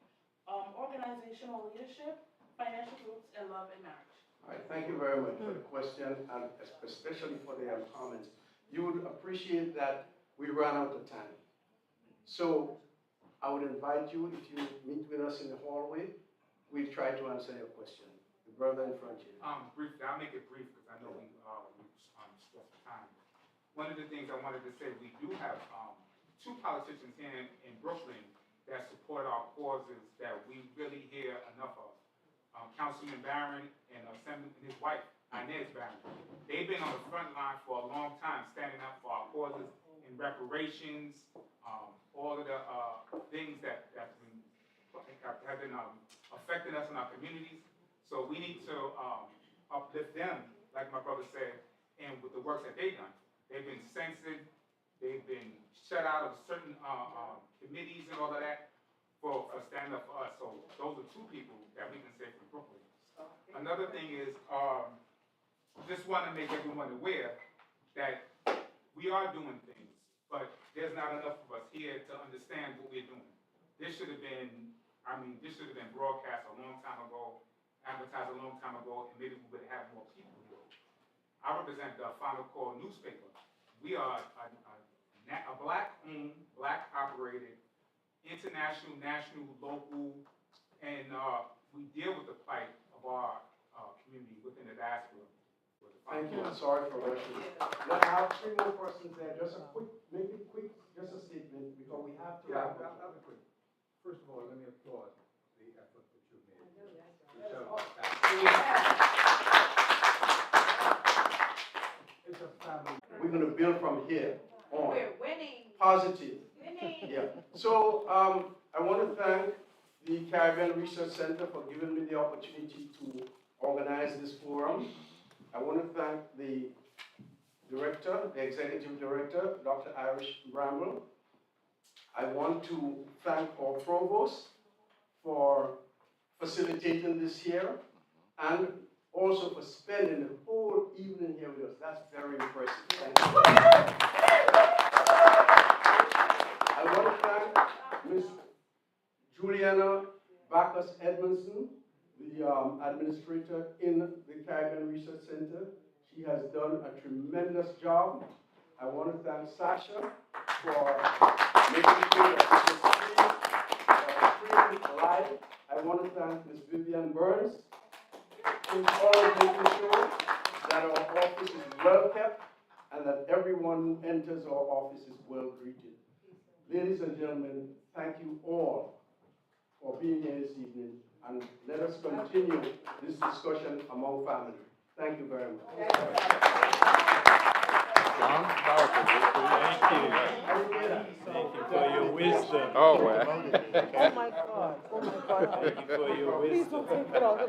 organizational leadership, financial groups, and love and marriage. All right, thank you very much for the question, and especially for the comments. You would appreciate that we ran out of time. So I would invite you, if you meet with us in the hallway, we'll try to answer your question. The brother in front here. Briefly, I'll make it brief because I know we stress the time. One of the things I wanted to say, we do have two politicians here in Brooklyn that support our causes that we really hear enough of. Councilman Barron and his wife, Inez Barron. They've been on the front line for a long time, standing up for our causes in reparations, all of the things that have been affecting us in our communities. So we need to uplift them, like my brother said, and with the works that they've done. They've been censored, they've been shut out of certain committees and all of that for standing up for us. So those are two people that we can say from Brooklyn. Another thing is, just want to make everyone aware that we are doing things, but there's not enough of us here to understand what we're doing. This should have been, this should have been broadcast a long time ago, advertised a long time ago, and maybe we would have more people here. I represent the Final Call newspaper. We are a black-owned, black-operated, international, national, local, and we deal with the plight of our community within the diaspora. Thank you, I'm sorry for rushing. Now, I have three more persons there, just a quick, make it quick, just a statement, because we have to wrap up. I'll be quick. First of all, let me applaud the effort that you made. It's a family. We're gonna build from here on. We're winning. Positive. Winning. Yeah, so, I want to thank the Caribbean Research Center for giving me the opportunity to organize this forum. I want to thank the director, the executive director, Dr. Irish Bramble. I want to thank our provost for facilitating this here and also for spending the whole evening here with us. That's very impressive. Thank you. I want to thank Ms. Juliana Bacchus Edmondson, the administrator in the Caribbean Research Center. She has done a tremendous job. I want to thank Sasha for making sure that this is streamed live. I want to thank Ms. Vivian Burns, who's always making sure that our office is well kept and that everyone who enters our office is well greeted. Ladies and gentlemen, thank you all for being here this evening, and let us continue this discussion among family. Thank you very much. Thank you. Thank you for your wisdom. Oh my God, oh my God. Thank you for your wisdom. Please don't take it off.